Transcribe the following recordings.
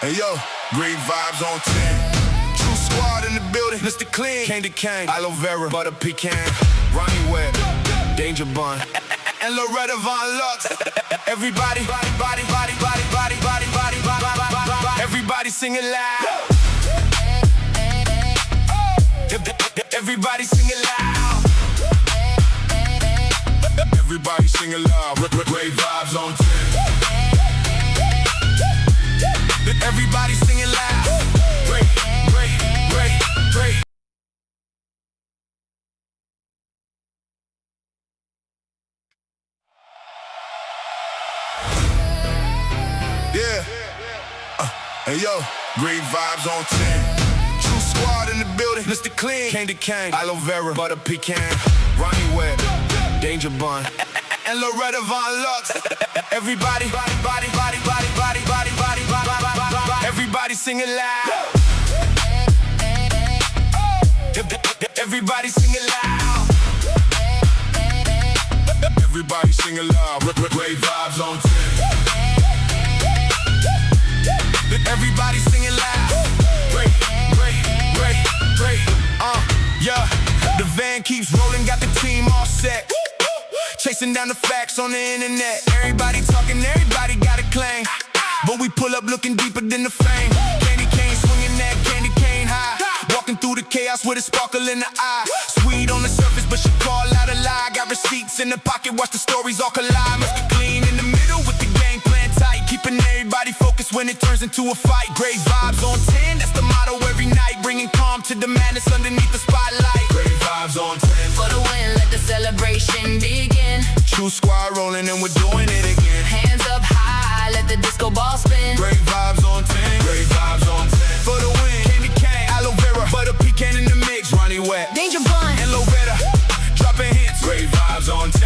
Hey yo, great vibes on 10. True squad in the building, Mr. Clean, Candy Cane, aloe vera, butter pecan, Ronnie Webb, Danger Bun, and Loretta Von Lux. Everybody, everybody singing loud. Everybody singing loud. Everybody singing loud. Great vibes on 10. Everybody singing loud. Great. Yeah. Hey yo, great vibes on 10. True squad in the building, Mr. Clean, Candy Cane, aloe vera, butter pecan, Ronnie Webb, Danger Bun, and Loretta Von Lux. Everybody, everybody singing loud. Everybody singing loud. Everybody singing loud. Great vibes on 10. Everybody singing loud. Great. Yeah. The van keeps rolling, got the team all set. Chasing down the facts on the internet. Everybody talking, everybody got a claim. But we pull up looking deeper than the fame. Candy cane swinging that candy cane high. Walking through the chaos with a sparkle in the eye. Sweet on the surface, but she call out a lie. Got receipts in the pocket, watch the stories all collide. Must be clean in the middle with the game plan tight. Keeping everybody focused when it turns into a fight. Great vibes on 10, that's the motto every night. Bringing calm to the madness underneath the spotlight. Great vibes on 10. For the win, let the celebration begin. True squad rolling and we're doing it again. Hands up high, let the disco ball spin. Great vibes on 10. Great vibes on 10. For the win, candy cane, aloe vera, butter pecan in the mix, Ronnie Webb, Danger Bun, and Loretta, dropping hits. Great vibes on 10.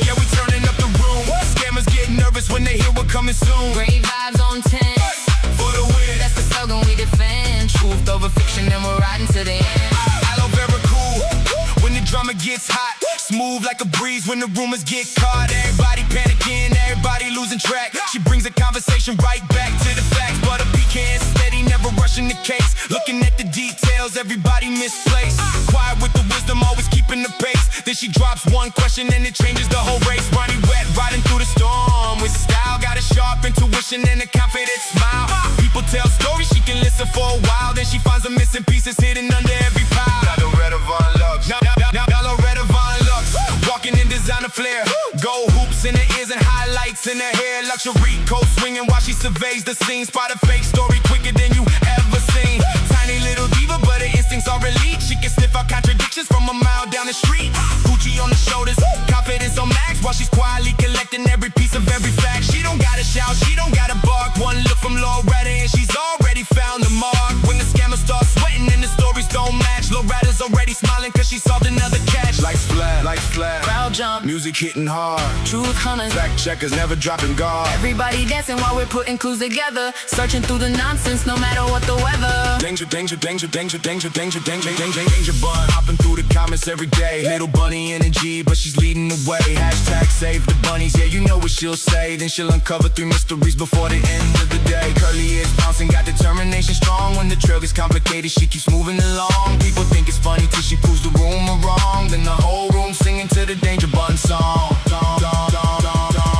Yeah, we turning up the room. Scammers get nervous when they hear we're coming soon. great vibes on 10. For the win, That's the slogan we defend. Truth over fiction and we're riding to the end. aloe vera cool when the drama gets hot. Smooth like a breeze when the rumors get caught. Everybody panicking, everybody losing track. She brings the conversation right back to the facts. Butter pecan steady, never rushing the case. Looking at the details, everybody misplaced. Quiet with the wisdom, always keeping the pace. Then she drops one question and it changes the whole race. Ronnie Webb riding through the storm with style. Got a sharp intuition and a confident smile. People tell stories, she can listen for a while. Then she finds the missing pieces hidden under every pile. Loretta Von Lux. Loretta Von Lux. Walking in designer flair. Gold hoops in her ears and highlights in her hair. Luxury coat swinging while she surveys the scene. Spot a fake story quicker than you ever seen. Tiny little diva, but her instincts are elite. She can sniff out contradictions from a mile down the street. Gucci on the shoulders, confidence on max. While she's quietly collecting every piece of every fact. She don't gotta shout, she don't gotta bark. One look from Loretta and she's already found the mark. When the scammers start sweating and the stories don't match, Loretta's already smiling cause she solved another catch. Like flat, Crowd jump, music hitting hard. truth hunters. Fact checkers never dropping guard. Everybody dancing while we're putting clues together. Searching through the nonsense no matter what the weather. Danger bun. Hopping through the comments every day. Little bunny energy, but she's leading the way. Hashtag save the bunnies, yeah, you know what she'll say. Then she'll uncover 3 mysteries before the end of the day. Curly ears bouncing, got determination strong. When the trail gets complicated, she keeps moving along. People think it's funny till she proves the rumor wrong. Then the whole room singing to the Danger Bun song.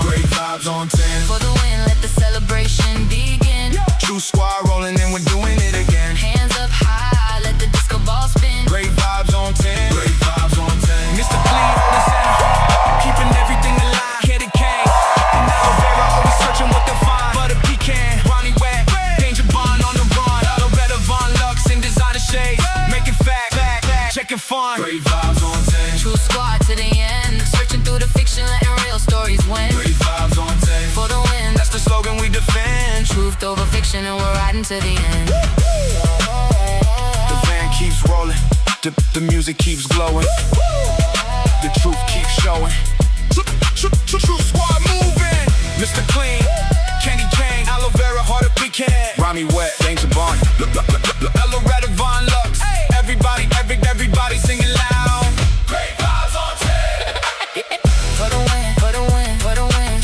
Great vibes on 10. For the win, let the celebration begin. True squad rolling and we're doing it again. Hands up high, let the disco ball spin. Great vibes on 10. Great vibes on 10. Mr. Clean on the center, keeping everything alive. Candy cane, and aloe vera, always searching what to find. Butter pecan, Ronnie Webb, Danger Bun on the run. Loretta Von Lux in designer shades, making fact, checking fun. Great vibes on 10. True squad to the end. Searching through the fiction, letting real stories win. Great vibes on 10. For the win, That's the slogan we defend. truth over fiction and we're riding to the end. The van keeps rolling, the music keeps glowing, the truth keeps showing. True squad moving. Mr. Clean, Candy Cane, aloe vera, heart of pecan, Ronnie Webb, Danger Bun, Loretta Von Lux. Everybody singing loud. Great vibes on 10. For the win, for the win, for the win.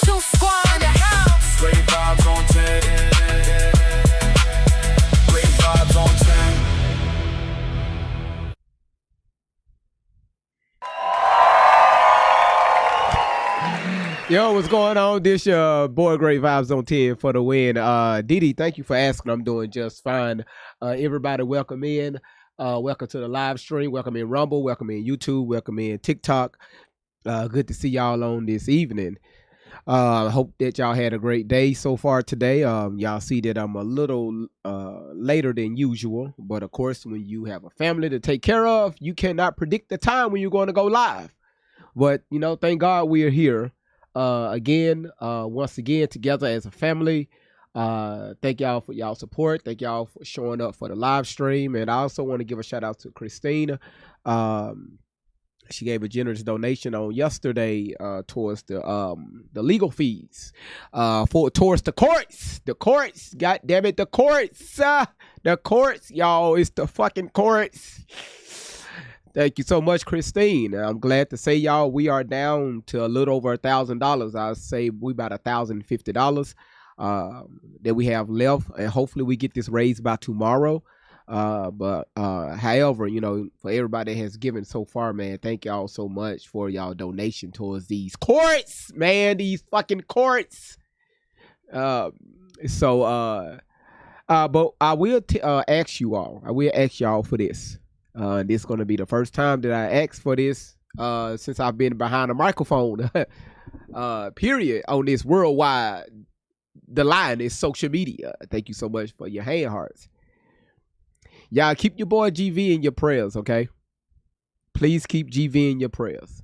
True squad in the house. Great vibes Yo, what's going on? This boy Great Vibes on 10 for the win. Didi, thank you for asking. I'm doing just fine. Everybody welcome in. Welcome to the live stream. Welcome in Rumble. Welcome in YouTube. Welcome in TikTok. Good to see y'all on this evening. Hope that y'all had a great day so far today. Y'all see that I'm a little later than usual, but of course, when you have a family to take care of, you cannot predict the time when you're going to go live. But you know, thank God we are here once again together as a family. Thank y'all for y'all support. Thank y'all for showing up for the live stream, and I also want to give a shout out to Christina. She gave a generous donation on yesterday towards the legal fees towards the courts. The courts, god damn it, the courts. The courts, y'all, it's the fucking courts. Thank you so much, Christine. I'm glad to say, y'all, we are down to a little over $1,000. I say we about $1,050 that we have left, and hopefully we get this raised by tomorrow. However, you know, for everybody that has given so far, man, thank y'all so much for y'all donation towards these courts, man, these fucking courts. But I will ask you all. I will ask y'all for this. This is going to be the first time that I asked for this since I've been behind a microphone. Period. On this worldwide, the line is social media. Thank you so much for your hand hearts. Y'all keep your boy GV in your prayers, okay? Please keep GV in your prayers.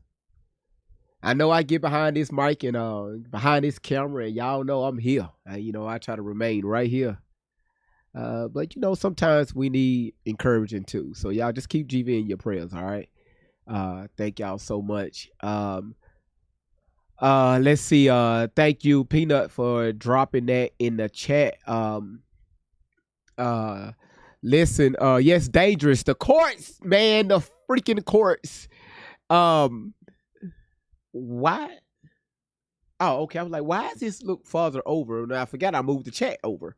I know I get behind this mic and behind this camera, and y'all know I'm here. You know, I try to remain right here. But you know, sometimes we need encouraging too. So y'all just keep GV in your prayers, all right? Thank y'all so much. Let's see. Thank you, Peanut, for dropping that in the chat. Listen, yes, dangerous. The courts, man, the freaking courts. Why? Oh, okay. I was like, why does this look farther over? And I forgot I moved the chat over.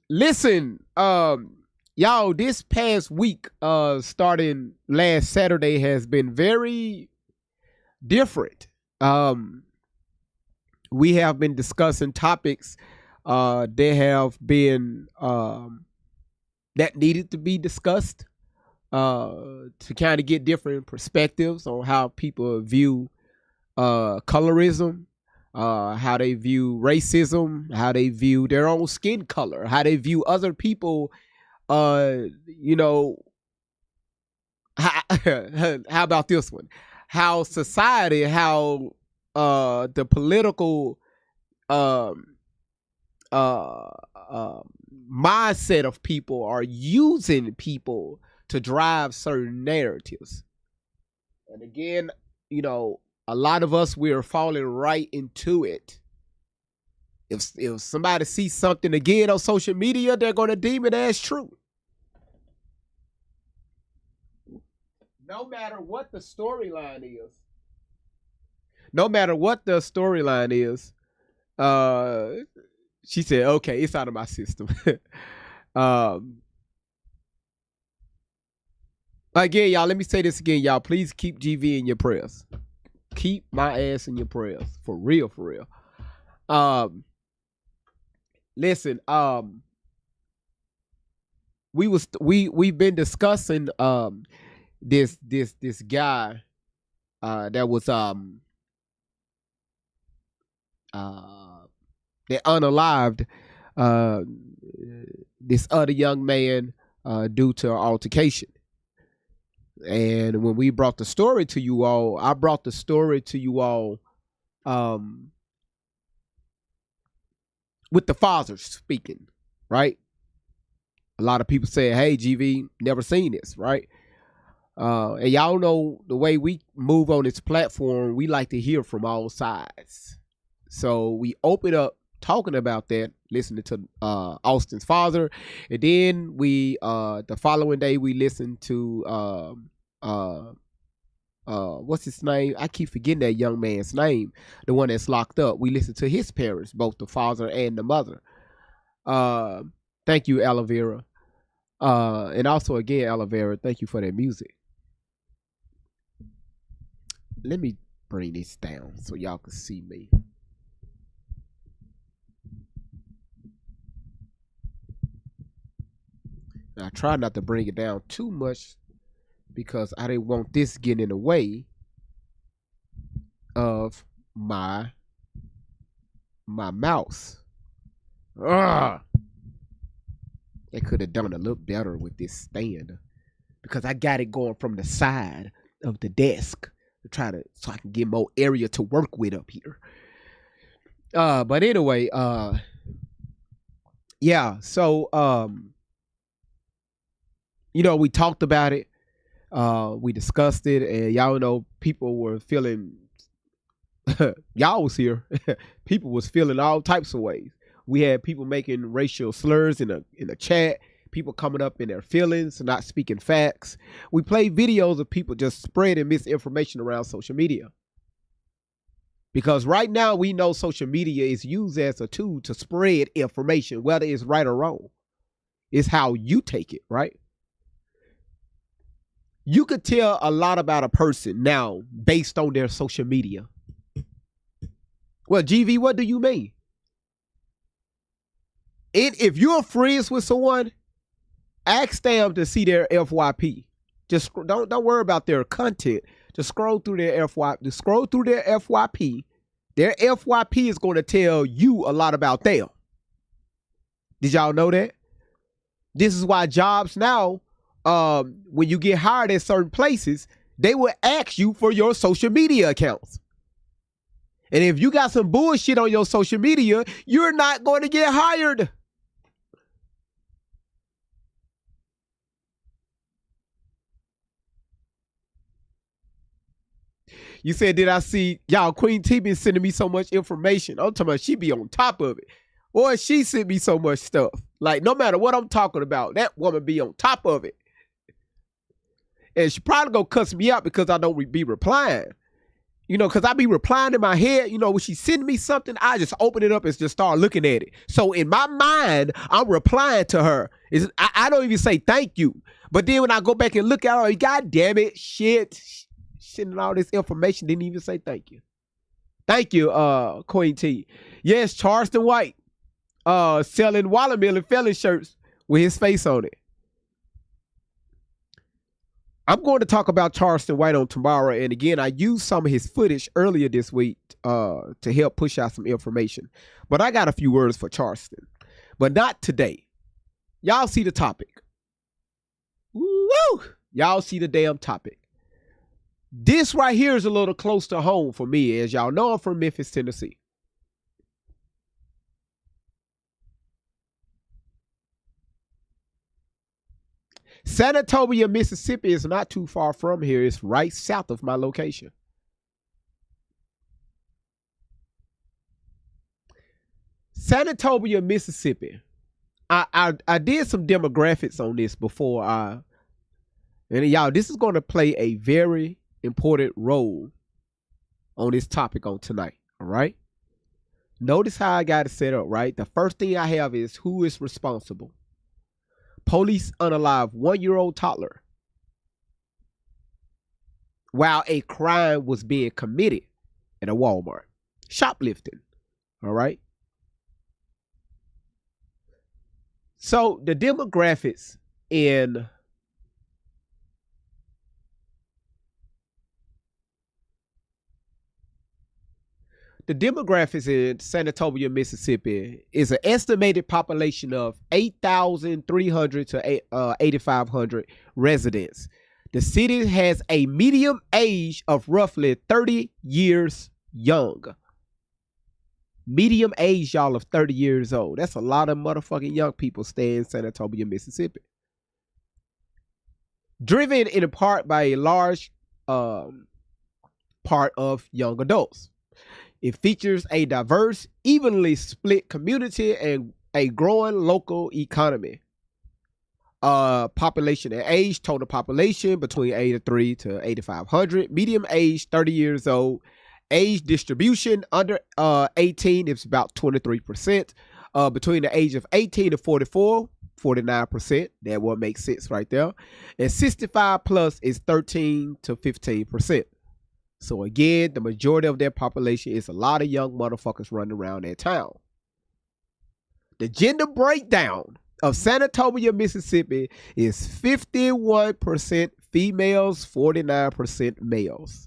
Listen, y'all, this past week, starting last Saturday, has been very different. We have been discussing topics that have been that needed to be discussed to kind of get different perspectives on how people view colorism, how they view racism, how they view their own skin color, how they view other people. You know, how about this one? How society, how the political mindset of people are using people to drive certain narratives. And again, you know, a lot of us, we are falling right into it. If somebody sees something again on social media, they're going to deem it as true. No matter what the storyline is. No matter what the storyline is. She said, okay, it's out of my system. Again, y'all, let me say this again, y'all. Please keep GV in your prayers. Keep my ass in your prayers. For real, for real. Listen, we've been discussing this guy that was that unalived this other young man due to an altercation. And when we brought the story to you all, I brought the story to you all with the fathers speaking, right? A lot of people say, hey, GV, never seen this, right? And y'all know the way we move on this platform, we like to hear from all sides. So we open up talking about that, listening to Austin's father, and then we the following day we listened to what's his name? I keep forgetting that young man's name, the one that's locked up. We listened to his parents, both the father and the mother. Thank you, Aloe Vera. And also again, Aloe Vera, thank you for that music. Let me bring this down so y'all can see me. Now, I try not to bring it down too much because I didn't want this getting in the way of my mouse. Ugh. They could have done a little better with this stand because I got it going from the side of the desk to try to so I can get more area to work with up here. But anyway, yeah. So you know, we talked about it. We discussed it, and y'all know people were feeling. Y'all was here. People was feeling all types of ways. We had people making racial slurs in the chat. People coming up in their feelings, not speaking facts. We played videos of people just spreading misinformation around social media. Because right now we know social media is used as a tool to spread information, whether it's right or wrong. It's how you take it, right? You could tell a lot about a person now based on their social media. Well, GV, what do you mean? If you're friends with someone, ask them to see their FYP. Just don't worry about their content. Just scroll through their FYP. Just scroll through their FYP. Their FYP is going to tell you a lot about them. Did y'all know that? This is why jobs now, when you get hired at certain places, they will ask you for your social media accounts. And if you got some bullshit on your social media, you're not going to get hired. You said, did I see, y'all, Queen T been sending me so much information. I'm talking about she be on top of it. Boy, she sent me so much stuff. Like, no matter what I'm talking about, that woman be on top of it. And she probably gonna cuss me out because I don't be replying. You know, because I be replying in my head. You know, when she send me something, I just open it up and just start looking at it. So in my mind, I'm replying to her. I don't even say thank you. But then when I go back and look at her, God damn it, shit. Sending all this information, didn't even say thank you. Thank you, Queen T. Yes, Charleston White selling watermelon felon shirts with his face on it. I'm going to talk about Charleston White on tomorrow. And again, I used some of his footage earlier this week to help push out some information. But I got a few words for Charleston. But not today. Y'all see the topic. Woo! Y'all see the damn topic. This right here is a little close to home for me. As y'all know, I'm from Memphis, Tennessee. Senatobia, Mississippi is not too far from here. It's right south of my location. Senatobia, Mississippi. I did some demographics on this before. And y'all, this is going to play a very important role on this topic on tonight. All right. Notice how I got it set up, right? The first thing I have is who is responsible. Police unalive 1-year-old toddler while a crime was being committed at a Walmart. Shoplifting. All right. So the demographics in Senatobia, Mississippi is an estimated population of 8,300 to 8,500 residents. The city has a median age of roughly 30 years young. Medium age, y'all, of 30 years old. That's a lot of motherfucking young people stay in Senatobia, Mississippi. Driven in part by a large part of young adults. It features a diverse, evenly split community and a growing local economy. Population and age, total population between 83 to 8,500. Medium age, 30 years old. Age distribution under 18 is about 23%. Between the age of 18 to 44, 49%. That what makes sense right there. And 65 plus is 13 to 15%. So again, the majority of their population is a lot of young motherfuckers running around that town. The gender breakdown of Senatobia, Mississippi is 51% females, 49% males.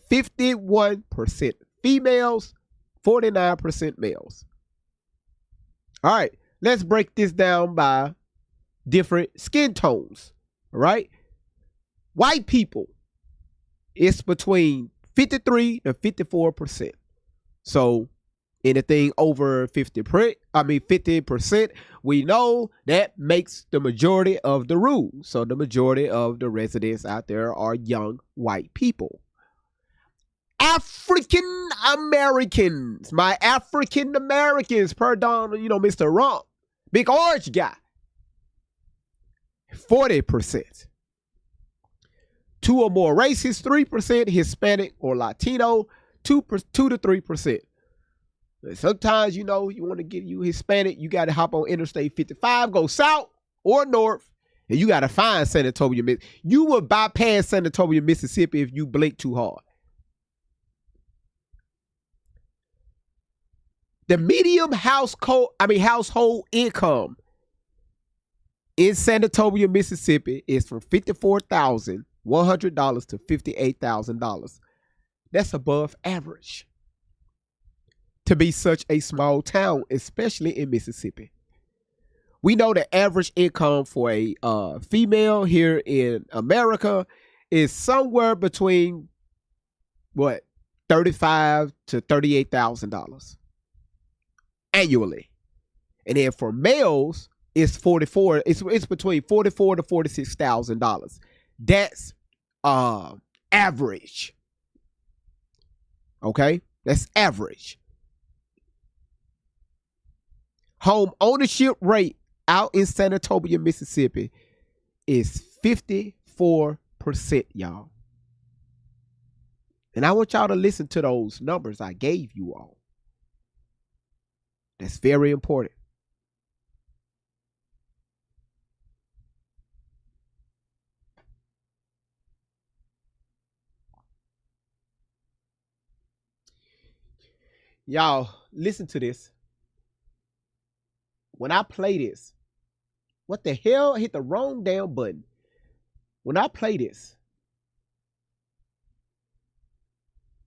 51% females, 49% males. All right, let's break this down by different skin tones. All right, white people, it's between 53 to 54%. So anything over 50%, we know that makes the majority of the rule. So the majority of the residents out there are young white people. African Americans, my African Americans, pardon, Mr. Rump, big orange guy, 40%. Two or more races, 3%, Hispanic or Latino, 2 to 3%. Sometimes, you want to get you Hispanic, you got to hop on Interstate 55, go south or north, and you got to find Senatobia. You will bypass Senatobia, Mississippi if you blink too hard. The medium household income in Senatobia, Mississippi is from $54,100 to $58,000. That's above average to be such a small town, especially in Mississippi. We know the average income for a female here in America is somewhere between $35,000 to $38,000 annually, and then for males, it's $44,000. It's between $44,000 to $46,000. That's average. Okay, that's average. Home ownership rate out in Senatobia, Mississippi is 54%, y'all. And I want y'all to listen to those numbers I gave you all. That's very important. Y'all, listen to this. When I play this, what the hell? I hit the wrong damn button. When I play this,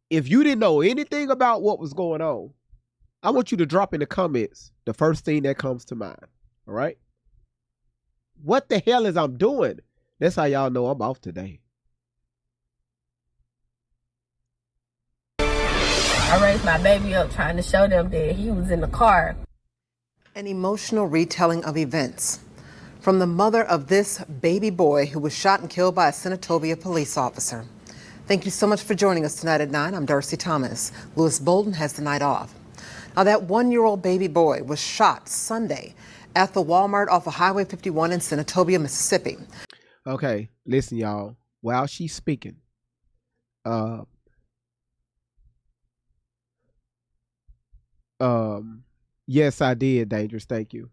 if you didn't know anything about what was going on, I want you to drop in the comments the first thing that comes to mind. All right? What the hell is I'm doing? That's how y'all know I'm off today. I raised my baby up trying to show them that he was in the car. An emotional retelling of events from the mother of this baby boy who was shot and killed by a Senatobia police officer. Thank you so much for joining us tonight at 9. I'm Darcy Thomas. Lewis Bolden has the night off. Now, that 1-year-old baby boy was shot Sunday at the Walmart off of Highway 51 in Senatobia, Mississippi. Okay, listen, y'all. While she's speaking, yes, I did, Dangerous. Thank you.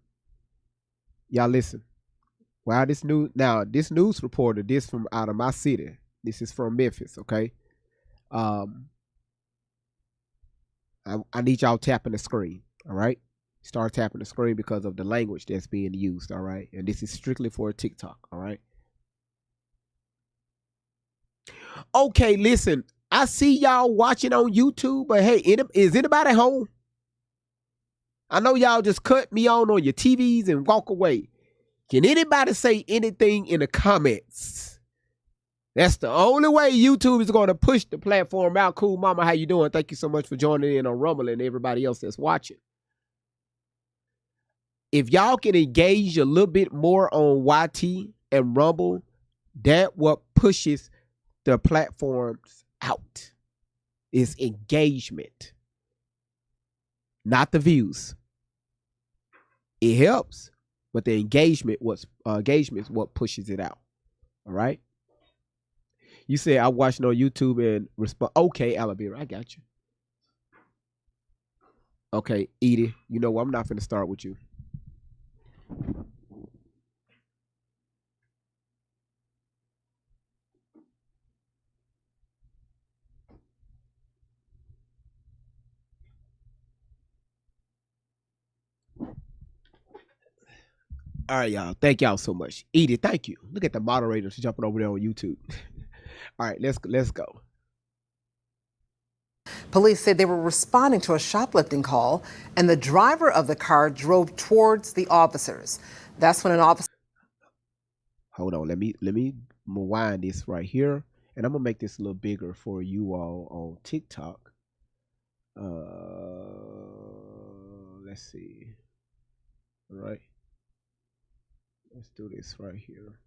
Y'all listen. Wow, this news reporter, this from out of my city. This is from Memphis, okay? I need y'all tapping the screen, all right? Start tapping the screen because of the language that's being used, all right? And this is strictly for TikTok, all right? Okay, listen. I see y'all watching on YouTube, but hey, is anybody home? I know y'all just cut me on your TVs and walk away. Can anybody say anything in the comments? That's the only way YouTube is going to push the platform out. Cool Mama, how you doing? Thank you so much for joining in on Rumble and everybody else that's watching. If y'all can engage a little bit more on YT and Rumble, that what pushes the platforms out is engagement, not the views. It helps, but the engagement is what pushes it out. All right. You say I watched on YouTube and respond. Okay, Alabama, I got you. Okay, Edie, you know what? I'm not going to start with you. All right, y'all. Thank y'all so much. Edith, thank you. Look at the moderators jumping over there on YouTube. All right, let's go. Police said they were responding to a shoplifting call, and the driver of the car drove towards the officers. That's when an officer. Hold on. Let me rewind this right here, and I'm gonna make this a little bigger for you all on TikTok. Let's see. All right. Let's do this right here.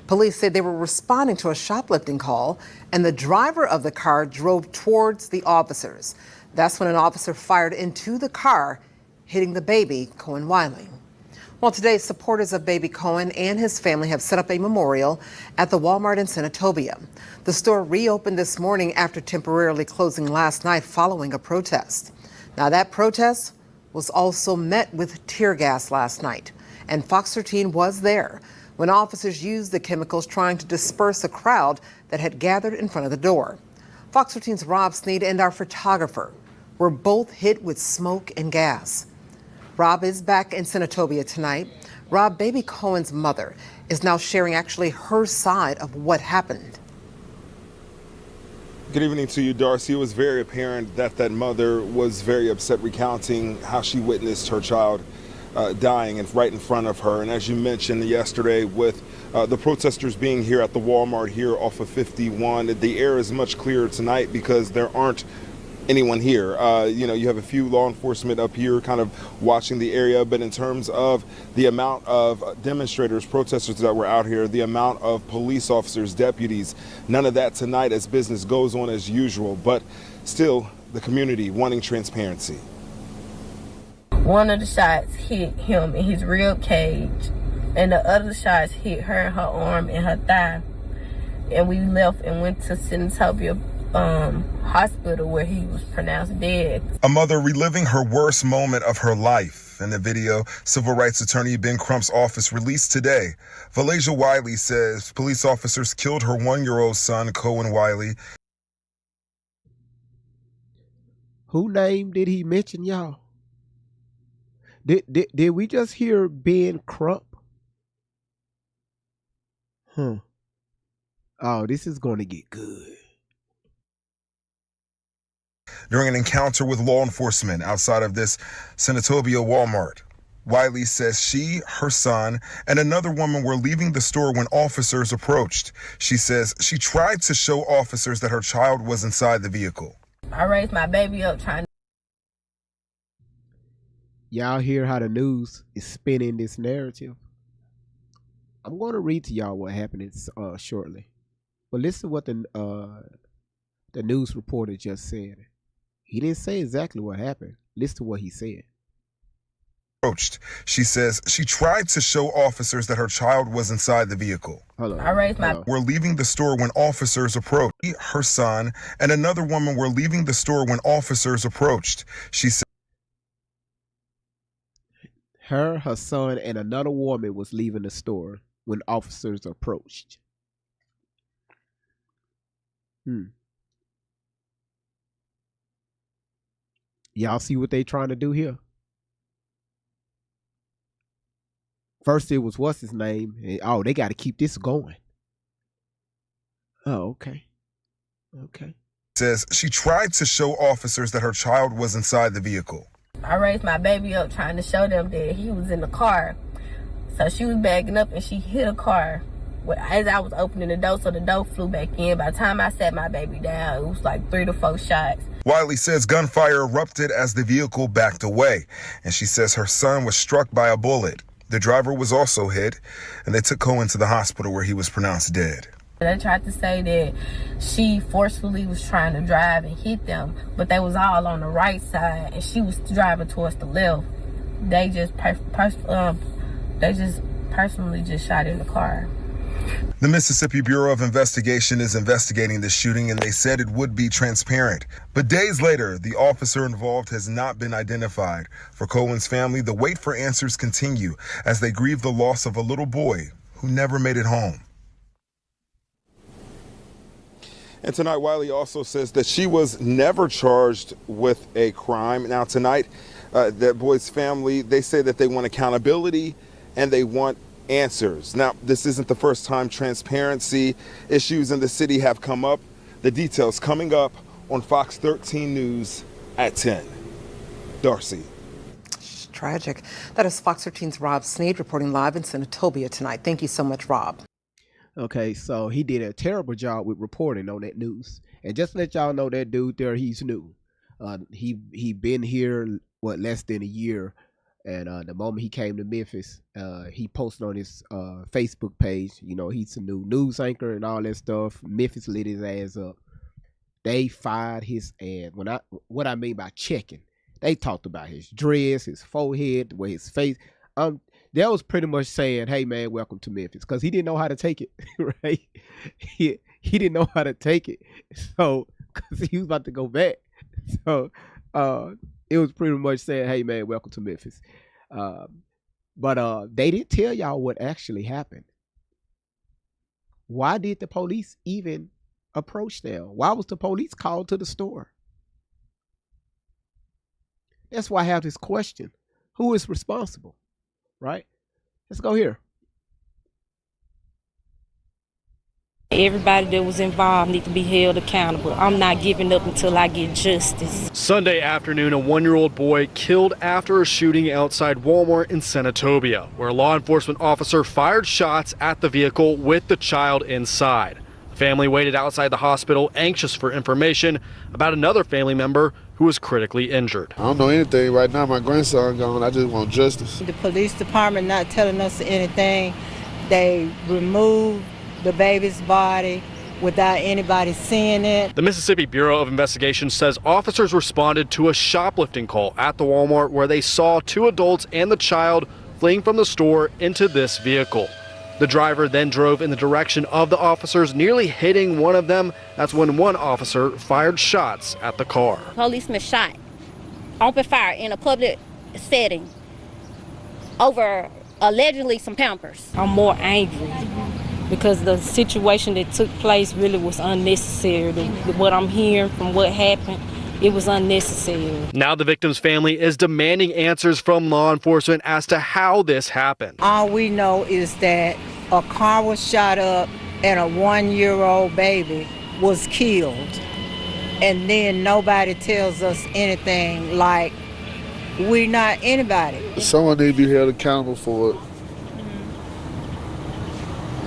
Police said they were responding to a shoplifting call, and the driver of the car drove towards the officers. That's when an officer fired into the car, hitting the baby, Cohen Wiley. Well, today, supporters of baby Cohen and his family have set up a memorial at the Walmart in Senatobia. The store reopened this morning after temporarily closing last night following a protest. Now, that protest was also met with tear gas last night, and Fox 13 was there when officers used the chemicals trying to disperse a crowd that had gathered in front of the door. Fox 13's Rob Sneed and our photographer were both hit with smoke and gas. Rob is back in Senatobia tonight. Rob, baby Cohen's mother is now sharing actually her side of what happened. Good evening to you, Darcy. It was very apparent that mother was very upset, recounting how she witnessed her child dying and right in front of her. And as you mentioned yesterday, with the protesters being here at the Walmart here off of 51, the air is much clearer tonight because there aren't anyone here. You have a few law enforcement up here kind of watching the area, but in terms of the amount of demonstrators, protesters that were out here, the amount of police officers, deputies, none of that tonight as business goes on as usual, but still the community wanting transparency. One of the shots hit him in his rib cage, and the other shots hit her in her arm and her thigh. And we left and went to Senatobia hospital where he was pronounced dead. A mother reliving her worst moment of her life. In the video, civil rights attorney Ben Crump's office released today. Valasia Wiley says police officers killed her 1-year-old son, Cohen Wiley. Who name did he mention, y'all? Did we just hear Ben Crump? Oh, this is going to get good. During an encounter with law enforcement outside of this Senatobia Walmart, Wiley says she, her son, and another woman were leaving the store when officers approached. She says she tried to show officers that her child was inside the vehicle. I raised my baby up trying. Y'all hear how the news is spinning this narrative? I'm going to read to y'all what happened shortly. But listen to what the news reporter just said. He didn't say exactly what happened. Listen to what he said. She says she tried to show officers that her child was inside the vehicle. Hold on. I raised my. We're leaving the store when officers approached. Her son and another woman were leaving the store when officers approached. She said her son, and another woman was leaving the store when officers approached. Y'all see what they trying to do here? First it was what's his name? And, they got to keep this going. Oh, okay. Okay. Says she tried to show officers that her child was inside the vehicle. I raised my baby up trying to show them that he was in the car. So she was backing up and she hit a car as I was opening the door, so the door flew back in. By the time I sat my baby down, it was like 3 to 4 shots. Wiley says gunfire erupted as the vehicle backed away, and she says her son was struck by a bullet. The driver was also hit, and they took Cohen to the hospital where he was pronounced dead. They tried to say that she forcefully was trying to drive and hit them, but they was all on the right side and she was driving towards the left. They just personally just shot in the car. The Mississippi Bureau of Investigation is investigating the shooting, and they said it would be transparent. But days later, the officer involved has not been identified. For Cohen's family, the wait for answers continue as they grieve the loss of a little boy who never made it home. And tonight, Wiley also says that she was never charged with a crime. Now tonight, that boy's family, they say that they want accountability and they want answers. Now, this isn't the first time transparency issues in the city have come up. The details coming up on Fox 13 News at 10. Darcy. It's tragic. That is Fox 13's Rob Sneed reporting live in Senatobia tonight. Thank you so much, Rob. Okay, so he did a terrible job with reporting on that news. And just to let y'all know, that dude there, he's new. He been here, less than a year. And the moment he came to Memphis, he posted on his Facebook page, you know, he's a new news anchor and all that stuff. Memphis lit his ass up. They fired his ass. What I mean by checking, they talked about his dress, his forehead, the way his face. That was pretty much saying, hey, man, welcome to Memphis. Because he didn't know how to take it, right? He didn't know how to take it. So, because he was about to go back. So, it was pretty much saying, hey, man, welcome to Memphis. But they didn't tell y'all what actually happened. Why did the police even approach them? Why was the police called to the store? That's why I have this question. Who is responsible? Right? Let's go here. Everybody that was involved need to be held accountable. I'm not giving up until I get justice. Sunday afternoon, a 1-year-old boy killed after a shooting outside Walmart in Senatobia, where a law enforcement officer fired shots at the vehicle with the child inside. The family waited outside the hospital, anxious for information about another family member who was critically injured. I don't know anything right now. My grandson gone. I just want justice. The police department not telling us anything. They removed the baby's body without anybody seeing it. The Mississippi Bureau of Investigation says officers responded to a shoplifting call at the Walmart where they saw 2 adults and the child fleeing from the store into this vehicle. The driver then drove in the direction of the officers, nearly hitting one of them. That's when one officer fired shots at the car. Policeman shot, open fire in a public setting over allegedly some Pampers. I'm more angry because the situation that took place really was unnecessary. What I'm hearing from what happened, it was unnecessary. Now the victim's family is demanding answers from law enforcement as to how this happened. All we know is that a car was shot up and a 1-year-old baby was killed. And then nobody tells us anything, like we're not anybody. Someone need to be held accountable for it.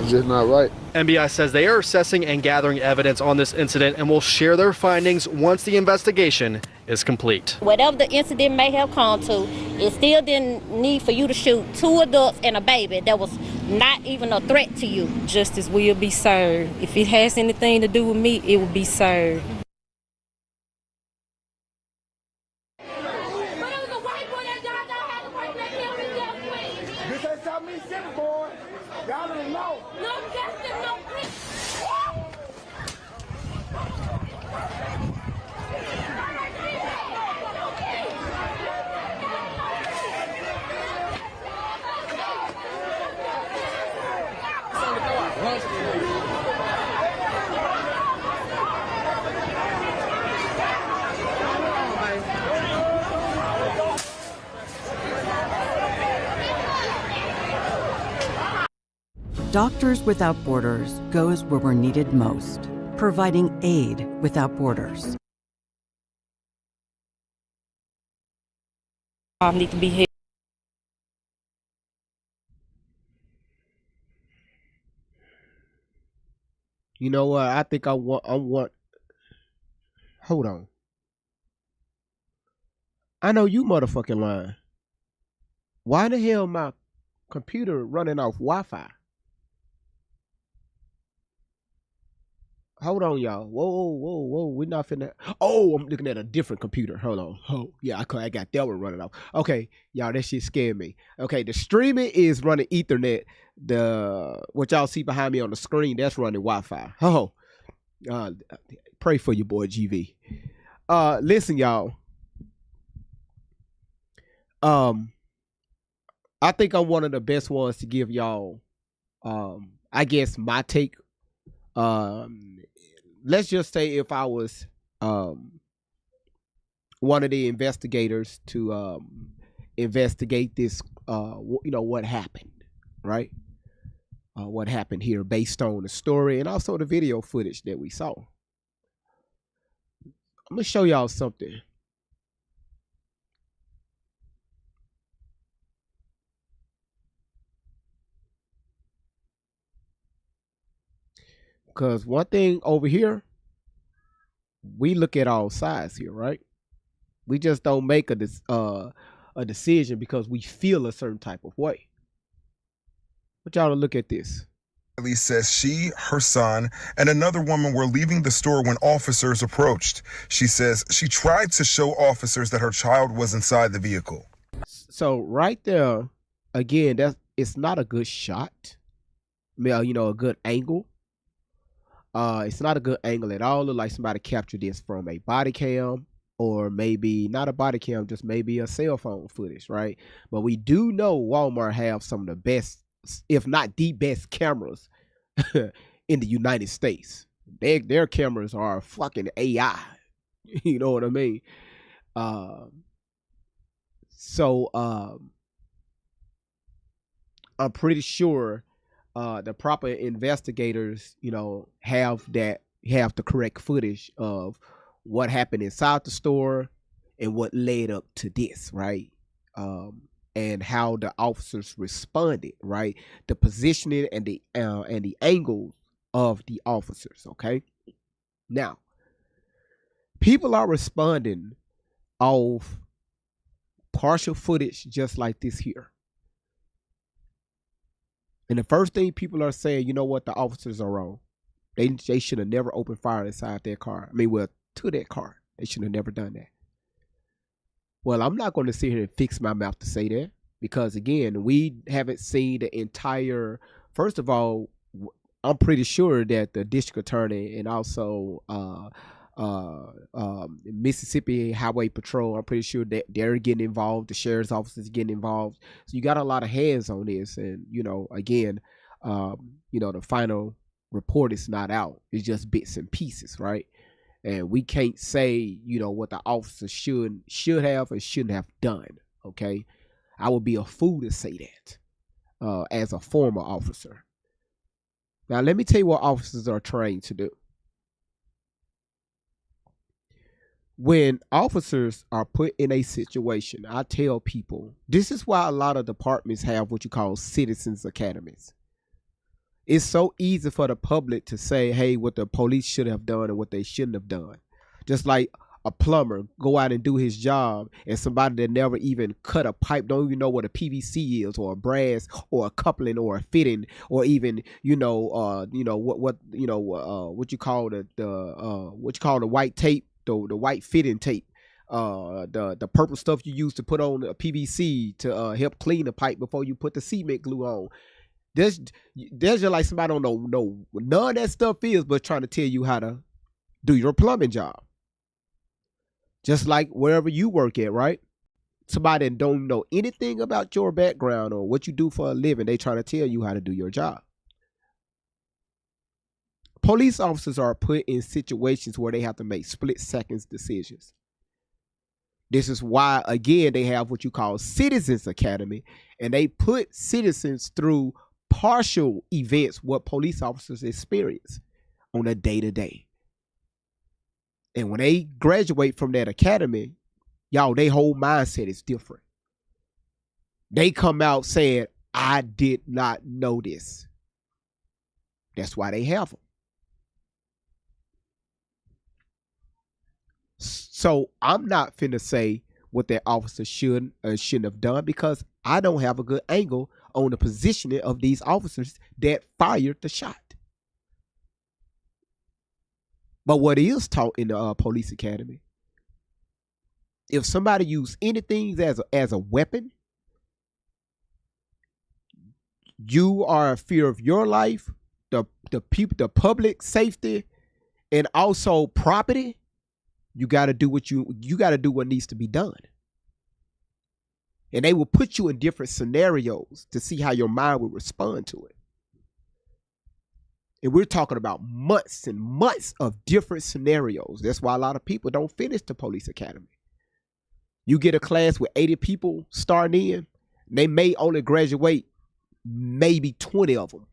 It's just not right. MBI says they are assessing and gathering evidence on this incident and will share their findings once the investigation is complete. Whatever the incident may have come to, it still didn't need for you to shoot 2 adults and a baby that was not even a threat to you. Justice will be served. If it has anything to do with me, it will be served. Doctors Without Borders goes where we're needed most, providing aid without borders. I need to be held. You know what? I think I want. Hold on. I know you motherfucking lying. Why the hell my computer running off Wi-Fi? Hold on, y'all. Whoa. We're not finna. Oh, I'm looking at a different computer. Hold on. Oh, yeah, I got that one running off. Okay, y'all, that shit scared me. Okay, the streaming is running Ethernet. The what y'all see behind me on the screen, that's running Wi-Fi. Oh, uh, pray for your boy GV. Listen, y'all. I think I'm one of the best ones to give y'all. I guess my take. Let's just say if I was one of the investigators to investigate this, what happened, right? What happened here based on the story and also the video footage that we saw. I'm gonna show y'all something. Because one thing over here, we look at all sides here, right? We just don't make a decision because we feel a certain type of way. But y'all to look at this. Lee says she, her son, and another woman were leaving the store when officers approached. She says she tried to show officers that her child was inside the vehicle. So right there, again, it's not a good shot. A good angle. It's not a good angle at all. Look like somebody captured this from a body cam, or maybe not a body cam, just maybe a cell phone footage, right? But we do know Walmart have some of the best, if not the best cameras in the United States. Their cameras are fucking AI. You know what I mean? So I'm pretty sure the proper investigators, have the correct footage of what happened inside the store and what led up to this, right? And how the officers responded, right? The positioning and the angles of the officers. Okay, now people are responding off partial footage just like this here. And the first thing people are saying, you know what, the officers are wrong. They should have never opened fire inside their car. To that car. They should have never done that. Well, I'm not going to sit here and fix my mouth to say that because, again, we haven't seen the entire. First of all, I'm pretty sure that the district attorney and also Mississippi Highway Patrol, I'm pretty sure that they're getting involved. The sheriff's office is getting involved. So you got a lot of hands on this. And, again, the final report is not out. It's just bits and pieces, right? And we can't say, what the officer should have or shouldn't have done. Okay. I would be a fool to say that as a former officer. Now, let me tell you what officers are trained to do. When officers are put in a situation, I tell people, this is why a lot of departments have what you call citizens academies. It's so easy for the public to say, hey, what the police should have done and what they shouldn't have done. Just like a plumber go out and do his job, and somebody that never even cut a pipe, don't even know what a PVC is, or a brass, or a coupling, or a fitting, or even what you call the white tape, the white fitting tape, the purple stuff you use to put on a PVC to help clean the pipe before you put the cement glue on. There's just like somebody don't know none of that stuff is, but trying to tell you how to do your plumbing job. Just like wherever you work at, right? Somebody that don't know anything about your background or what you do for a living, they trying to tell you how to do your job. Police officers are put in situations where they have to make split seconds decisions. This is why, again, they have what you call Citizens Academy, and they put citizens through partial events what police officers experience on a day-to-day. And when they graduate from that academy, y'all, their whole mindset is different. They come out saying, I did not know this. That's why they have them. So I'm not finna say what that officer should or shouldn't have done because I don't have a good angle on the positioning of these officers that fired the shot. But what is taught in the police academy, if somebody use anything as a weapon, you are a fear of your life, the people, the public safety, and also property. You got to do what you got to do what needs to be done. And they will put you in different scenarios to see how your mind will respond to it. And we're talking about months and months of different scenarios. That's why a lot of people don't finish the police academy. You get a class with 80 people starting in, they may only graduate maybe 20 of them.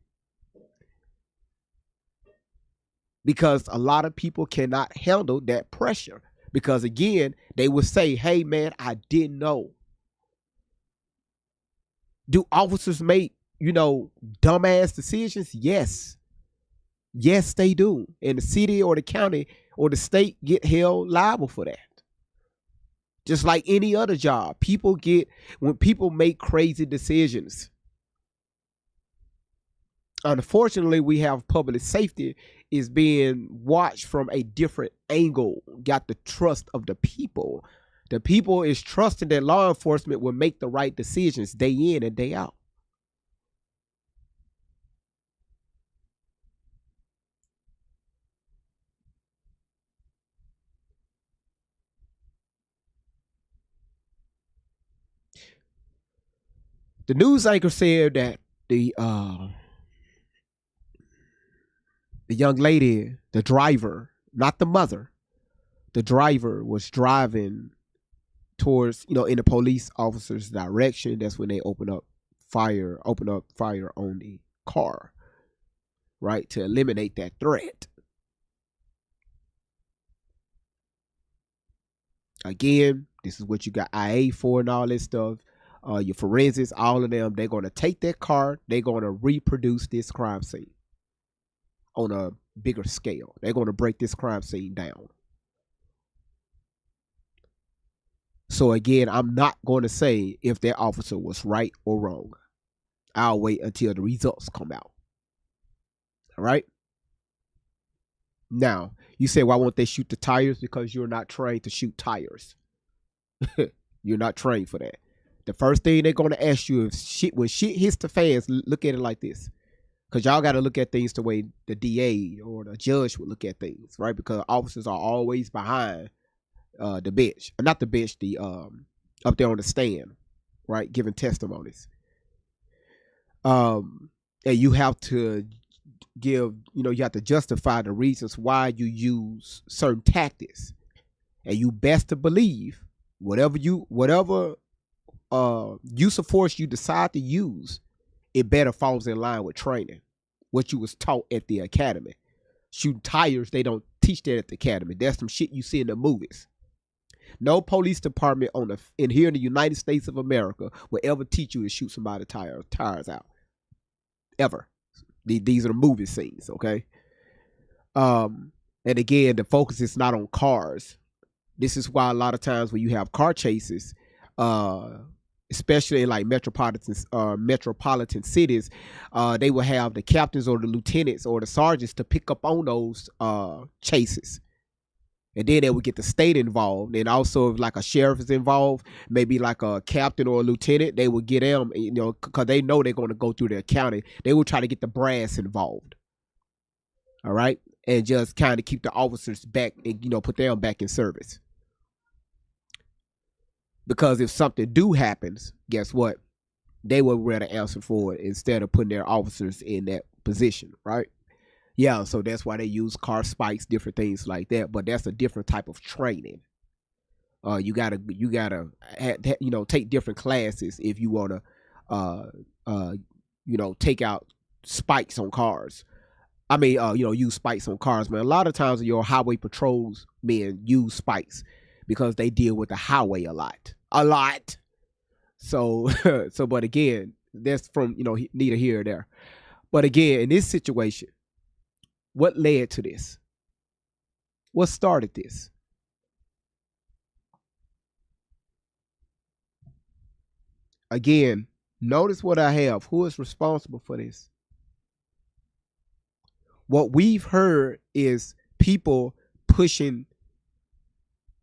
Because a lot of people cannot handle that pressure. Because again, they will say, hey man, I didn't know. Do officers make, dumbass decisions? Yes. Yes, they do. And the city or the county or the state get held liable for that. Just like any other job. When people make crazy decisions. Unfortunately, we have public safety is being watched from a different angle. Got the trust of the people. The people is trusting that law enforcement will make the right decisions day in and day out. The news anchor said that the young lady, the driver, not the mother, the driver was driving towards, in the police officer's direction. That's when they open up fire on the car, right, to eliminate that threat. Again, this is what you got IA for and all this stuff. Your forensics, all of them, they're going to take that car, they're going to reproduce this crime scene on a bigger scale. They're going to break this crime scene down. So again, I'm not going to say if that officer was right or wrong. I'll wait until the results come out. All right? Now, you say, why won't they shoot the tires? Because you're not trained to shoot tires. You're not trained for that. The first thing they're going to ask you is when shit hits the fans, look at it like this. Because y'all got to look at things the way the DA or the judge would look at things, right? Because officers are always behind the bench. Not the bench, up there on the stand, right? Giving testimonies. And you have to you have to justify the reasons why you use certain tactics. And you best to believe whatever use of force you decide to use, it better falls in line with training, what you was taught at the academy. Shooting tires, they don't teach that at the academy. That's some shit you see in the movies. No police department here in the United States of America will ever teach you to shoot somebody's tires out. Ever. These are the movie scenes, okay? And again, the focus is not on cars. This is why a lot of times when you have car chases, especially in like metropolitan cities, they will have the captains or the lieutenants or the sergeants to pick up on those chases. And then they would get the state involved. And also if like a sheriff is involved, maybe like a captain or a lieutenant, they would get them, because they know they're going to go through their county. They will try to get the brass involved. All right. And just kind of keep the officers back and, put them back in service. Because if something do happens, guess what? They will rather answer for it instead of putting their officers in that position, right? Yeah, so that's why they use car spikes, different things like that. But that's a different type of training. You gotta take different classes if you wanna take out spikes on cars. I mean, use spikes on cars, man. A lot of times your highway patrols men use spikes because they deal with the highway a lot. So, but again, that's from, neither here or there. But again, in this situation, what led to this? What started this? Again, notice what I have. Who is responsible for this? What we've heard is people pushing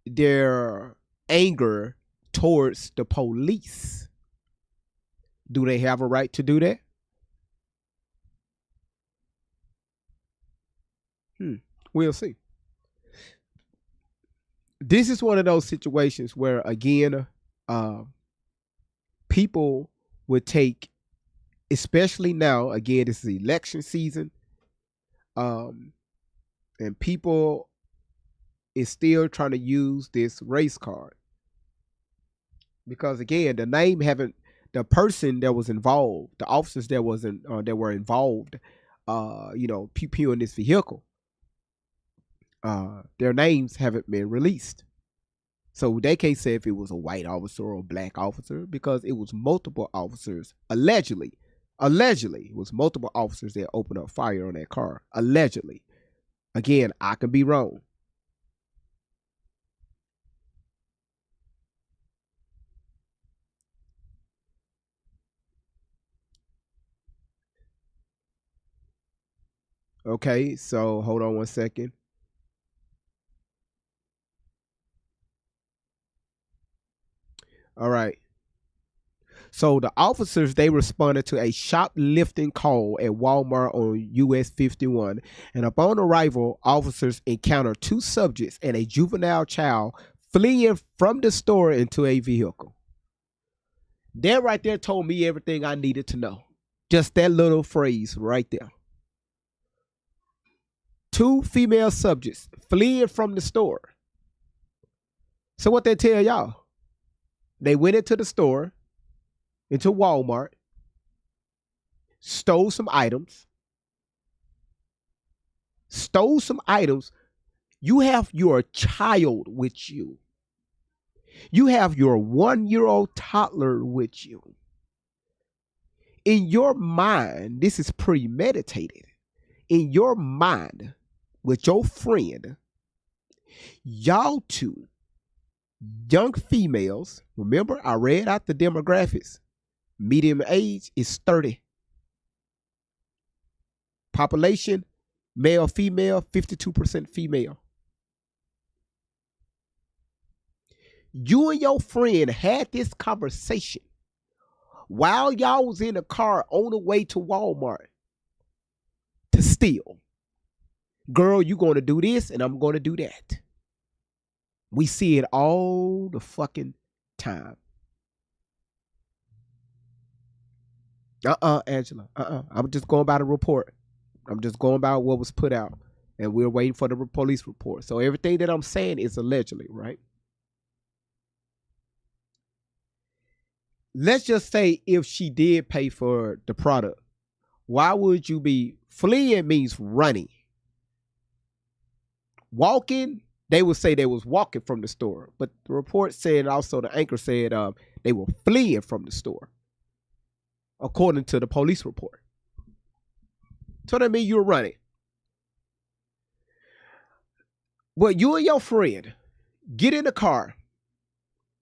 their anger towards the police. Do they have a right to do that? We'll see. This is one of those situations where, again, people would take, especially now, again, this is election season, and people is still trying to use this race card. Because again, the person that was involved, the officers that were involved, pew in this vehicle, their names haven't been released. So they can't say if it was a white officer or a black officer, because it was multiple officers, allegedly, it was multiple officers that opened up fire on that car, allegedly. Again, I could be wrong. Okay, so hold on one second. All right. So the officers, they responded to a shoplifting call at Walmart on US 51. And upon arrival, officers encountered two subjects and a juvenile child fleeing from the store into a vehicle. That right there told me everything I needed to know. Just that little phrase right there. Two female subjects fleeing from the store. So what they tell y'all? They went into the store, into Walmart, stole some items. You have your child with you. You have your 1-year-old toddler with you. In your mind, this is premeditated. In your mind, with your friend, y'all two young females, remember I read out the demographics. Medium age is 30. Population, male, female, 52% female. You and your friend had this conversation while y'all was in the car on the way to Walmart to steal. Girl, you going to do this and I'm going to do that. We see it all the fucking time. Angela. I'm just going by the report. I'm just going by what was put out. And we're waiting for the police report. So everything that I'm saying is allegedly, right? Let's just say if she did pay for the product, why would you be fleeing? Means running. Walking, they would say they was walking from the store. But the report said, also the anchor said they were fleeing from the store, according to the police report. So that means you're running. Well, you and your friend get in the car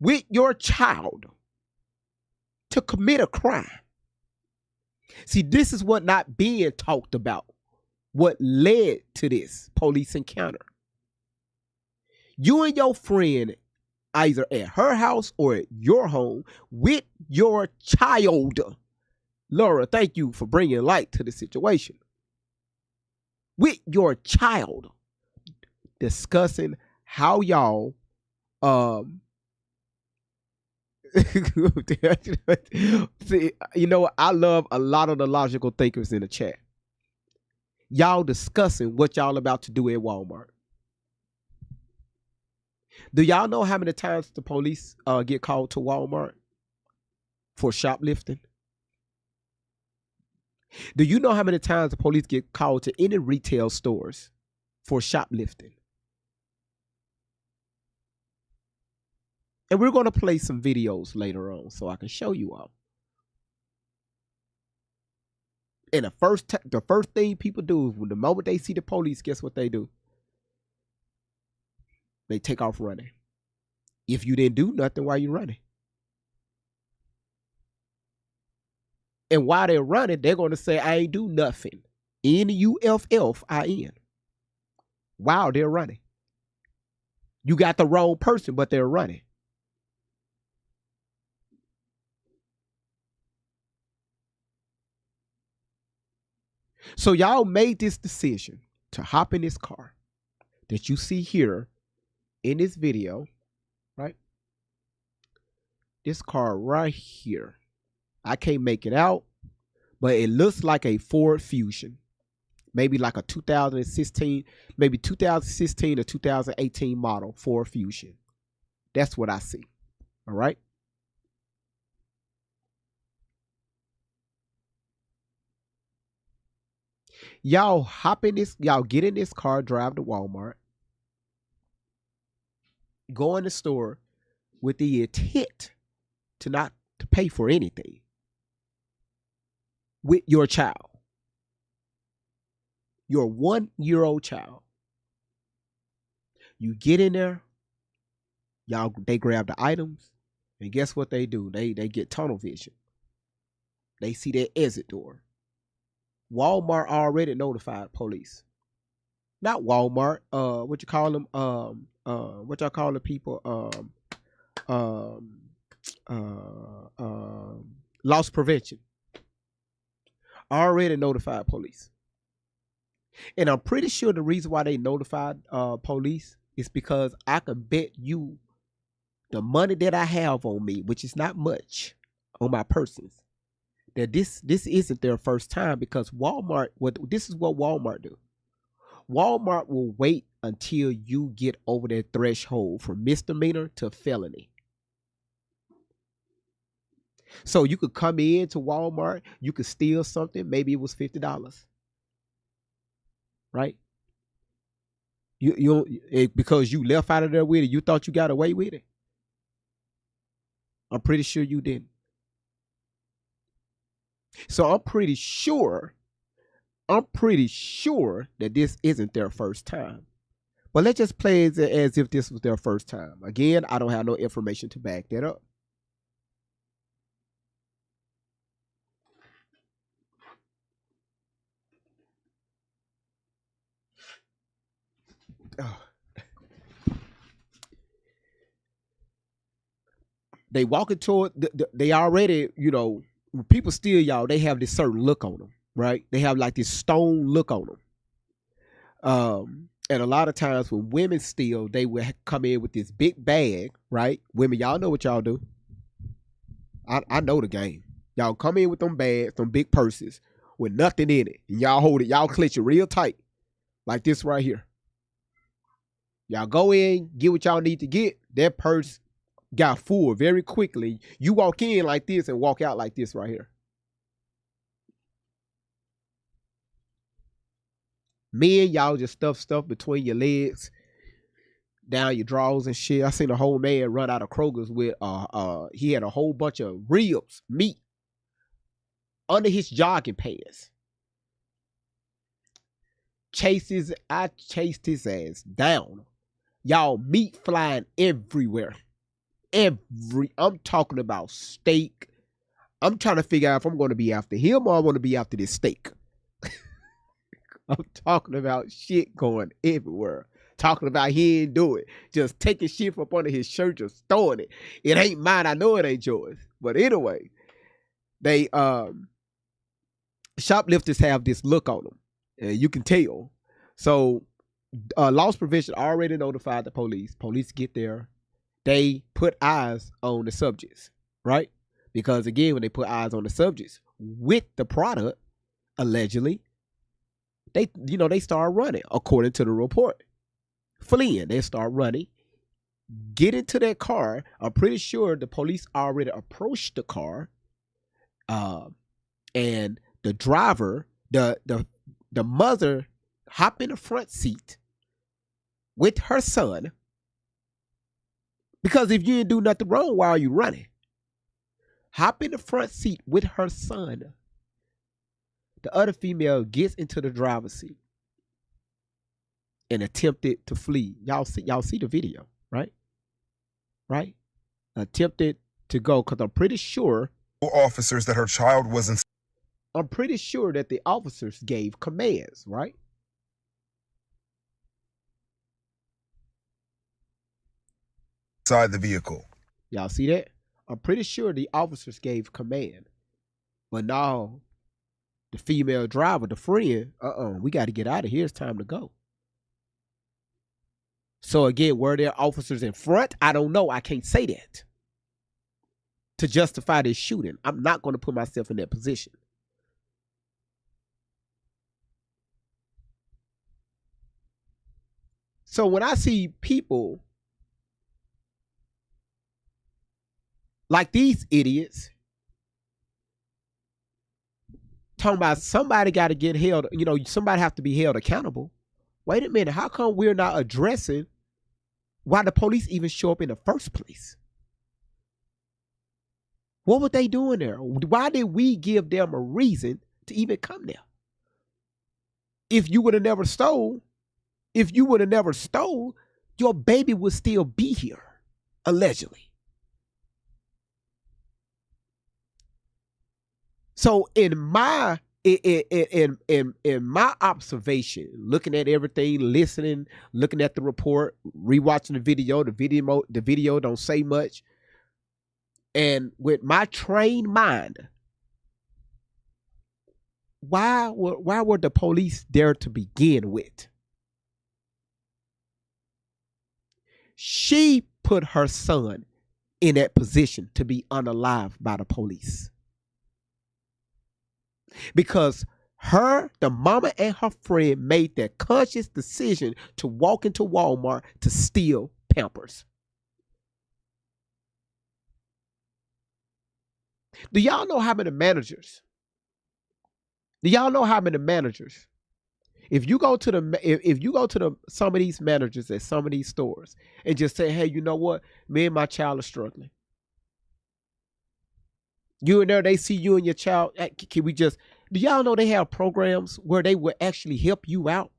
with your child to commit a crime. See, this is what not being talked about. What led to this police encounter. You and your friend either at her house or at your home with your child. Laura, thank you for bringing light to the situation. With your child, discussing how y'all see, you know, I love a lot of the logical thinkers in the chat. Y'all discussing what y'all about to do at Walmart. Do y'all know how many times the police get called to Walmart for shoplifting? Do you know how many times the police get called to any retail stores for shoplifting? And we're going to play some videos later on so I can show you all. And the first thing people do is when the moment they see the police, guess what they do? They take off running. If you didn't do nothing, why you running? And while they're running, they're going to say, I ain't do nothing. N-U-F-F-I-N. while they're running. You got the wrong person, but they're running. So y'all made this decision to hop in this car that you see here in this video, right? This car right here. I can't make it out, but it looks like a Ford Fusion. Maybe like a 2016, maybe 2016 or 2018 model Ford Fusion. That's what I see. All right. Y'all hop in this, y'all get in this car, drive to Walmart, go in the store with the intent to not to pay for anything with your child. Your 1-year-old child. You get in there, y'all, they grab the items, and guess what they do? They get tunnel vision. They see their exit door. Walmart already notified police. Not Walmart. What you call them? What y'all call the people? Loss prevention. Already notified police. And I'm pretty sure the reason why they notified police is because I can bet you the money that I have on me, which is not much on my persons, that this isn't their first time, because Walmart, this is what Walmart do. Walmart will wait until you get over that threshold from misdemeanor to felony. So you could come in to Walmart, you could steal something, maybe it was $50. Right? Because you left out of there with it, you thought you got away with it. I'm pretty sure you didn't. So I'm pretty sure that this isn't their first time. But let's just play it as if this was their first time. Again, I don't have no information to back that up. They walking toward, they already, people still, y'all, they have this certain look on them, right? They have like this stone look on them. And a lot of times when women steal, they will come in with this big bag, right? Women, y'all know what y'all do. I know the game. Y'all come in with them bags, them big purses with nothing in it. And y'all hold it, y'all clench it real tight. Like this right here. Y'all go in, get what y'all need to get. That purse got full very quickly. You walk in like this and walk out like this right here. Men, y'all just stuff between your legs, down your drawers and shit. I seen a whole man run out of Kroger's with he had a whole bunch of ribs, meat, under his jogging pants. I chased his ass down. Y'all, meat flying everywhere. I'm talking about steak. I'm trying to figure out if I'm going to be after him or I want to be after this steak. I'm talking about shit going everywhere. Talking about he ain't do it. Just taking shit from under his shirt, just throwing it. It ain't mine. I know it ain't yours. But anyway, they shoplifters have this look on them. And you can tell. So loss prevention already notified the police. Police get there. They put eyes on the subjects, right? Because again, when they put eyes on the subjects with the product, allegedly, they start running, according to the report. Fleeing, they start running, get into their car. I'm pretty sure the police already approached the car, and the driver, the mother, hop in the front seat with her son. Because if you didn't do nothing wrong, why are you running? Hop in the front seat with her son. The other female gets into the driver's seat and attempted to flee. Y'all see the video, right? Right? Attempted to go, because I'm pretty sure officers that her child wasn't. I'm pretty sure that the officers gave commands, right? outside the vehicle. Y'all see that? I'm pretty sure the officers gave command. But now, the female driver, the friend, we got to get out of here. It's time to go. So again, were there officers in front? I don't know. I can't say that to justify this shooting. I'm not going to put myself in that position. So when I see people like these idiots talking about somebody got to get held, somebody have to be held accountable. Wait a minute, how come we're not addressing why the police even show up in the first place? What were they doing there? Why did we give them a reason to even come there? If you would have never stole, your baby would still be here, allegedly. So in my observation, looking at everything, listening, looking at the report, rewatching the video don't say much. And with my trained mind, why were the police there to begin with? She put her son in that position to be unalived by the police. Because the mama and her friend made that conscious decision to walk into Walmart to steal Pampers. Do y'all know how many managers? If you go to some of these managers at some of these stores and just say, hey, you know what? Me and my child are struggling. You in there, they see you and your child. Do y'all know they have programs where they will actually help you out?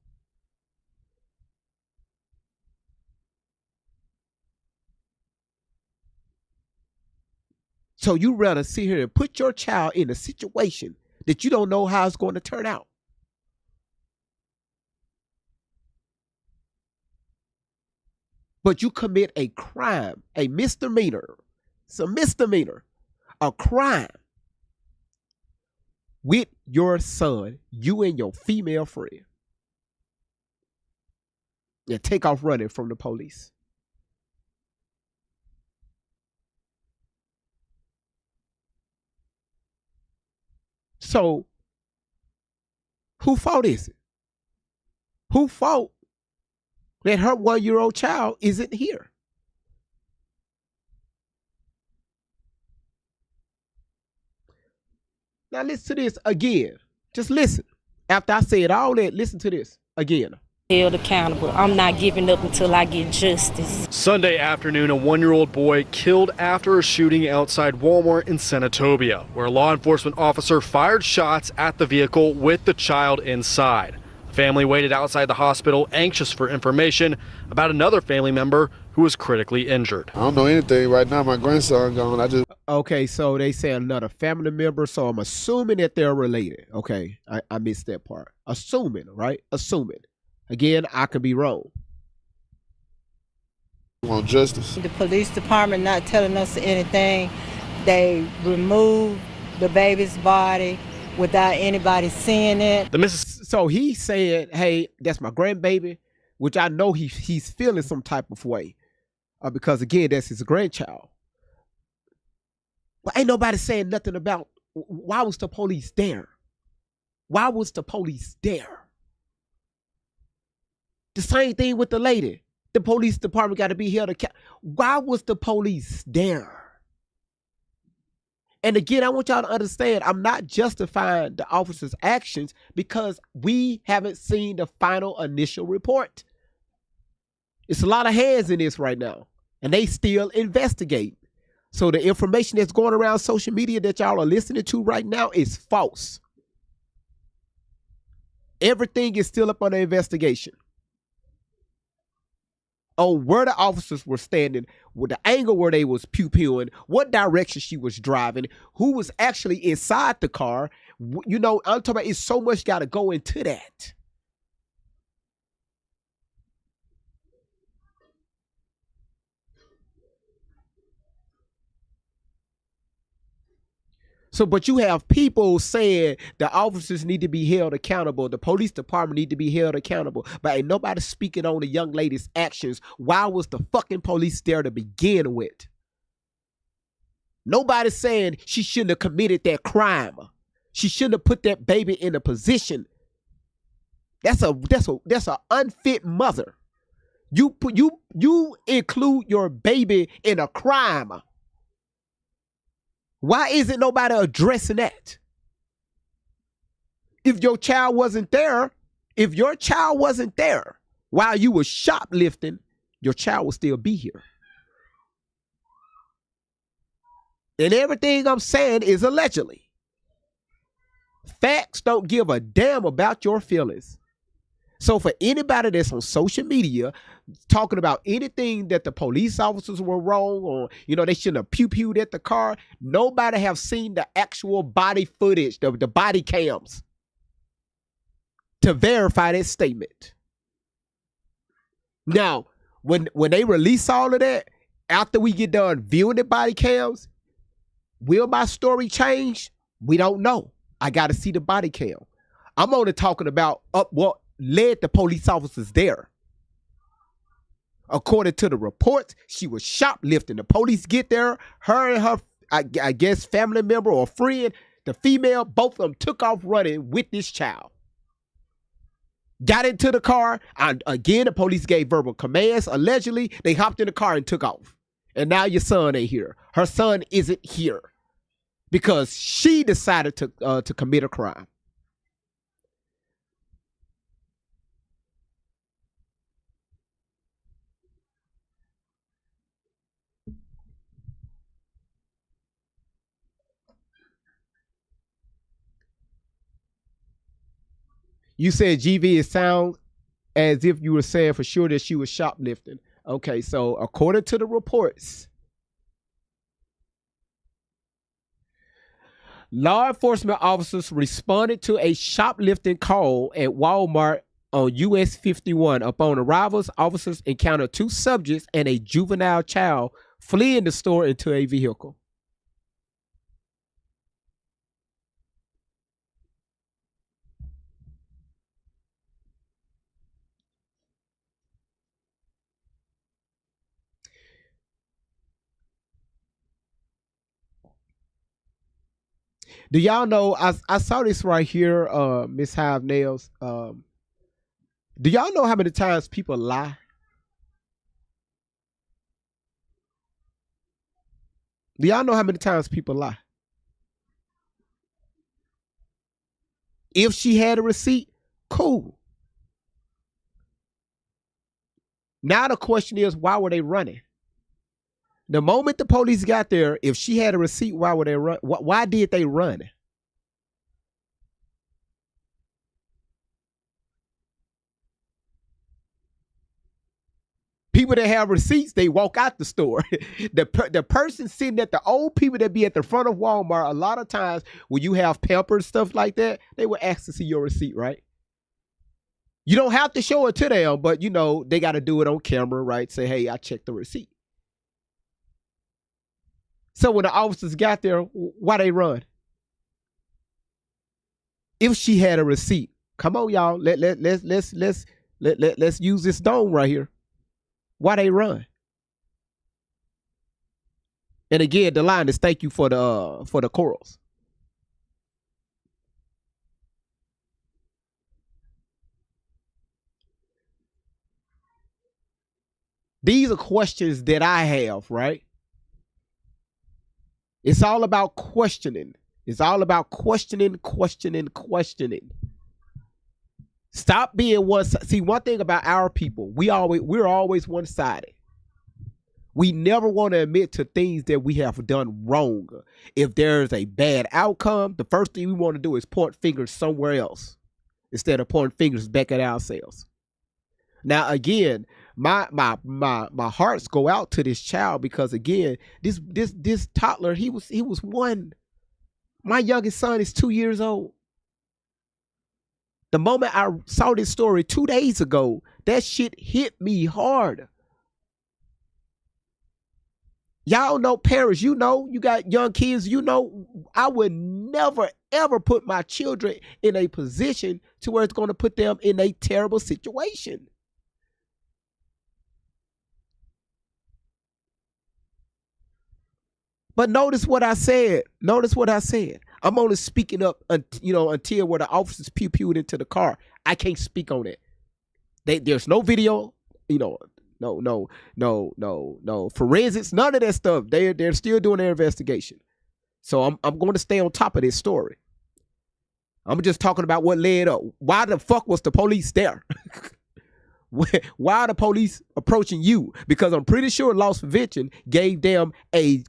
So you rather sit here and put your child in a situation that you don't know how it's going to turn out. But you commit a crime, a misdemeanor. It's a misdemeanor, a crime with your son, you and your female friend. And take off running from the police. So, whose fault is it? Whose fault that her 1-year-old child isn't here? Now listen to this again. Just listen. After I said all that, listen to this again. Held accountable. I'm not giving up until I get justice. Sunday afternoon, a 1-year-old boy killed after a shooting outside Walmart in Senatobia, where a law enforcement officer fired shots at the vehicle with the child inside. The family waited outside the hospital, anxious for information about another family member who was critically injured. I don't know anything right now. My grandson gone. Okay, so they say another family member, so I'm assuming that they're related. Okay, I missed that part. Assuming, right? Assuming. Again, I could be wrong. Want justice. The police department not telling us anything. They removed the baby's body without anybody seeing it. So he said, hey, that's my grandbaby, which I know he's feeling some type of way. Because again, that's his grandchild. But ain't nobody saying nothing about why was the police there? Why was the police there? The same thing with the lady. The police department got to be held accountable. Why was the police there? And again, I want y'all to understand, I'm not justifying the officer's actions because we haven't seen the final initial report. It's a lot of hands in this right now, and they still investigate. So the information that's going around social media that y'all are listening to right now is false. Everything is still up on the investigation. On where the officers were standing, with the angle where they was pew-pewing, what direction she was driving, who was actually inside the car. You know, I'm talking about it's so much got to go into that. So, but you have people saying the officers need to be held accountable. The police department need to be held accountable. But ain't nobody speaking on the young lady's actions. Why was the fucking police there to begin with? Nobody's saying she shouldn't have committed that crime. She shouldn't have put that baby in a position. That's a unfit mother. You include your baby in a crime. Why isn't nobody addressing that? If your child wasn't there, while you were shoplifting, your child would still be here. And everything I'm saying is allegedly. Facts don't give a damn about your feelings. So for anybody that's on social media talking about anything that the police officers were wrong or, they shouldn't have pew-pewed at the car, nobody have seen the actual body footage, the body cams to verify that statement. Now, when they release all of that, after we get done viewing the body cams, will my story change? We don't know. I got to see the body cam. I'm only talking about what led the police officers there. According to the reports, she was shoplifting. The police get there, her and her, I guess, family member or friend, the female, both of them took off running with this child. Got into the car, and again, the police gave verbal commands. Allegedly, they hopped in the car and took off. And now your son ain't here. Her son isn't here because she decided to commit a crime. You said GV, it sounds as if you were saying for sure that she was shoplifting. Okay, so according to the reports, law enforcement officers responded to a shoplifting call at Walmart on US 51. Upon arrivals, officers encountered two subjects and a juvenile child fleeing the store into a vehicle. Do y'all know, I saw this right here, Miss Hive Nails. Do y'all know how many times people lie? Do y'all know how many times people lie? If she had a receipt, cool. Now the question is, why were they running? The moment the police got there, if she had a receipt, why would they run? Why did they run? People that have receipts, they walk out the store. The person sitting at the old people that be at the front of Walmart, a lot of times when you have Pampers, stuff like that, they will ask to see your receipt, right? You don't have to show it to them, but they got to do it on camera, right? Say, hey, I checked the receipt. So when the officers got there, why they run? If she had a receipt, come on, y'all. Let's use this dome right here. Why they run? And again, the line is thank you for the corals. These are questions that I have, right? It's all about questioning. It's all about questioning. Stop being one. See, one thing about our people, we're always one-sided. We never want to admit to things that we have done wrong. If there's a bad outcome, the first thing we want to do is point fingers somewhere else instead of pointing fingers back at ourselves. Now, again, my hearts go out to this child because again, this toddler, he was one. My youngest son is 2 years old. The moment I saw this story 2 days ago, that shit hit me hard. Y'all know, parents, you know, you got young kids, you know, I would never, ever put my children in a position to where it's going to put them in a terrible situation. But notice what I said. Notice what I said. I'm only speaking up, until where the officers pew-pewed into the car. I can't speak on it. There's no video, no forensics, none of that stuff. They're still doing their investigation. So I'm going to stay on top of this story. I'm just talking about what led up. Why the fuck was the police there? Why are the police approaching you? Because I'm pretty sure loss prevention gave them a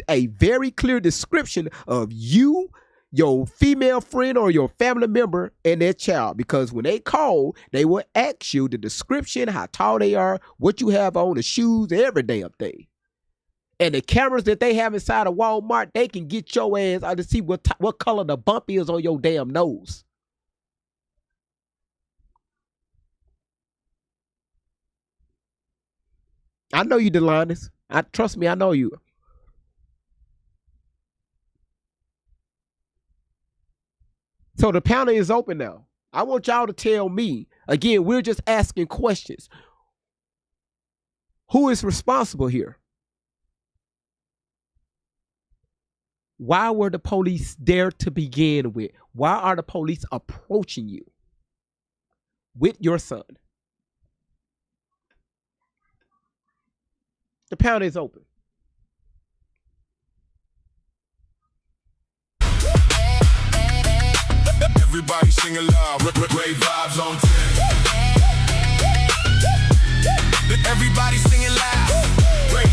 very clear description of you, your female friend or your family member, and their child. Because when they call, they will ask you the description, how tall they are, what you have on, the shoes, every damn thing. And the cameras that they have inside of Walmart, they can get your ass out to see what color the bump is on your damn nose. I know you, Delanus. Trust me, I know you. So the panel is open now. I want y'all to tell me, again, we're just asking questions. Who is responsible here? Why were the police there to begin with? Why are the police approaching you with your son? The panel is open. Everybody sing along. Great vibes on 10. Everybody singing loud. Great.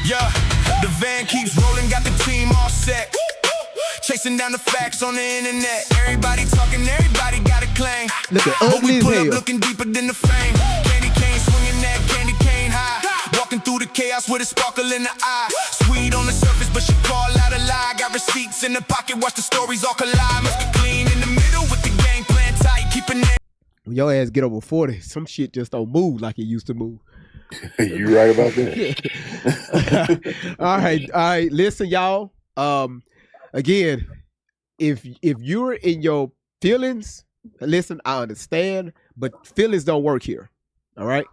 Yeah. The van keeps rolling, got the team all set. Chasing down the facts on the internet. Everybody talking, everybody got a claim. Look at but ugly we as pull hell. up looking deeper than the fame. Candy cane swinging that candy cane high. Walking through the chaos with a sparkle in the eye. Sweet on the surface, but she call out a lie. Got receipts in the pocket, watch the stories all collide. Must be clean in the middle with the game plan tight. Keeping it. When your ass get over 40, some shit just don't move like it used to move. You right about that. All right. Listen, y'all. Again, if you're in your feelings, listen, I understand, but feelings don't work here. All right.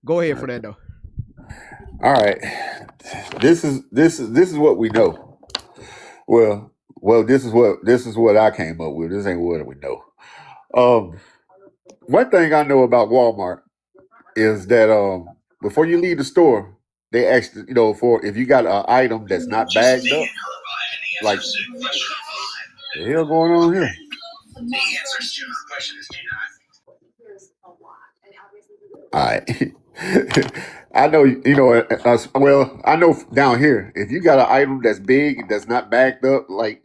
Go ahead, Fernando. All right. This is what we know. Well, this is what I came up with. This ain't what we know. One thing I know about Walmart is that before you leave the store, they actually, for if you got an item that's not bagged up, like the hell going on here? All right. I know, I know down here, if you got an item that's big and that's not bagged up, like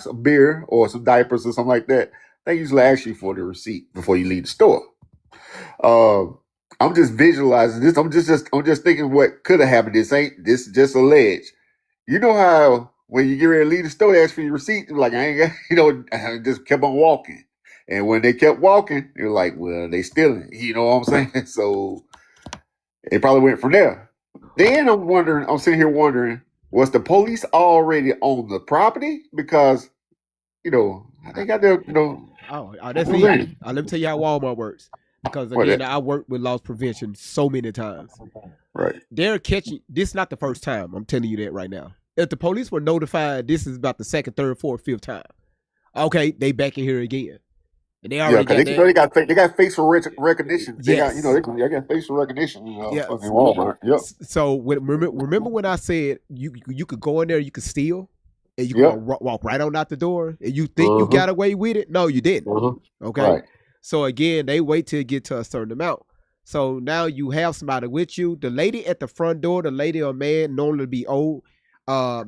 some beer or some diapers or something like that, they usually ask you for the receipt before you leave the store. I'm just visualizing this. I'm just thinking what could have happened. This is just alleged. You know how when you get ready to leave the store, they ask for your receipt. You're like, I ain't got, I just kept on walking. And when they kept walking, you're like, well, they stealing. You know what I'm saying? So it probably went from there. Then I'm sitting here wondering, was the police already on the property? Because, they got their, That's easy. Let me tell you how Walmart works. Because again, I worked with loss prevention so many times. Right. They're catching, this is not the first time. I'm telling you that right now. If the police were notified, this is about the second, third, fourth, fifth time. Okay, they back in here again. And they already they got facial recognition. Yes. They got facial recognition. Fucking Walmart. Yep. So remember when I said you could go in there, you could steal, and you could walk right on out the door, and you think you got away with it? No, you didn't. Okay. Right. So again, they wait till it get to a certain amount. So now you have somebody with you. The lady at the front door, the lady or man normally be old. I'm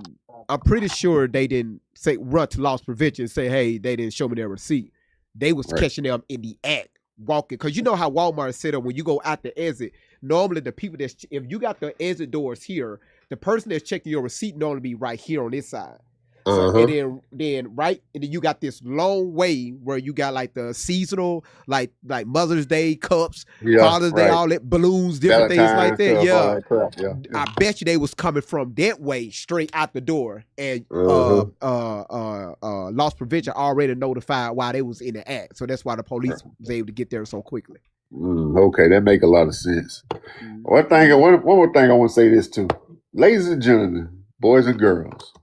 pretty sure they didn't run to loss prevention and say, hey, they didn't show me their receipt. They was catching them in the act, walking. Because you know how Walmart is set up when you go out the exit. Normally the people if you got the exit doors here, the person that's checking your receipt normally be right here on this side. So Uh-huh. and then right, and then you got this long way where you got like the seasonal, like Mother's Day cups, Yeah, Father's Day, right. all that balloons, different things like Valentine's that. stuff, all Yeah, that crap. Yeah, yeah. I bet you they was coming from that way straight out the door, and Uh-huh. loss prevention already notified why they was in the act, so that's why the police was able to get there so quickly. Okay, that make a lot of sense. One more thing I want to say this too. Ladies and gentlemen, boys and girls,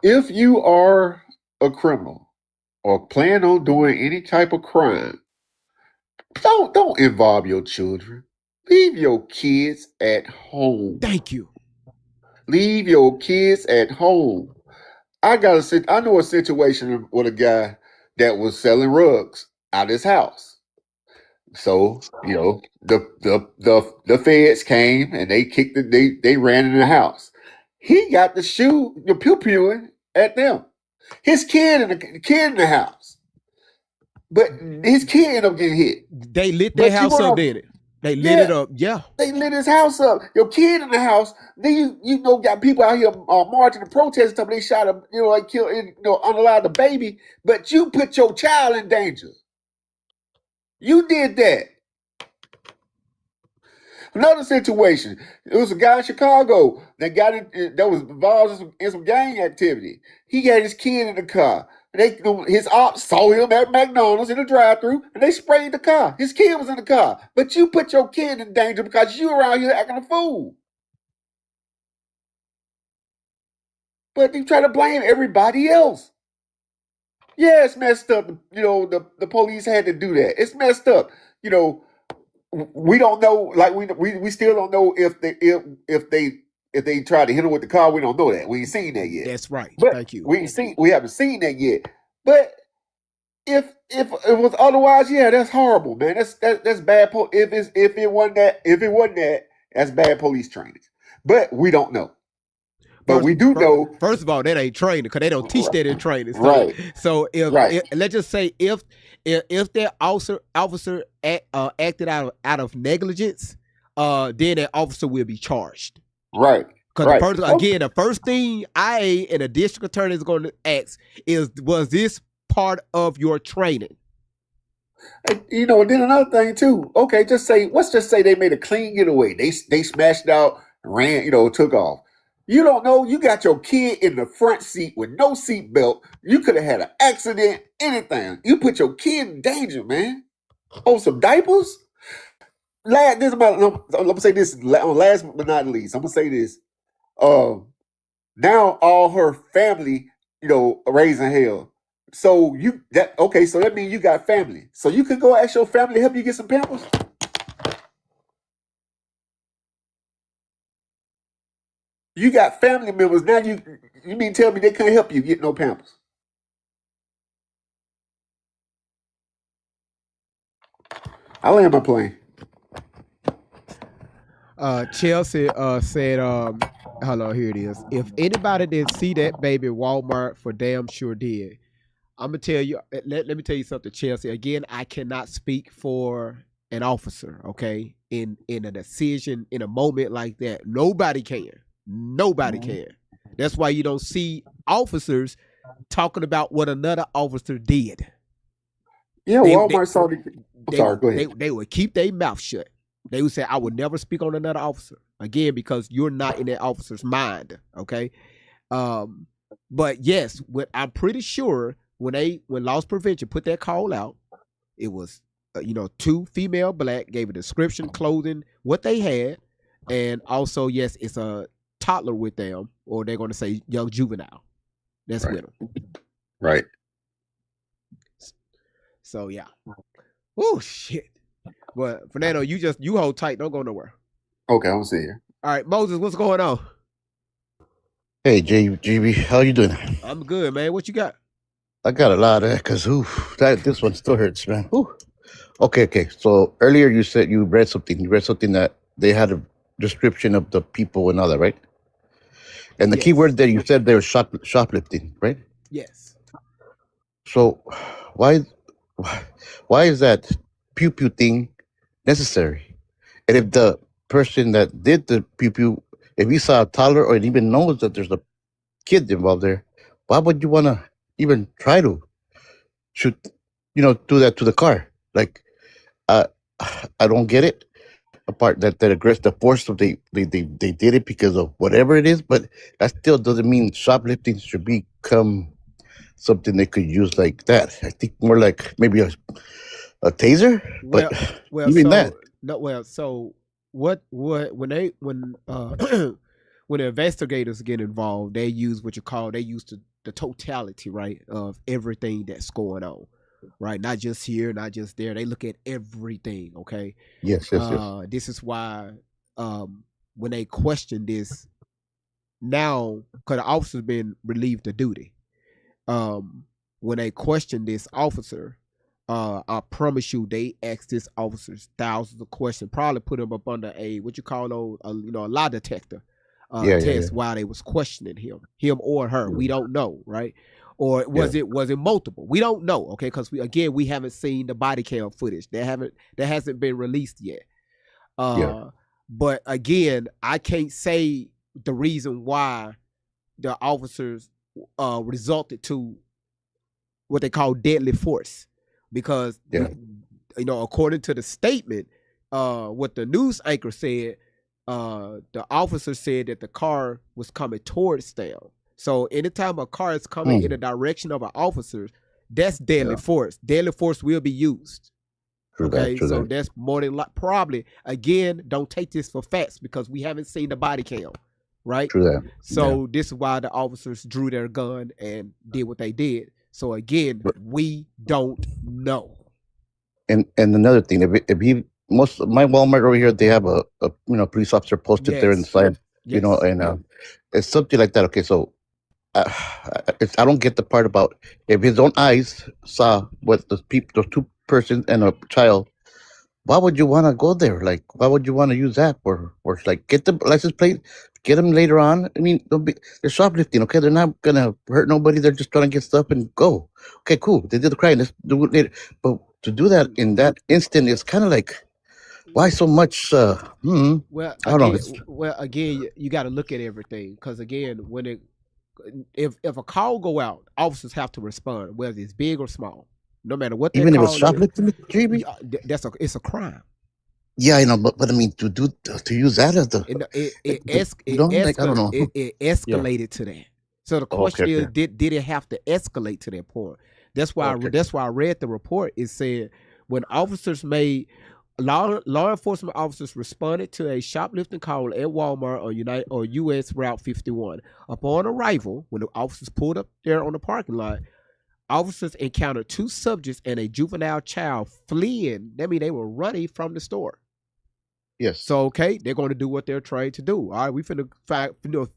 if you are a criminal or plan on doing any type of crime, don't involve your children. Leave your kids at home. Thank you. Leave your kids at home. I know a situation with a guy that was selling rugs out his house. So, the feds came and they kicked it, they ran in the house. He got the pew pewing at them. His kid in the house. But his kid ended up getting hit. They lit their house up, didn't it? They lit it up, yeah. They lit his house up. Your kid in the house. Then you got people out here marching and protesting. Stuff. They shot him. Like killed. Unalive the baby. But you put your child in danger. You did that. Another situation. It was a guy in Chicago that was involved in some gang activity. He had his kid in the car. His ops saw him at McDonald's in the drive-thru, and they sprayed the car. His kid was in the car, but you put your kid in danger because you around here acting a fool. But you try to blame everybody else. Yeah, it's messed up. The police had to do that. It's messed up. We don't know. Like we still don't know if they tried to hit him with the car. We don't know that. We ain't seen that yet. That's right. But Thank you. We haven't seen that yet. But if it was otherwise, yeah, that's horrible, man. That's bad. If it wasn't that, that's bad police training. But we don't know. But we do know. First of all, that ain't training because they don't teach that in training. So, Right. So if let's just say if that officer acted out of negligence, then that officer will be charged. Right. Because the first thing IA and a district attorney is going to ask is, was this part of your training? And then another thing too. Okay, let's just say they made a clean getaway. They smashed out, ran, took off. You don't know. You got your kid in the front seat with no seat belt. You could have had an accident, anything. You put your kid in danger, man. Oh, some diapers? I'm gonna say this last but not least. I'm gonna say this. Now all her family, raising hell. So that means you got family. So you could go ask your family to help you get some pampers. You got family members now. You mean tell me they couldn't help you get no pampers? I land my plane. Chelsea said, hello, here it is. If anybody didn't see that baby, Walmart for damn sure did. I'm gonna tell you. Let me tell you something, Chelsea. Again, I cannot speak for an officer. Okay, in a decision in a moment like that, nobody can. Nobody can. That's why you don't see officers talking about what another officer did. Yeah, Walmart saw the. Sorry, go ahead. They would keep their mouth shut. They would say, "I would never speak on another officer again," because you're not in that officer's mind. Okay, but yes, I'm pretty sure when loss prevention put that call out, it was 2 female black, gave a description, clothing, what they had, and also yes, it's a toddler with them, or they're going to say young juvenile. That's with them. Right. So yeah. Oh shit. But Fernando, you hold tight. Don't go nowhere. Okay, I'm see here. All right, Moses, what's going on? Hey, JB, how you doing? I'm good, man. What you got? I got a lot of that because this one still hurts, man. Okay. So earlier you said you read something. You read something that they had a description of the people and all that, right? And the key word that you said they were shoplifting, right? Yes. So why is that pew pew thing necessary? And if the person that did the pew pew, if he saw a toddler or even knows that there's a kid involved there, why would you want to even try to shoot, do that to the car? Like, uh, I don't get it. Apart that aggressive, the force of they did it because of whatever it is, but that still doesn't mean shoplifting should become something they could use like that. I think more like maybe a taser, but Well, even that. so no, well, so what when they when when the investigators get involved, they use what you call they use the totality, right, of everything that's going on, right? Not just here, not just there. They look at everything. Okay. Yes. This is why when they question this now, because the officer's been relieved of duty. When they question this officer, I promise you, they asked this officers thousands of questions. Probably put him up under a what you call those, a lie detector test while they was questioning him or her. We don't know, right? Or was it multiple? We don't know, okay? Because we haven't seen the body cam footage. That hasn't been released yet. But again, I can't say the reason why the officers resulted to what they call deadly force, because according to the statement, what the news anchor said, the officer said that the car was coming towards them. So anytime a car is coming in the direction of an officer, that's deadly force. Deadly force will be used. True so that. that's more than probably, again, don't take this for facts because we haven't seen the body cam, right? True that. So this is why the officers drew their gun and did what they did. So again, we don't know. And another thing, if he most my Walmart over here, they have a police officer posted there inside, and it's something like that. Okay, so I don't get the part about if his own eyes saw what those two persons and a child. Why would you want to go there? Like, why would you want to use that or like get the license plate, get them later on? I mean, they're shoplifting. Okay, they're not gonna hurt nobody. They're just trying to get stuff and go. Okay, cool. They did the crime. Let's do it later. But to do that in that instant, it's kind of like, why so much? I don't know. Well, again, you got to look at everything because again, if a call go out, officers have to respond, whether it's big or small, no matter what. Even if it's shoplifting, it's a crime. Yeah, I know, but I mean, to use that as it escalated to that. So the question is, did it have to escalate to that point? That's why I read the report. It said when officers made law enforcement officers responded to a shoplifting call at Walmart or US Route 51. Upon arrival, when the officers pulled up there on the parking lot, officers encountered two subjects and a juvenile child fleeing. That means they were running from the store. Yes. So they're going to do what they're trained to do. All right, we finna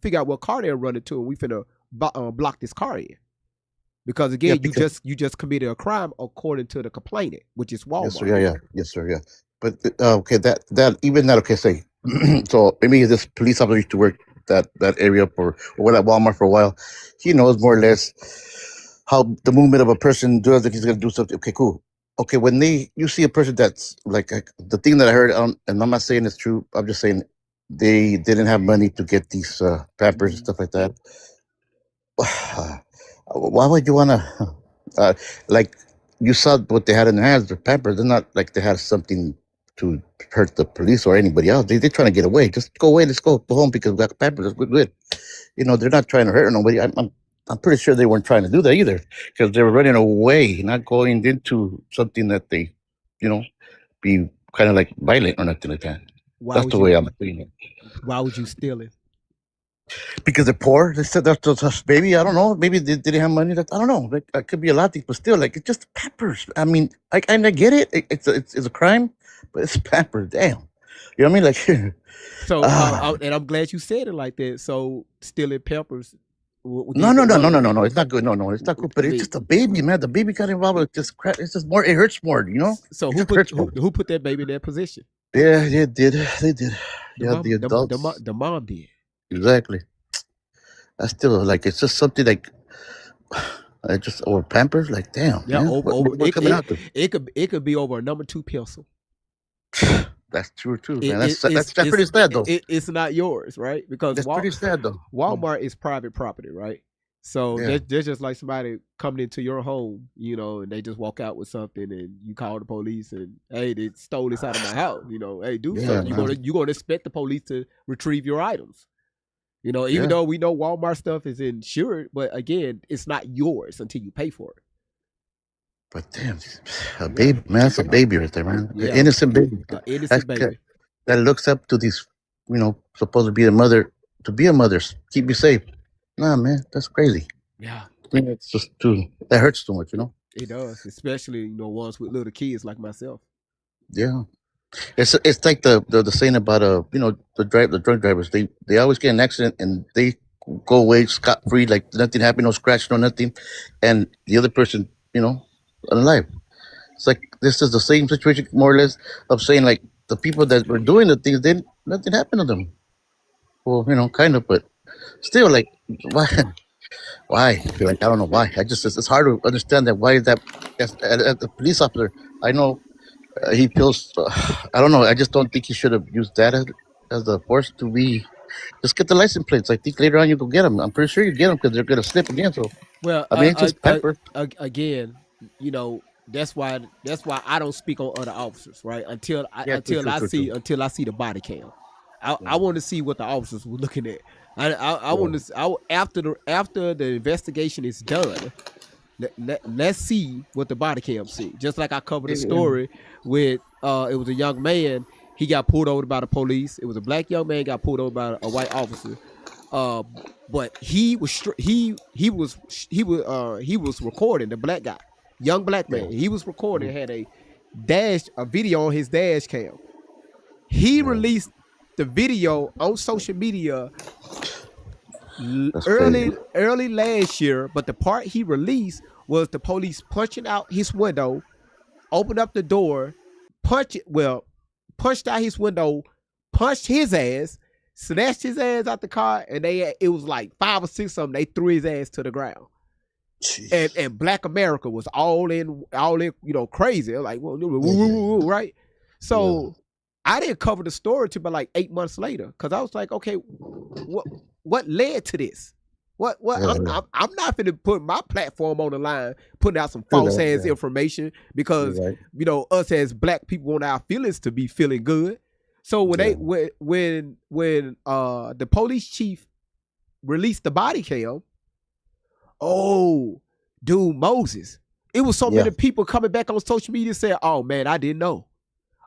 figure out what car they're running to, and we finna block this car in. Because again, you just committed a crime according to the complainant, which is Walmart. Yes, sir. But okay, that even that okay. Say so maybe this police officer used to work that area or at Walmart for a while. He knows more or less how the movement of a person does if he's going to do something. Okay, cool. Okay, when you see a person that's like the thing that I heard, and I'm not saying it's true. I'm just saying they didn't have money to get these Pampers and stuff like that. Why would you want to, like, you saw what they had in their hands, the Pampers. They're not like they had something to hurt the police or anybody else. They're trying to get away. Just go away. Let's go home because we got Pampers. That's good. They're not trying to hurt nobody. I'm pretty sure they weren't trying to do that either because they were running away, not going into something that they, be kind of like violent or nothing like that. That's the way I'm seeing it. Why would you steal it? Because they're poor. They said that's maybe I don't know. Maybe they didn't have money. I don't know. Like, it could be a lot of things, but still, like it's just Pampers. I mean, I get it. It's a crime, but it's Pampers. Damn, you know what I mean? Like, so and I'm glad you said it like that. So stealing Pampers. No. It's not good. No, it's not good. But it's just a baby, man. The baby got involved with just crap. It's just more. It hurts more, So who put that baby in that position? Yeah, they did. The adults. The mom did. Exactly. That's still like it's just something like just over Pampers. Like damn. Yeah, man. What coming out it could be over a number 2 pencil. That's true too, man. That's pretty sad though. It's not yours, right? Because that's pretty sad though. Walmart is private property, right? So Yeah. they're just like somebody coming into your home, you know, and they just walk out with something, and you call the police, and hey, they stole this out of my house, you know, hey, do Yeah, something. man. You're gonna expect the police to retrieve your items. You know, even Yeah. though we know Walmart stuff is insured, but again, it's not yours until you pay for it. But damn, a baby, man, that's a baby right there, man. An Yeah, innocent baby. innocent That, baby. that looks up to these, supposed to be a mother, to be a mother, keep you safe. Nah, man, that's crazy. Yeah, I mean, it's just too, that hurts too much, you know? it does, especially ones with little kids like myself. Yeah. It's like the saying about the drunk drivers, they always get an accident and they go away scot free, like nothing happened, no scratch, no nothing, and the other person, alive. It's like this is the same situation, more or less, of saying like the people that were doing the things, then nothing happened to them. Well, kind of, but still, like, why? Why? Like, I don't know why. It's hard to understand that. Why is that? As a police officer, I know he feels. I don't know. I just don't think he should have used that as the force to be. Just get the license plates. I think later on you go get them. I'm pretty sure you get them because they're gonna slip again. So Well, I mean, it's just pepper. again, that's why I don't speak on other officers, right? Until I Yeah, true, true, true, true. until I see the body cam. I Yeah. want to see what the officers were looking at. I Yeah. want to after the investigation is done. Let's see what the body cam see. Just like I covered a Yeah. story with it was a young man. He got pulled over by the police. It was a black young man got pulled over by a white officer. But he was recording, the black guy, young black man. He was recording, had a video on his dash cam. He released the video on social media That's crazy. early last year, but the part he released was the police punching out his window, opened up the door, punched out his window, punched his ass, snatched his ass out the car, and it was like 5 or 6 of them. They threw his ass to the ground. And Black America was all in, crazy. Like, well, right? So I didn't cover the story till about like 8 months later, because I was like, okay, what led to this? What? I'm not going to put my platform on the line, putting out some false ass information, because us as black people want our feelings to be feeling good. So when the police chief released the body cam, oh, dude, Moses, it was so many people coming back on social media saying, "Oh man, I didn't know.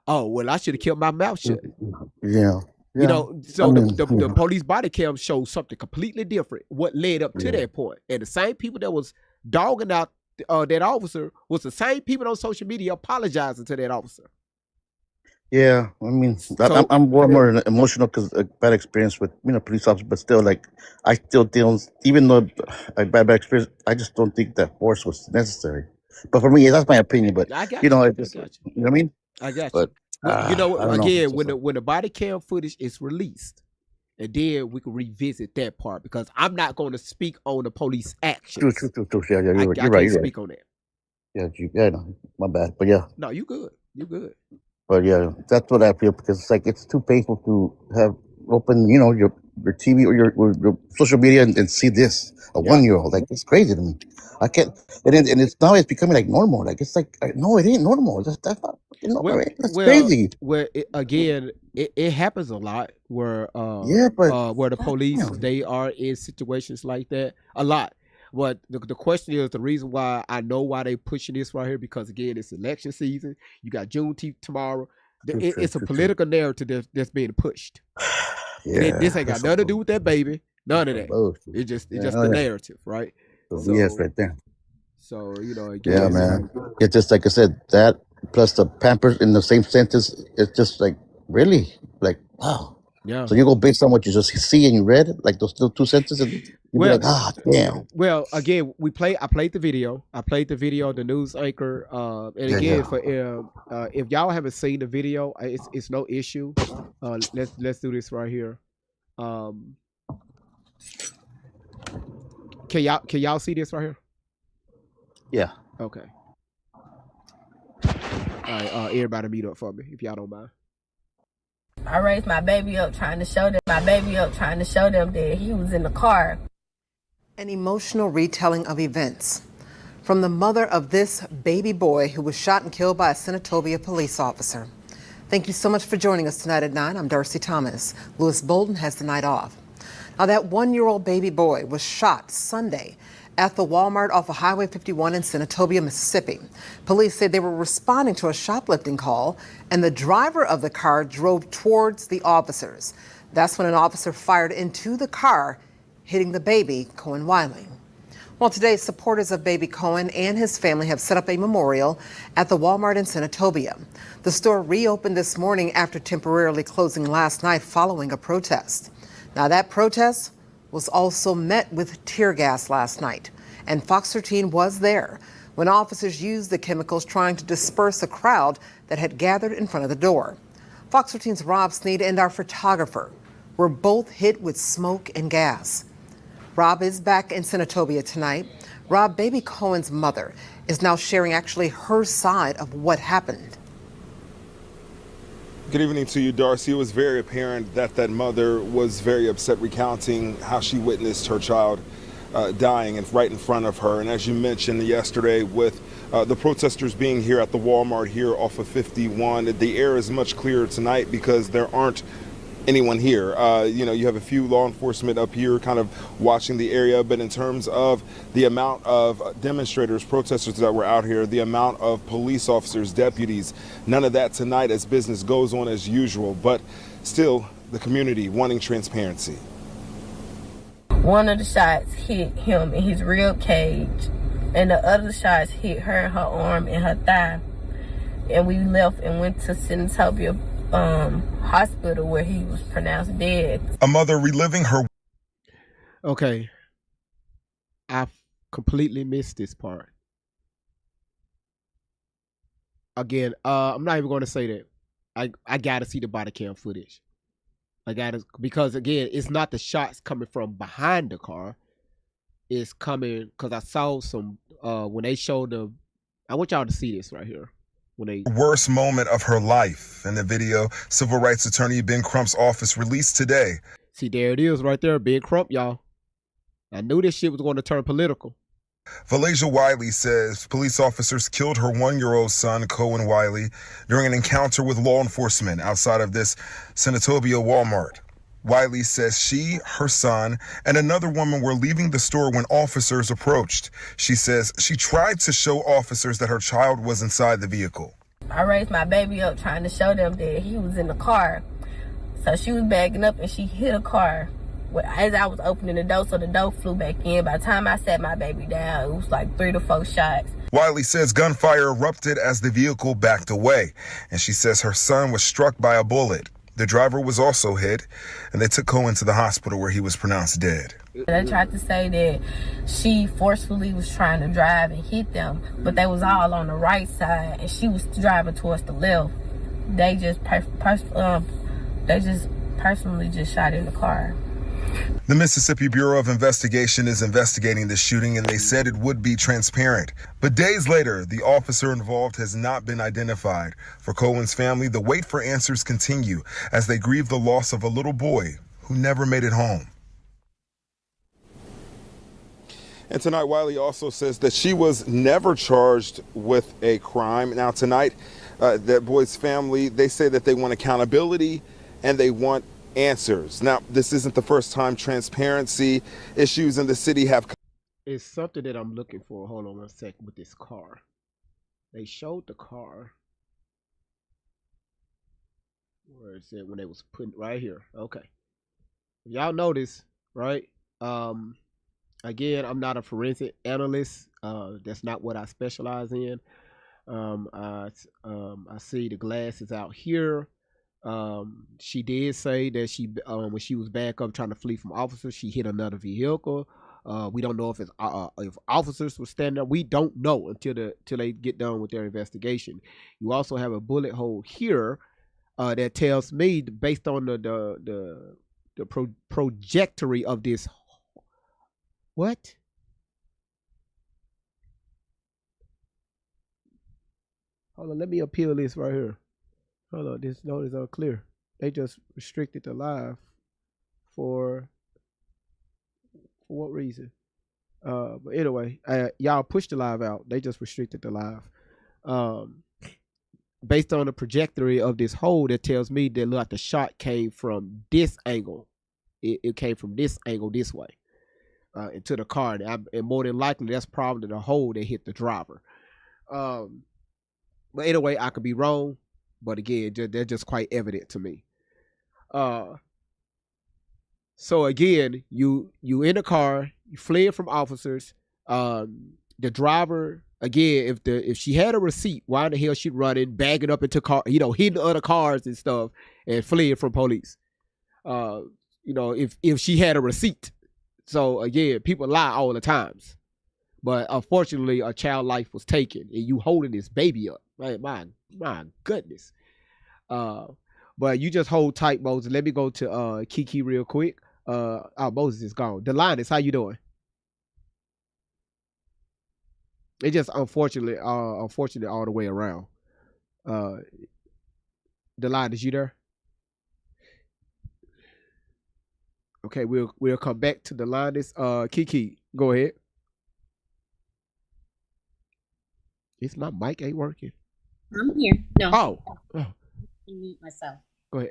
Oh well, I should have kept my mouth shut." Yeah. The police body cam showed something completely different. What led up to that point, and the same people that was dogging out that officer was the same people on social media apologizing to that officer. Yeah, I mean, I'm more emotional because a bad experience with police officers, but still, like, I still deal, even though I bad experience, I just don't think that force was necessary. But for me, that's my opinion. But I got you know, you. I just, you know what I mean? I got But you. I don't know. Again, when the body cam footage is released, and then we can revisit that part, because I'm not going to speak on the police actions. True. Yeah, you're right. I can't speak on that. Yeah, no, my bad. But yeah. No, you good. You good. But yeah, that's what I feel, because it's like it's too painful to have open, your TV or your social media and see this 1-year-old. Like, it's crazy to me. I can't, and it's now it's becoming like normal. Like, it's like, no, it ain't normal. That's not, that's crazy. Where it happens a lot where where the police they are in situations like that a lot. But the question is, the reason why I know why they pushing this right here, because again, it's election season. You got Juneteenth tomorrow. It's a political narrative that's being pushed. Yeah, this ain't got nothing to do with that baby. None of that. It's just the narrative, right? So, yes, right there. So again, yeah, man. It's just like I said, that plus the Pampers in the same sentence. It's just like, really, like, wow. Yeah. So you go based on what you just see and you read, like those little 2 sentences, and you be like, damn. Well, again, I played the video. The news anchor. And again, for if y'all haven't seen the video, it's no issue. Let's do this right here. Can y'all see this right here? Yeah. Okay. All right. Everybody mute up for me if y'all don't mind. I raised my baby up trying to show them that he was in the car. An emotional retelling of events from the mother of this baby boy who was shot and killed by a Senatobia police officer. Thank you so much for joining us tonight at 9. I'm Darcy Thomas. Lewis Bolden has the night off. Now, that 1-year-old baby boy was shot Sunday at the Walmart off of Highway 51 in Senatobia, Mississippi. Police said they were responding to a shoplifting call, and the driver of the car drove towards the officers. That's when an officer fired into the car, hitting the baby, Cohen Wiley. Well, today, supporters of baby Cohen and his family have set up a memorial at the Walmart in Senatobia. The store reopened this morning after temporarily closing last night following a protest. Now, that protest was also met with tear gas last night, and Fox 13 was there when officers used the chemicals trying to disperse a crowd that had gathered in front of the door. Fox 13's Rob Sneed and our photographer were both hit with smoke and gas. Rob is back in Senatobia tonight. Rob, baby Cohen's mother is now sharing actually her side of what happened. Good evening to you, Darcy. It was very apparent that that mother was very upset, recounting how she witnessed her child dying and right in front of her. And as you mentioned yesterday, with the protesters being here at the Walmart here off of 51, the air is much clearer tonight because there aren't anyone here. You have a few law enforcement up here kind of watching the area, but in terms of the amount of demonstrators, protesters that were out here, the amount of police officers, deputies, none of that tonight as business goes on as usual, but still the community wanting transparency. One of the shots hit him in his rib cage, and the other shots hit her in her arm and her thigh. And we left and went to Senatobia hospital where he was pronounced dead. A mother reliving her. Okay. I completely missed this part. Again, I'm not even going to say that. I got to see the body cam footage. I got to, because again, it's not the shots coming from behind the car. It's coming, because I saw some, when they showed the, I want y'all to see this right here. Worst moment of her life. In the video, civil rights attorney Ben Crump's office released today. See, there it is right there, Ben Crump, y'all. I knew this shit was going to turn political. Valasia Wiley says police officers killed her 1-year-old son, Cohen Wiley, during an encounter with law enforcement outside of this Senatobia Walmart. Wiley says she, her son, and another woman were leaving the store when officers approached. She says she tried to show officers that her child was inside the vehicle. I raised my baby up trying to show them that he was in the car. So she was backing up and she hit a car as I was opening the door, so the door flew back in. By the time I sat my baby down, it was like 3 to 4 shots. Wiley says gunfire erupted as the vehicle backed away, and she says her son was struck by a bullet. The driver was also hit, and they took Cohen to the hospital where he was pronounced dead. They tried to say that she forcefully was trying to drive and hit them, but they was all on the right side, and she was driving towards the left. They just personally just shot in the car. The Mississippi Bureau of Investigation is investigating the shooting, and they said it would be transparent. But days later, the officer involved has not been identified. For Cohen's family, the wait for answers continue as they grieve the loss of a little boy who never made it home. And tonight, Wiley also says that she was never charged with a crime. Now tonight, that boy's family, they say that they want accountability and they want answers. Now, this isn't the first time transparency issues in the city have come. It's something that I'm looking for. Hold on 1 second with this car. They showed the car. Where is it when they was putting right here? Okay. Y'all notice, right? Again, I'm not a forensic analyst. That's not what I specialize in. I see the glass is out here. She did say that she when she was back up trying to flee from officers, she hit another vehicle. We don't know if officers were standing there. We don't know until they get done with their investigation. You also have a bullet hole here that tells me, based on the trajectory of this. What? Hold on, let me appeal this right here. Hold on, this note is unclear. They just restricted the live for what reason? But anyway, y'all push the live out. They just restricted the live. Um, Based on the trajectory of this hole, that tells me that like the shot came from this angle. It came from this angle this way into the car, and more than likely that's probably the hole that hit the driver. But anyway, I could be wrong, but again, they're just quite evident to me. So again, you in the car, you fled from officers. The driver again, if she had a receipt, why in the hell she running, bagging up into car, hitting other cars and stuff, and fleeing from police? If she had a receipt. So again, people lie all the times. But unfortunately, a child life was taken, and you holding this baby up. Like, my goodness. But you just hold tight, Moses. Let me go to Kiki real quick. Moses is gone. Delines, how you doing? It just unfortunate all the way around. Delines, you there? Okay, we'll come back to Delines. Kiki, go ahead. Is my mic ain't working? I'm here. No. Oh. Mute myself. Go ahead.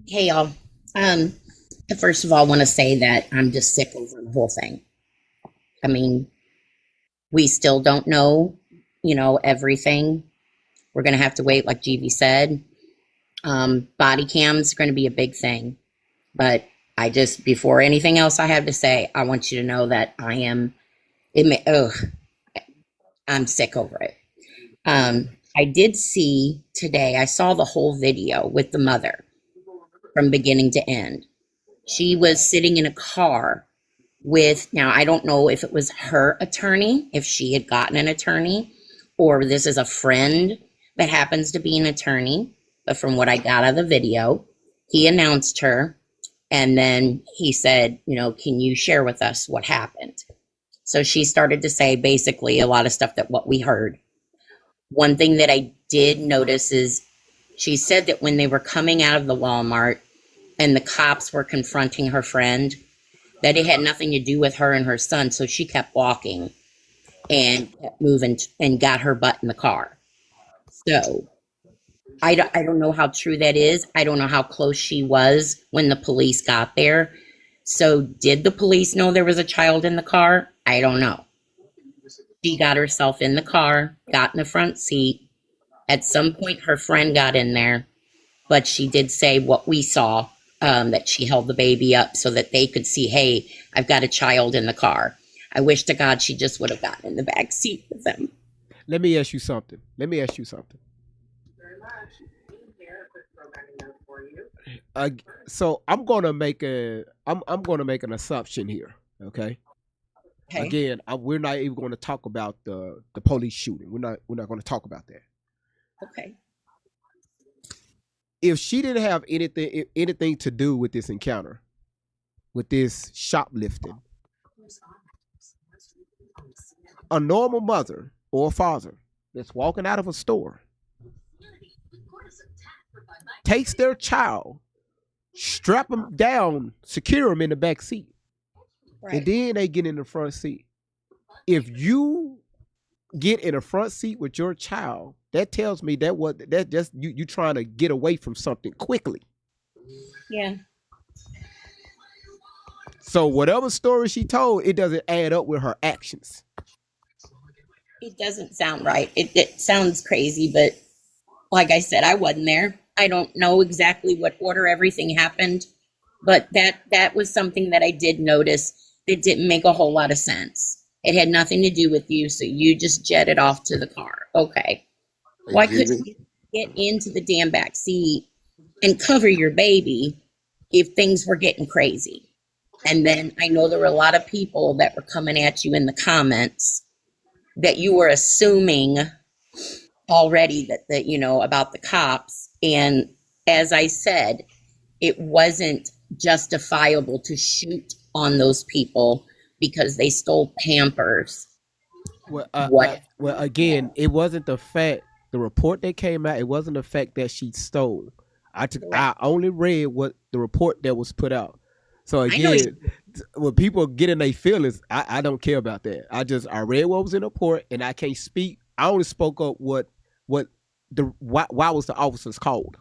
Hey y'all. First of all, I want to say that I'm just sick over the whole thing. I mean, we still don't know, everything. We're gonna have to wait, like GV said. Body cams are gonna be a big thing. But before anything else I have to say, I want you to know that I'm sick over it. I did see today, I saw the whole video with the mother from beginning to end. She was sitting in a car now I don't know if it was her attorney, if she had gotten an attorney, or this is a friend that happens to be an attorney. But from what I got out of the video, he announced her, and then he said, can you share with us what happened? So she started to say basically a lot of stuff that what we heard. One thing that I did notice is she said that when they were coming out of the Walmart and the cops were confronting her friend, that it had nothing to do with her and her son. So she kept walking and kept moving and got her butt in the car. So I don't know how true that is. I don't know how close she was when the police got there. So did the police know there was a child in the car? I don't know. She got herself in the car, got in the front seat. At some point, her friend got in there, but she did say what we saw, that she held the baby up so that they could see, hey, I've got a child in the car. I wish to God she just would have gotten in the back seat with them. Let me ask you something. So I'm gonna make an assumption here. Okay. Again, we're not even going to talk about the police shooting. We're not going to talk about that. Okay. If she didn't have anything to do with this encounter, with this shoplifting, a normal mother or father that's walking out of a store takes their child, strap them down, secure them in the back seat. Right. And then they get in the front seat. If you get in the front seat with your child, that tells me that just you trying to get away from something quickly. Yeah. So whatever story she told, it doesn't add up with her actions. It doesn't sound right. It sounds crazy, but like I said, I wasn't there. I don't know exactly what order everything happened, but that was something that I did notice. It didn't make a whole lot of sense. It had nothing to do with you, so you just jetted off to the car. Okay. Why couldn't you get into the damn back seat and cover your baby if things were getting crazy? And then I know there were a lot of people that were coming at you in the comments that you were assuming already that about the cops. And as I said, it wasn't justifiable to shoot on those people because they stole Pampers. Well, again, it wasn't the report that came out. It wasn't the fact that she stole. I only read what the report that was put out. So I know you. again, when people get in their feelings, I don't care about that. I read what was in the report, and I can't speak. I only spoke up what why was the officers called?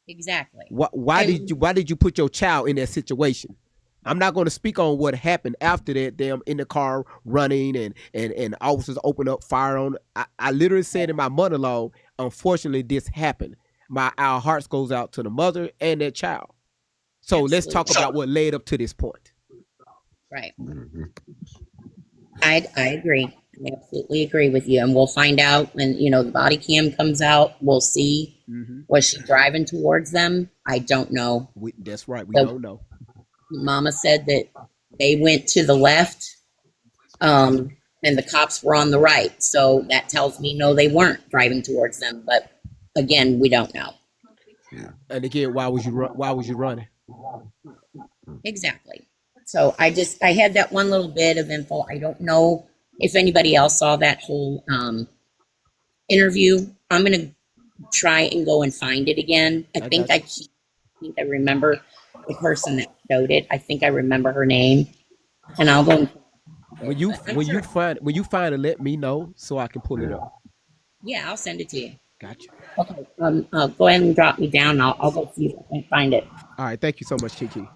Exactly. Why did you put your child in that situation? I'm not going to speak on what happened after that. Them in the car running and officers open up fire on. I literally said in my monologue, unfortunately, this happened. Our hearts goes out to the mother and that child. So let's talk Absolutely. about what led up to this point. Right. I agree. I absolutely agree with you. And we'll find out when, the body cam comes out. We'll see. Was she driving towards them? I don't know. That's right. We don't know. Mama said that they went to the left, and the cops were on the right. So that tells me no, they weren't driving towards them. But again, we don't know. And again, why was you running? Exactly. So I had that one little bit of info. I don't know if anybody else saw that whole interview. I'm gonna try and go and find it again. I think I remember the person that showed it. I think I remember her name, and I'll go. When you find it, let me know so I can pull it up. Yeah, I'll send it to you. Gotcha. Okay. Go ahead and drop me down. I'll go see if I can find it. All right. Thank you so much, Kiki.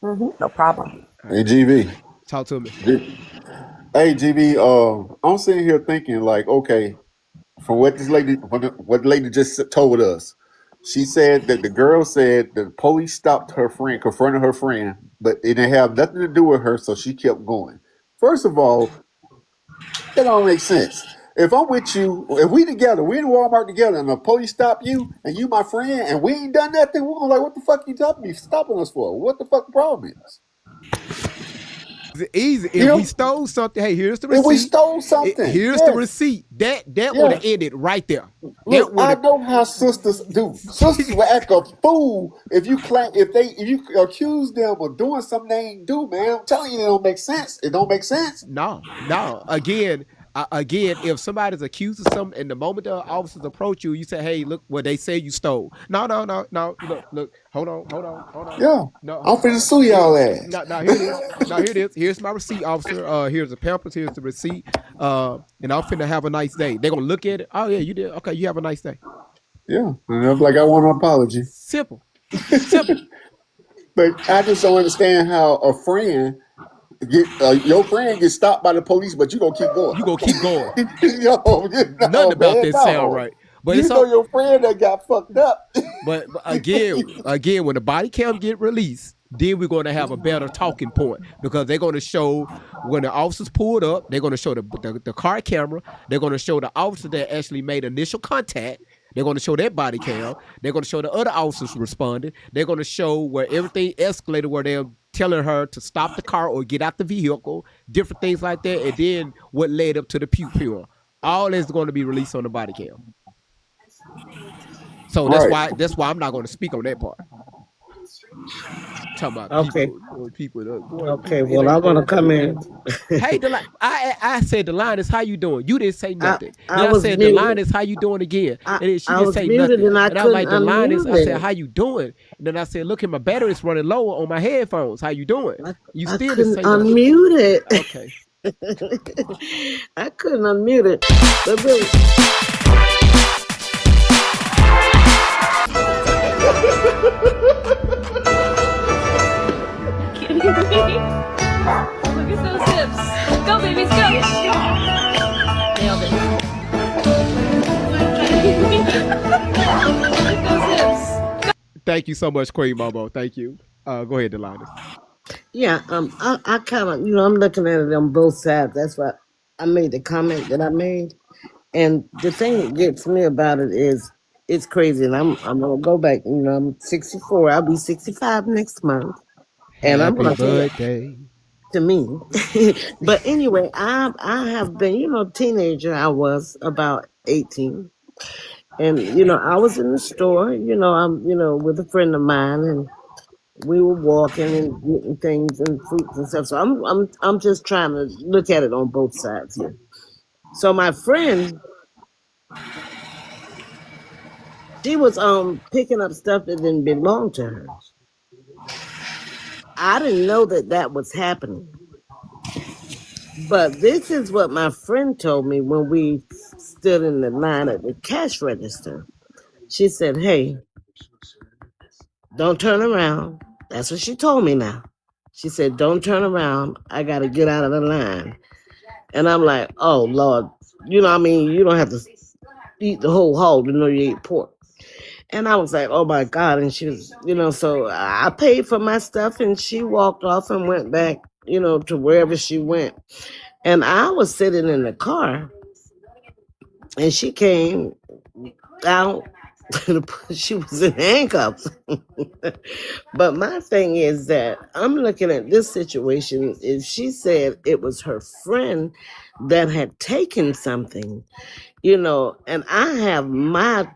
No problem. Hey, GB. Talk to me. Hey, GB. I'm sitting here thinking, like, okay, from what what the lady just told us, she said that the girl said the police stopped her friend, confronted her friend, but it didn't have nothing to do with her, so she kept going. First of all, that don't make sense. If I'm with you, if we together, we in Walmart together, and the police stop you, and you my friend, and we ain't done nothing, we're gonna like, what the fuck you stopping us for? What the fuck the problem is? It's easy. If we stole something, hey, here's the receipt. If we stole something, here's the receipt. That would have ended right there. Look, I know how sisters do. Sisters will act a fool if you accuse them of doing something they ain't do, man. I'm telling you, it don't make sense. It don't make sense. No. Again, if somebody's accused of something, and the moment the officers approach you, you say, "Hey, look what they say you stole." No. Look. Hold on. Yeah. No, I'm finna sue y'all ass. No, here it is. Here it is. Here's my receipt, officer. Here's the pampers. Here's the receipt. And I'm finna have a nice day. They're gonna look at it. Oh yeah, you did. Okay, you have a nice day. Yeah. And I'm like, I want an apology. Simple. But I just don't understand how a friend your friend gets stopped by the police, but you gonna keep going. You gonna keep going. Nothing about that sound right. But you know your friend that got fucked up. But again, when the body cam get released, then we're going to have a better talking point, because they're going to show when the officers pulled up, they're going to show the car camera, they're going to show the officer that actually made initial contact, they're going to show that body cam, they're going to show the other officers responding, they're going to show where everything escalated, where they're telling her to stop the car or get out the vehicle, different things like that, and then what led up to the pew. All is going to be released on the body cam. So that's why I'm not going to speak on that part. Talking about people. Okay, well, I want to come in. Hey, I said, Delines, how you doing? You didn't say nothing. I said, Delines, how you doing again? And then she didn't say nothing. And I was like, Delines, I said, how you doing? And then I said, look, my battery's running low on my headphones. How you doing? You still didn't say nothing. Unmute it. Okay. I couldn't unmute it. But really. Look at those hips. Go, babies, go. Nailed it. Look at those hips. Thank you so much, Queen Momo. Thank you. Go ahead, Delina. Yeah, I kind of, I'm looking at it on both sides. That's why I made the comment that I made. And the thing that gets me about it is it's crazy. And I'm gonna go back. I'm 64. I'll be 65 next month. And I'm gonna birthday to me. But anyway, I have been, teenager. I was about 18. And I was in the store, I'm with a friend of mine, and we were walking and getting things and fruits and stuff. So I'm just trying to look at it on both sides here. So my friend, she was picking up stuff that didn't belong to her. I didn't know that that was happening. But this is what my friend told me when we stood in the line at the cash register. She said, "Hey, don't turn around." That's what she told me now. She said, "Don't turn around. I got to get out of the line." And I'm like, "Oh, Lord. You know, I mean, you don't have to eat the whole hog to know you ate pork." And I was like, "Oh my God." And she was, so I paid for my stuff and she walked off and went back, to wherever she went. And I was sitting in the car and she came out. She was in handcuffs. But my thing is that I'm looking at this situation. If she said it was her friend that had taken something, and I have my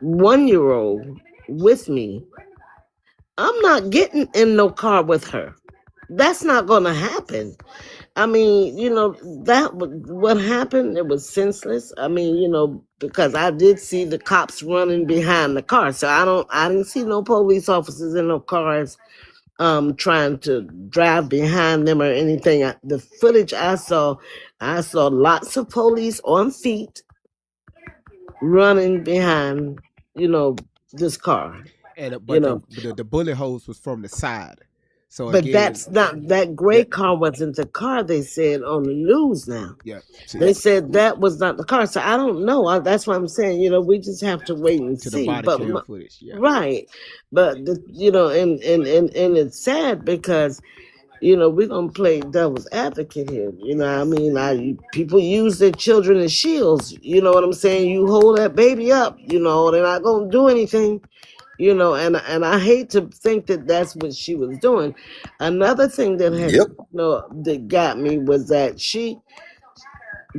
1 year old with me, I'm not getting in no car with her. That's not going to happen. I mean, what happened, it was senseless. I mean, because I did see the cops running behind the car. So I didn't see no police officers in no cars trying to drive behind them or anything. The footage I saw lots of police on feet running behind, this car. But the bullet holes was from the side. So But again, that's not that gray car wasn't the car they said on the news now. yeah, They said that was not the car. So I don't know. That's what I'm saying. We just have to wait and to the see. body But cam footage. Yeah. right. But and it's sad because we're gonna play devil's advocate here. I mean, people use their children as shields. You know what I'm saying? You hold that baby up, they're not gonna do anything. And I hate to think that that's what she was doing. Another thing that that got me was that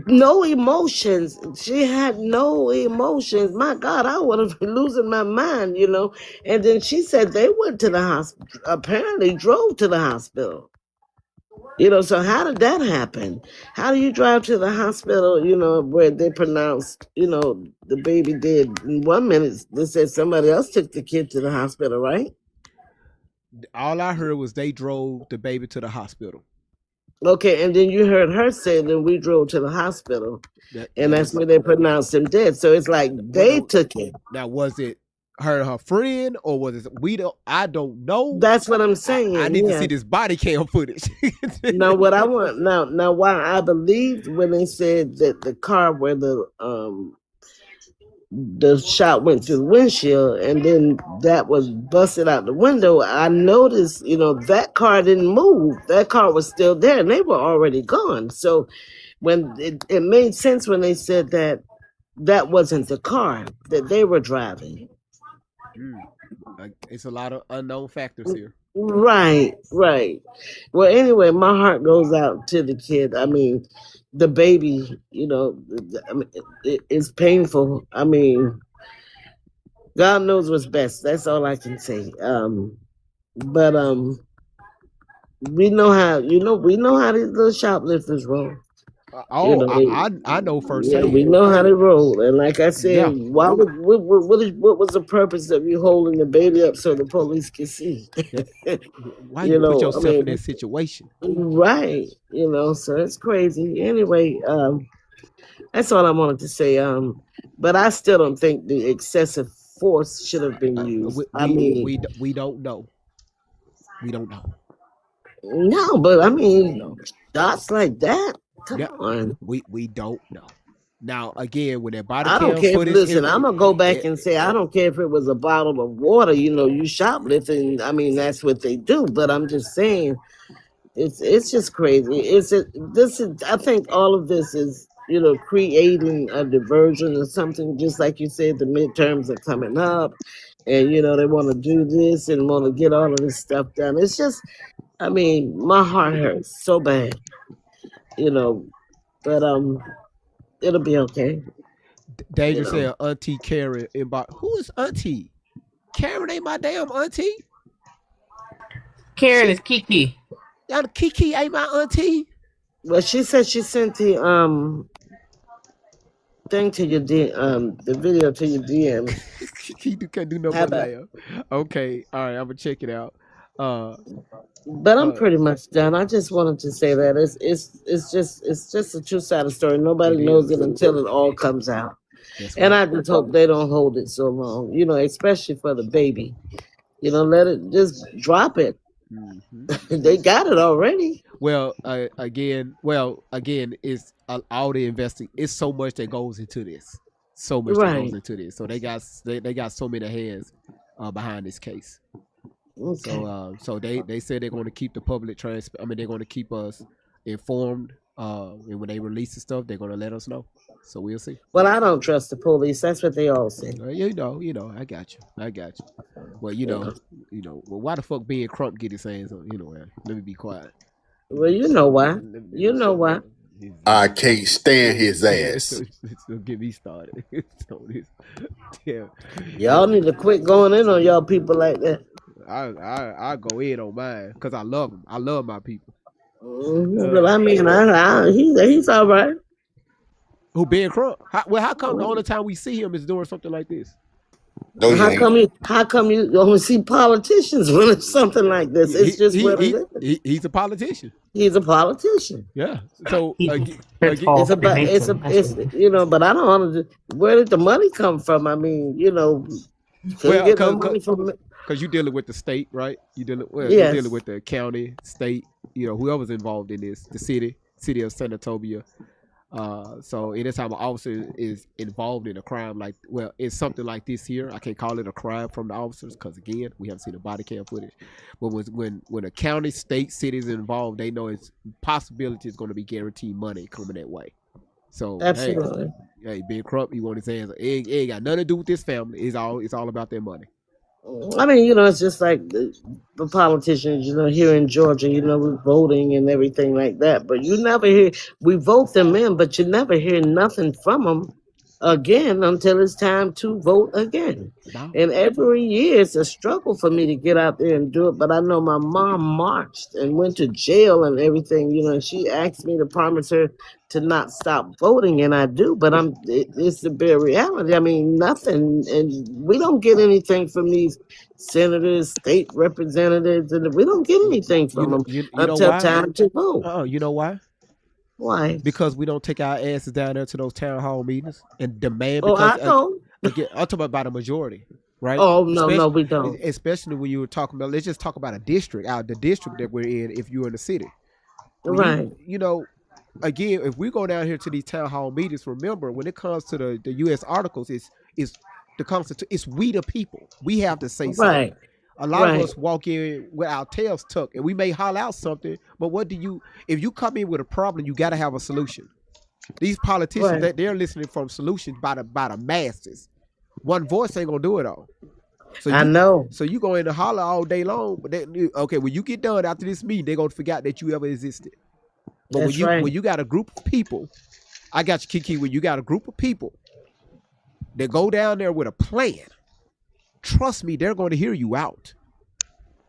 no emotions. She had no emotions. My God, I would have been losing my mind. And then she said they went to the hospital. Apparently, drove to the hospital. So how did that happen? How do you drive to the hospital, where they pronounced, the baby dead? In 1 minute, they said somebody else took the kid to the hospital, right? All I heard was they drove the baby to the hospital. Okay, and then you heard her say that we drove to the hospital, and that's where they pronounced him dead. So it's like they took it. Now, was it her friend, or was it I don't know. That's what I'm saying. I need to see this body cam footage. Now, what I want now, why I believed when they said that the car where the shot went through the windshield and then that was busted out the window, I noticed, that car didn't move. That car was still there and they were already gone. So when it made sense when they said that wasn't the car that they were driving. It's a lot of unknown factors here. Right. Well, anyway, my heart goes out to the kid. I mean, the baby, I mean, it's painful. I mean, God knows what's best. That's all I can say. But we know how these little shoplifters roll. I know firsthand. Yeah, we know how they roll. And like I said, what was the purpose of you holding the baby up so the police can see? Why you put yourself in that situation? Right. So it's crazy. Anyway, that's all I wanted to say. But I still don't think the excessive force should have been used. We don't know. We don't know. No, but I mean, shots like that. Come on. We don't know. Now again, with that body I don't cam care. footage, Listen, I'm gonna go back and say I don't care if it was a bottle of water. You shoplifting. I mean, that's what they do. But I'm just saying, it's just crazy. I think all of this is creating a diversion or something. Just like you said, the midterms are coming up, and they want to do this and want to get all of this stuff done. It's just, I mean, my heart hurts so bad. But it'll be okay. Danger said Auntie Karen who is Auntie? Karen ain't my damn auntie. Karen is Kiki. Kiki ain't my auntie. Well, she said she sent the thing to your the video to your DM. Kiki can't do no but laugh. Okay, all right, I'm gonna check it out. uh, But I'm pretty much done. I just wanted to say that it's just a two sided story. Nobody it knows it is. until it all comes out. That's And right. I just hope they don't hold it so long. Especially for the baby. Let it just drop it. They got it already. Well, again, it's all the investing. It's so much that goes into this. So much that goes Right. into this. So they got so many hands behind this case. Okay. So they said they're going to keep the public I mean, they're going to keep us informed. And when they release the stuff, they're going to let us know. So we'll see. Well, I don't trust the police. That's what they all say. I got you. I got you. Well, Yeah. well, why the fuck being Crump get his hands on? Let me be quiet. Well, you know why. You know why. I can't stand his ass. Don't get me started. So this, damn. Y'all need to quit going in on y'all people like that. I go in on mine because I love them. I love my people. But I mean, he's all right. Who Ben Crump? How come the only time we see him is doing something like this? No, How come you only see politicians when it's something like this? It's just what it is. He's a politician. He's a politician. Yeah. So it's about it's but I don't want to. Where did the money come from? I mean, couldn't get no money from it. Because you're dealing with the state, right? You're Yes. dealing with the county, state, whoever's involved in this, the city of Senatobia. So anytime an officer is involved in a crime, it's something like this here. I can't call it a crime from the officers because again, we haven't seen the body cam footage. But when a county, state, city is involved, they know it's possibility is going to be guaranteed money coming that way. So absolutely, hey, Ben Crump, he want his hands. It ain't got nothing to do with this family. It's all about their money. I mean, it's just like the politicians, here in Georgia, we're voting and everything like that. But you never hear, we vote them in, but you never hear nothing from them again until it's time to vote again. No. And every year it's a struggle for me to get out there and do it. But I know my mom marched and went to jail and everything, and she asked me to promise her to not stop voting, and I do. But it's the bare reality. I mean, nothing, and we don't get anything from these senators, state representatives, and we don't get anything from them until time to vote. Oh, you know why? Why? Because we don't take our asses down there to those town hall meetings and demand. Oh, Because I know. Again, I'm talking about a majority, right? Oh no, we don't. Especially when you were talking about, let's just talk about a district, the district that we're in. If you're in the city, right? Again, if we go down here to these town hall meetings, remember when it comes to the U.S. articles, it's the Constitution. It's we the people. We have to say something. Right. A lot of us walk in with our tails tucked, and we may holler out something, but if you come in with a problem, you got to have a solution. These politicians, they're listening from solutions by the masses. One voice ain't gonna do it all. So I know. So you go in and holler all day long, but when you get done after this meeting, they're gonna forget that you ever existed. But when you got a group of people, I got you, Kiki. When you got a group of people that go down there with a plan, trust me, they're going to hear you out.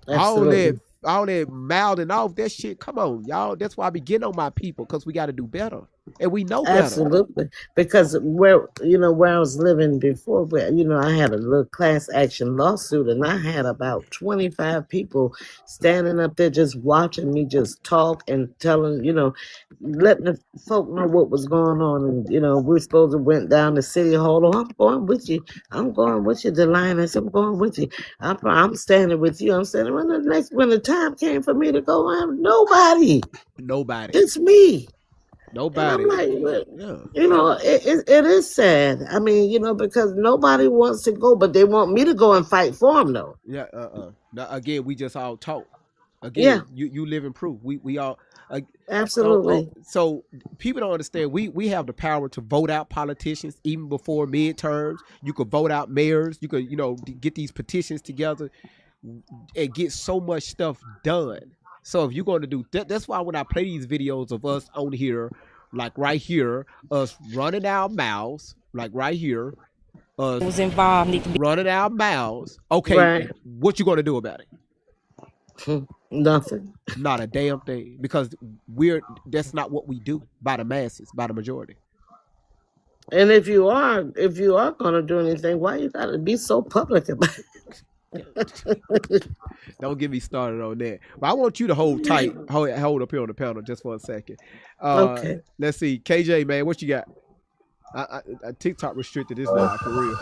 Absolutely. All that mouthing off that shit. Come on, y'all. That's why I be getting on my people because we got to do better, and we know better. Absolutely, because where I was living before, I had a little class action lawsuit, and I had about 25 people standing up there just watching me just talk and telling, letting the folk know what was going on, and we're supposed to went down to City Hall. Oh, I'm going with you. I'm going with you, Delines. I'm going with you. I'm standing with you. I'm standing when the time came for me to go, I'm nobody. It's me. Nobody. And I'm like, it is sad. I mean, because nobody wants to go, but they want me to go and fight for them, though. Yeah. Now, again, we just all talk. Again, you live in proof. We all. Absolutely. So people don't understand. We have the power to vote out politicians even before midterms. You could vote out mayors. You could get these petitions together and get so much stuff done. So if you're going to do that's why when I play these videos of us on here, like right here, us running our mouths, like right here, us was involved need to be running our mouths. Okay, right. What you going to do about it? Nothing. Not a damn thing, because that's not what we do by the masses, by the majority. And if you are going to do anything, why you got to be so public about it? Don't get me started on that. But I want you to hold tight, hold up here on the panel just for a second. Okay. Let's see, KJ, man, what you got? I TikTok restricted this live for real.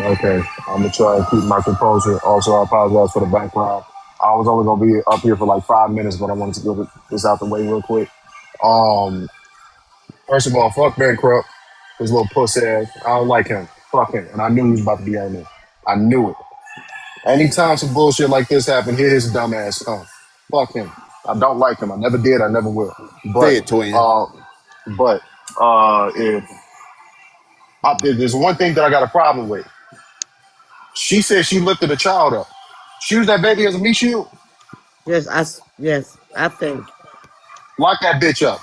Okay. I'm gonna try to keep my composure. Also, I apologize for the background. I was only gonna be up here for like 5 minutes, but I wanted to get this out the way real quick. Um, First of all, fuck Ben Crump, his little pussy ass. I don't like him. Fuck him. And I knew he was about to be on there. I knew it. Anytime some bullshit like this happened, here his dumb ass come. Fuck him. I don't like him. I never did. I never will. Say But it, twin. if there's one thing that I got a problem with. She said she lifted a child up. She used that baby as a meat shield. Yes, I think. Lock that bitch up.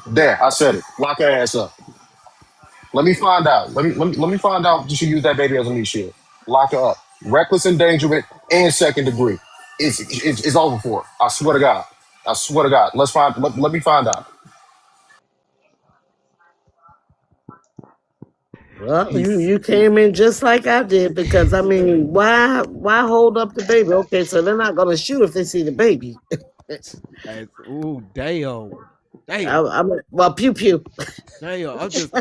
There, I said it. Lock her ass up. Let me find out. Let me find out. Did she use that baby as a meat shield? Lock her up. Reckless endangerment and second degree. It's over for her. I swear to God. I swear to God. Let me find out. Well, you came in just like I did because I mean, why hold up the baby? Okay, so they're not gonna shoot if they see the baby. Ooh, damn. Well, pew pew. Damn, I'm just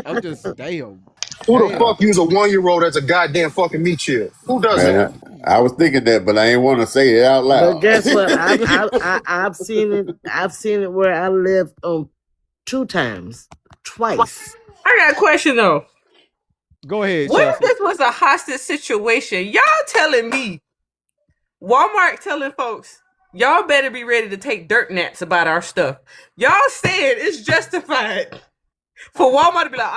damn. Who the fuck use a 1-year-old as a goddamn fucking meat shield? Who does that? I was thinking that, but I ain't want to say it out loud. But guess what? I've seen it. I've seen it where I lived on 2 times, twice. I got a question though. Go ahead. What if this was a hostage situation? Y'all telling me Walmart telling folks y'all better be ready to take dirt naps about our stuff. Y'all saying it's justified for Walmart to be like,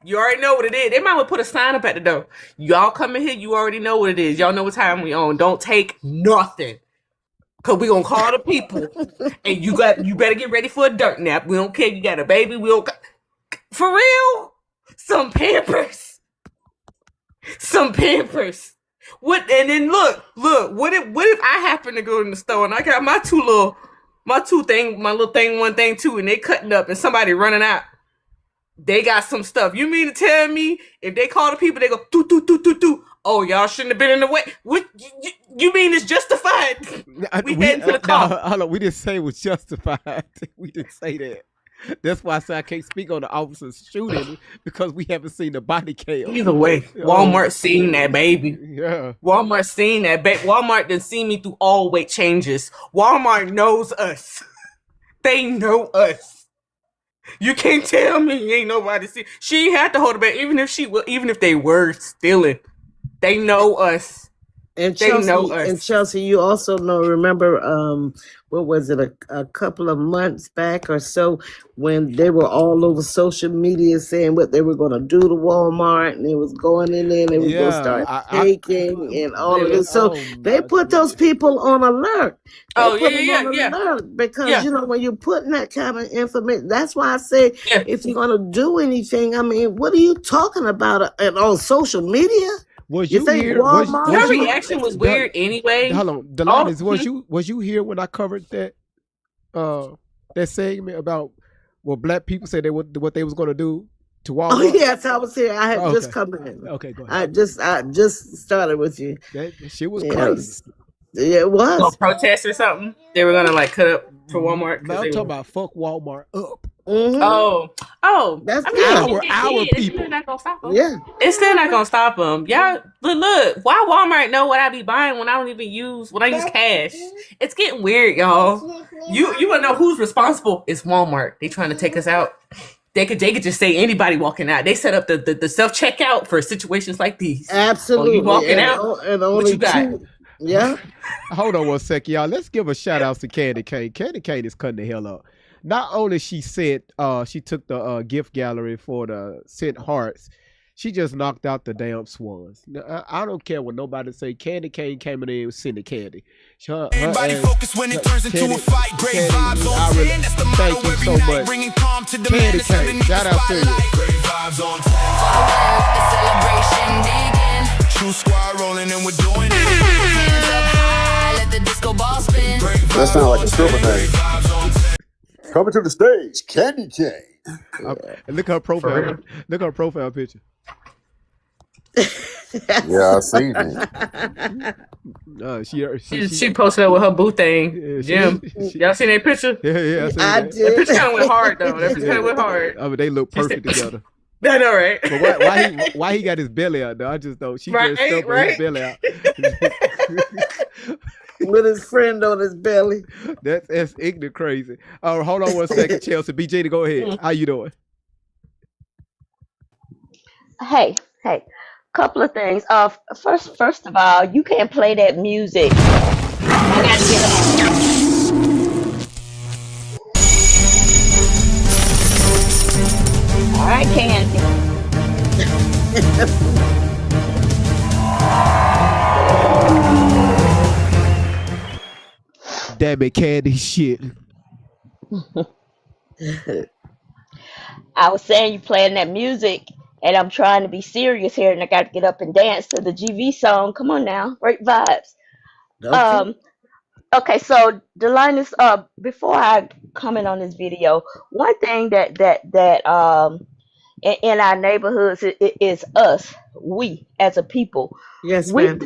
you already know what it is. They might well put a sign up at the door. Y'all come in here, you already know what it is. Y'all know what time we on. Don't take nothing. Cause we gonna call the people. And you better get ready for a dirt nap. We don't care. You got a baby. We don't for real? Some Pampers. What? And then look. What if I happen to go in the store and I got my little thing, one thing, two, and they cutting up and somebody running out. They got some stuff. You mean to tell me if they call the people, they go do. Oh, y'all shouldn't have been in the way. What you mean it's justified? We heading for the car. No, hold on. We didn't say it was justified. We didn't say that. That's why I said I can't speak on the officer's shooting because we haven't seen the body cam. Either way, Walmart seen that baby. Yeah. Walmart seen that baby. Walmart done seen me through all weight changes. Walmart knows us. They know us. You can't tell me ain't nobody see. She had to hold the baby, even if they were stealing. They know us. And Chelsea, you also remember, what was it, a couple of months back or so when they were all over social media saying what they were going to do to Walmart and they was going in there and they was going to start taking and all of this. So they put those people on alert. Alert because, when you're putting that kind of information, that's why I say if you're going to do anything, I mean, what are you talking about on social media? Was you here? Your reaction was weird anyway. Hold on, Delanice, was you here when I covered that segment about what black people said what they was going to do to Walmart? Oh yes, I was here. I had just come in. Okay, go ahead. I just started with you. That shit was crazy. Yeah, it was. A protest or something. They were gonna cut up for Walmart. I'm talking about fuck Walmart up. Mm-hmm. Oh, that's our people. It's not gonna stop them. Yeah, it's still not gonna stop them. Y'all, look. Why Walmart know what I be buying when I use cash? It's getting weird, y'all. You wanna know who's responsible? It's Walmart. They trying to take us out. They could just say anybody walking out. They set up the self checkout for situations like these. Absolutely. You walking out, and what you got? Yeah. Hold on one second, y'all. Let's give a shout out to Candy Cane. Candy Cane is cutting the hell up. Not only she took the gift gallery for the sent hearts, she just knocked out the damn swans. Now, I don't care what nobody say. Candy Cane came in and sent the candy. Everybody focus when it turns into a fight. Great vibes on 10. That's the motto every night. Bringing calm to the madness underneath the spotlight. Great vibes on 10. The celebration begin. True squad rolling and we're doing it. Hands up high, let the disco ball spin. That sounds like a stripper name. Coming to the stage, Candy Cane. Look at her profile. Look at her profile picture. Yeah, I seen it. She posted that with her boo thing. Jim, y'all seen that picture? Yeah, I seen I that. That did. picture kind of went hard though. That picture kind of went hard. I mean, they look perfect together. I know, right? But why he got his belly out though? I just don't. She dressed up with his belly out. With his friend on his belly. That's ignorant crazy. Oh, hold on one second, Chelsea. BJ, to go ahead. How you doing? Hey, couple of things. First of all, you can't play that music. I gotta get up. All right, Candy. Damn it, Candy shit. I was saying you playing that music, and I'm trying to be serious here, and I got to get up and dance to the GV song. Come on now, great vibes. Okay. Um, okay, so Delinus, before I comment on this video, one thing that in our neighborhoods is us, we as a people. Yes, ma'am.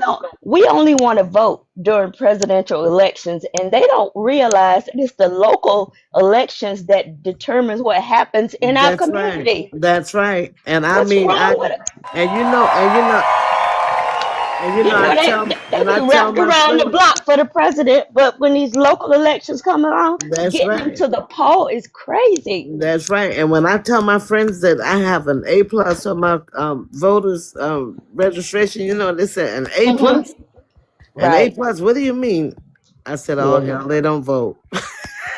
We only want to vote during presidential elections, and they don't realize that it's the local elections that determines what happens in our That's right. community. That's right. And I What's mean, wrong with it? and you know, They be I tell wrapped my around the friends, block for the president, but when these local elections come around, that's getting them right. to the poll is crazy. That's right. And when I tell my friends that I have an A plus on my voters registration, you know, they say an A plus. An A Right. plus. What do you mean? I said, oh Yeah. hell, they don't vote.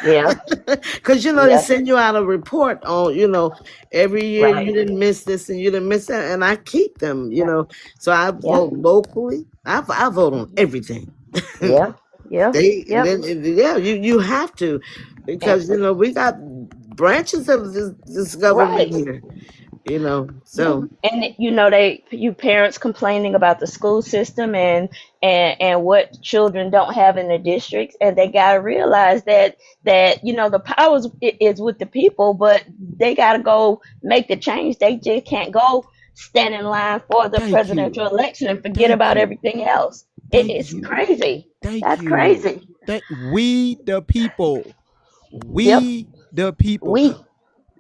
Yeah. Because you know they Yeah. send you out a report on, you know, every year Right. you didn't miss this and you didn't miss that, and I keep them, you know. So I Yeah. vote locally. I vote on everything. Yeah. Yeah. Yep. Yeah, you have to, because you know we got branches of this government Right. here, you know. Yeah. So And you parents complaining about the school system and what children don't have in the districts, and they gotta realize that the powers is with the people, but they gotta go make the change. They just can't go stand in line for the Thank you. presidential election and forget Thank about you. everything else. Thank It's you. crazy. Thank That's you. crazy. We the people. Yep. We the people. We.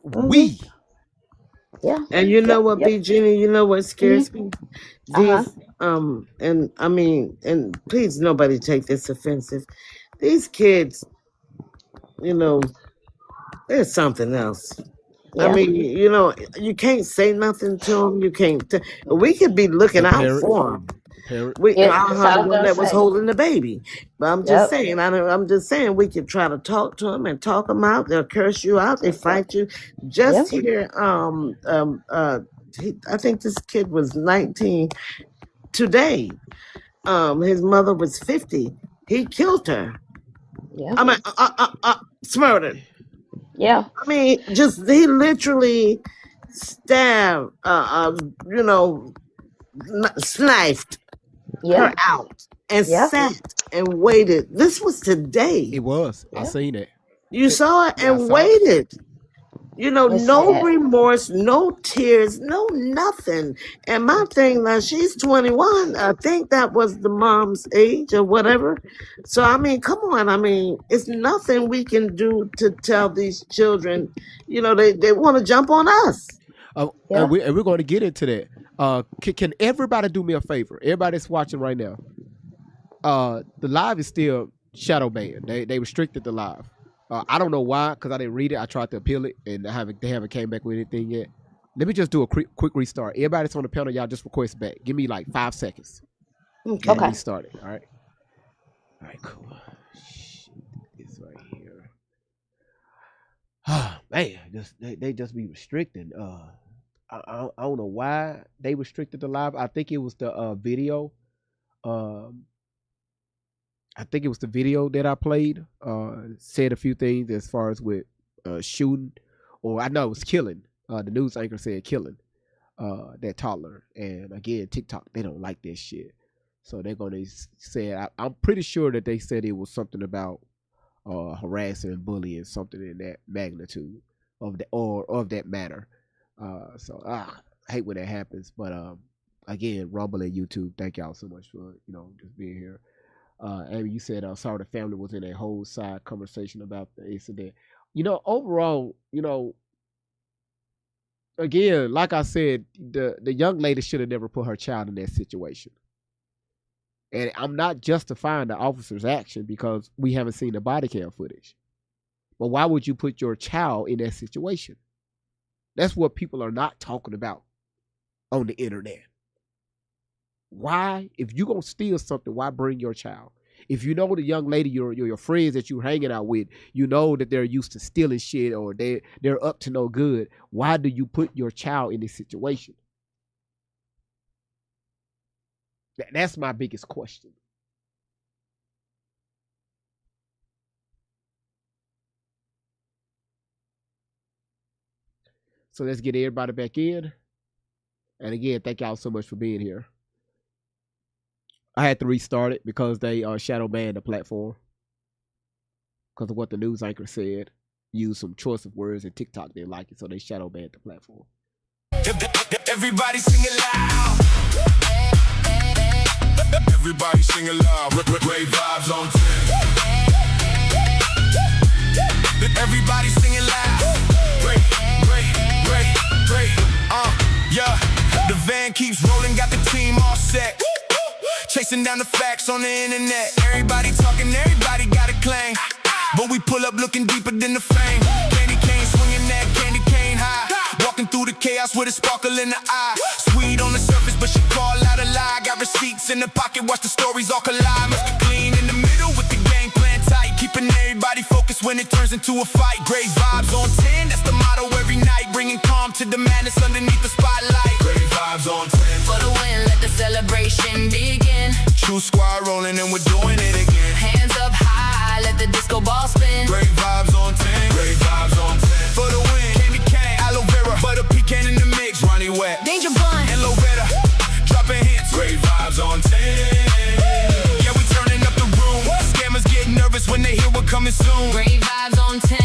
We. Yeah. and you know Yep. what, Yep. B. Jenny, you know what scares me? Uh-huh. These and I mean, and please nobody take this offensive. These kids, you know, there's something else. I Yeah. mean, you know, you can't say nothing to them. You can't. We could be looking The out parents. for them. The parent. Yeah. That's The all I'm one gonna that was say. holding the baby. But I'm just Yep. saying. I'm just saying we could try to talk to them and talk them out. They'll curse you out. They fight you. Yep. Just here, I think this kid was 19 today. His mother was 50. He killed her. Yeah. I mean, murdered. Yeah. I mean, just he literally stabbed, you know, sniped Yeah. her out and Yeah. sat and waited. This was today. It was. I Yeah. seen it. You saw it Yeah, I and saw it. waited. You know, It's no sad. remorse, no tears, no nothing. And my thing now, she's 21. I think that was the mom's age or whatever. So I mean, come on. I mean, it's nothing we can do to tell these children, you know, they want to jump on us. Yeah. And we're going to get into that. Can everybody do me a favor? Everybody that's watching right now. The live is still shadow banned. They restricted the live. I don't know why, because I didn't read it. I tried to appeal it, and they haven't came back with anything yet. Let me just do a quick restart. Everybody that's on the panel, y'all just request back. Give me like 5 seconds. Okay. Restart it. All right. All right. Cool. Shit, it's right here. Man, they just be restricting. I don't know why they restricted the live. I think it was the video. I think it was the video that I played. Said a few things as far as with shooting, or I know it was killing. The news anchor said killing that toddler. And again, TikTok, they don't like that shit. So they're gonna say I'm pretty sure that they said it was something about harassing and bullying, something in that magnitude of that or of that matter. So I hate when that happens, but again, Rumble and YouTube, thank y'all so much for, just being here. Amy, you said, sorry the family was in a whole side conversation about the incident. Overall, again, like I said, the young lady should have never put her child in that situation. And I'm not justifying the officer's action because we haven't seen the body cam footage. But why would you put your child in that situation? That's what people are not talking about on the internet. Why, if you're going to steal something, why bring your child? If you know the young lady, your friends that you're hanging out with, you know that they're used to stealing shit or they're up to no good, why do you put your child in this situation? That's my biggest question. So let's get everybody back in. And again, thank y'all so much for being here. I had to restart it because they shadow banned the platform because of what the news anchor said. Used some choice of words and TikTok didn't like it, so they shadow banned the platform. Everybody sing it loud. Everybody sing it loud. Great vibes on 10. Everybody sing it loud. Great. Yeah. The van keeps rolling, got the team all set. Chasing down the facts on the internet. Everybody talking, everybody got a claim. But we pull up looking deeper than the fame. Candy cane swinging that candy cane high. Walking through the chaos with a sparkle in the eye. Sweet on the surface, but she call out a lie. Got receipts in the pocket, watch the stories all collide. Must be clean in the middle with the game plan tight. Keeping everybody focused when it turns into a fight. Great vibes on 10, that's the motto every night. Bringing calm to the madness underneath the spotlight. Great vibes on 10. For the win, let the celebration begin. True squad rolling and we're doing it again. Hands up high, let the disco ball spin. Great vibes on 10. Great vibes on 10. For the win, candy cane, aloe vera, butter pecan in the mix. Ronnie Wet, Danger Bun, and Lovetta, dropping hits. Great vibes on 10. Yeah, we turning up the room. Scammers get nervous when they hear we're coming soon. great vibes on 10.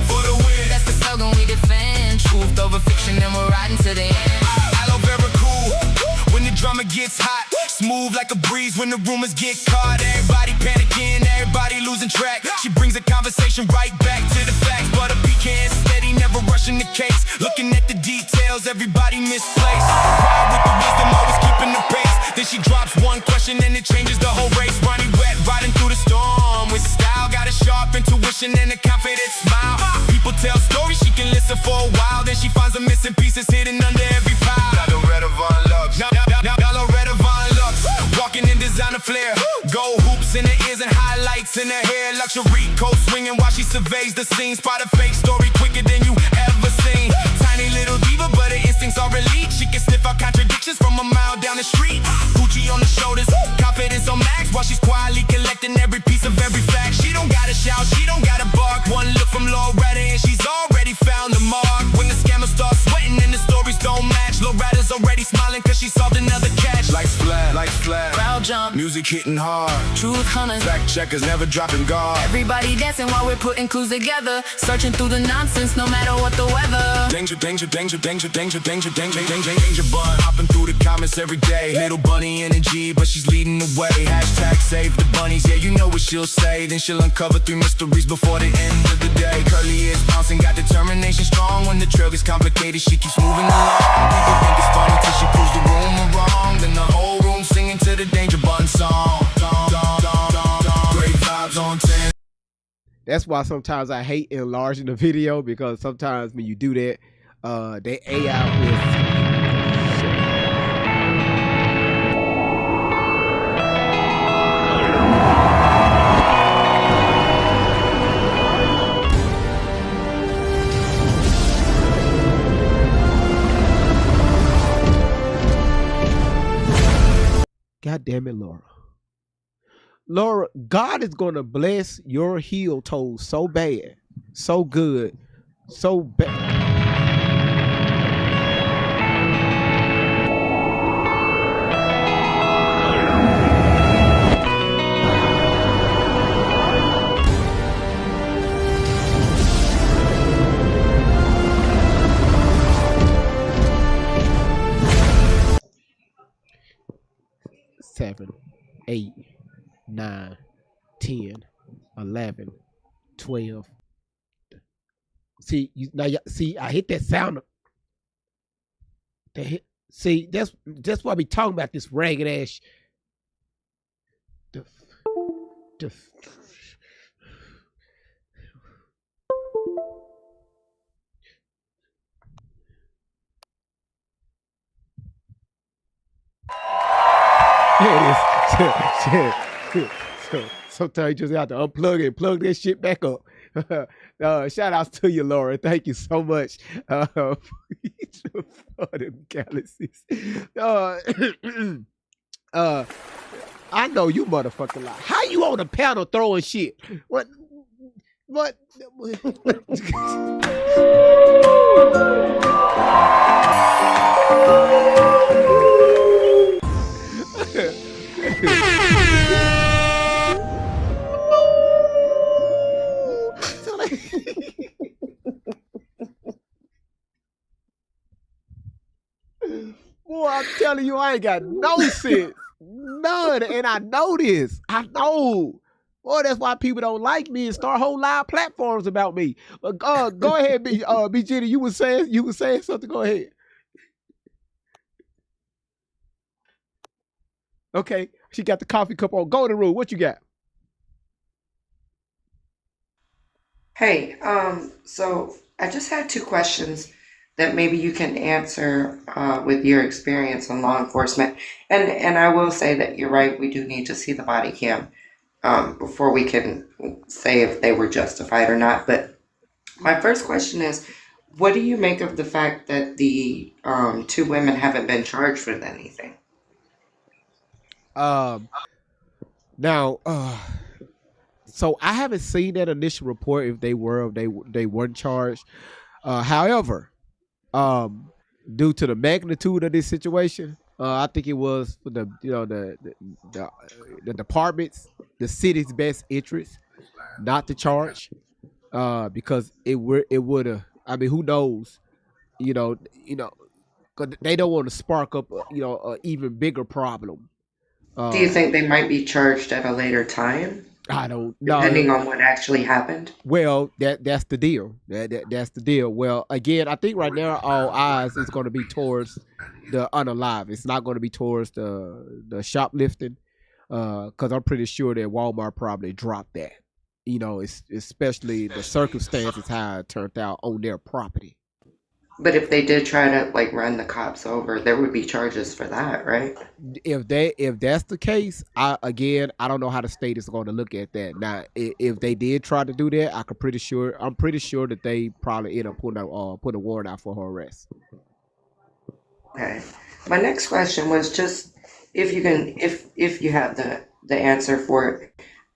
For the win, That's the slogan we defend. Truth over fiction, and we're riding to the end. aloe vera cool when the drama gets hot. Smooth like a breeze when the rumors get caught. Everybody panicking, everybody losing track. She brings the conversation right back to the facts. But a pecan steady, never rushing the case. Looking at the details, everybody misplaced. Proud with the wisdom, always keeping the pace. Then she drops one question and it changes the whole race. Ronnie Wet, riding through the storm with style. Got a sharp intuition and a confident smile. People tell stories, she can listen for a while. Then she finds the missing pieces hidden under every pile. Now Loretta Von Lux, now Loretta Von Lux, walking in designer flair. Gold hoops in her ears and highlights in her hair. Luxury coat swinging while she surveys the scene. Spot a fake story quicker than you ever seen. Tiny little diva, but her instincts are elite. She can sniff out contradictions from a mile down the street. Gucci on the shoulders, confidence on max, while she's quietly collecting every piece of every fact. She don't gotta shout, she don't gotta bark. One look from Loretta and she's already found the mark. When the scammers start sweating and the stories don't match, Loretta's already smiling cause she solved another catch. Like flat, Crowd jump, music hitting hard. truth hunters, Fact checkers never dropping guard. everybody dancing while we're putting clues together. Searching through the nonsense, no matter what the weather. Danger, danger, danger, danger, danger, danger, danger, danger, danger bun. Hopping through the comments every day. Little bunny energy, but she's leading the way. Hashtag save the bunnies, yeah, you know what she'll say. Then she'll uncover 3 mysteries before the end of the day. Curly ears bouncing, got determination strong. When the trail gets complicated, she keeps moving along. People think it's funny till she proves the rumor wrong. Then the whole room singing to the Danger Bun song. Great vibes on 10. That's why sometimes I hate enlarging the video, because sometimes when you do that, they AI will. God damn it, Laura. Laura, God is going to bless your heel toes so bad, so good, so bad. 8, 9, 10, 11, 12. See, see, I hit that sound. See, that's why we talking about this ragged ass. The, the, yeah, it is. So, sometimes you just have to unplug it and plug that shit back up. Shout outs to you, Laura. Thank you so much for the galaxies. I know you motherfucking lie. How you on the panel throwing shit? What? Boy, I'm telling you, I ain't got no sense. None. And I know this. I know. Boy, that's why people don't like me and start whole live platforms about me. But go ahead, B Jenny. You were saying something. Go ahead. Okay. She got the coffee cup on. Go to the room. What you got? Hey, so I just had two questions that maybe you can answer with your experience in law enforcement. And I will say that you're right, we do need to see the body cam before we can say if they were justified or not. But my first question is, what do you make of the fact that the two women haven't been charged with anything? Now, so I haven't seen that initial report if they weren't charged. However, due to the magnitude of this situation, I think it was for the department's, the city's best interest not to charge, because it would have. I mean, who knows? Cause they don't want to spark up, an even bigger problem. Do you think they might be charged at a later time, I don't know. depending on what actually happened? Well, that's the deal. That's the deal. Well, again, I think right now all eyes is going to be towards the unalive. It's not going to be towards the shoplifting, because I'm pretty sure that Walmart probably dropped that. It's especially the circumstances how it turned out on their property. But if they did try to like run the cops over, there would be charges for that, right? If that's the case, I don't know how the state is going to look at that. Now, if they did try to do that, I'm pretty sure that they probably end up putting a warrant out for her arrest. Okay. My next question was just if you can, if you have the answer for it.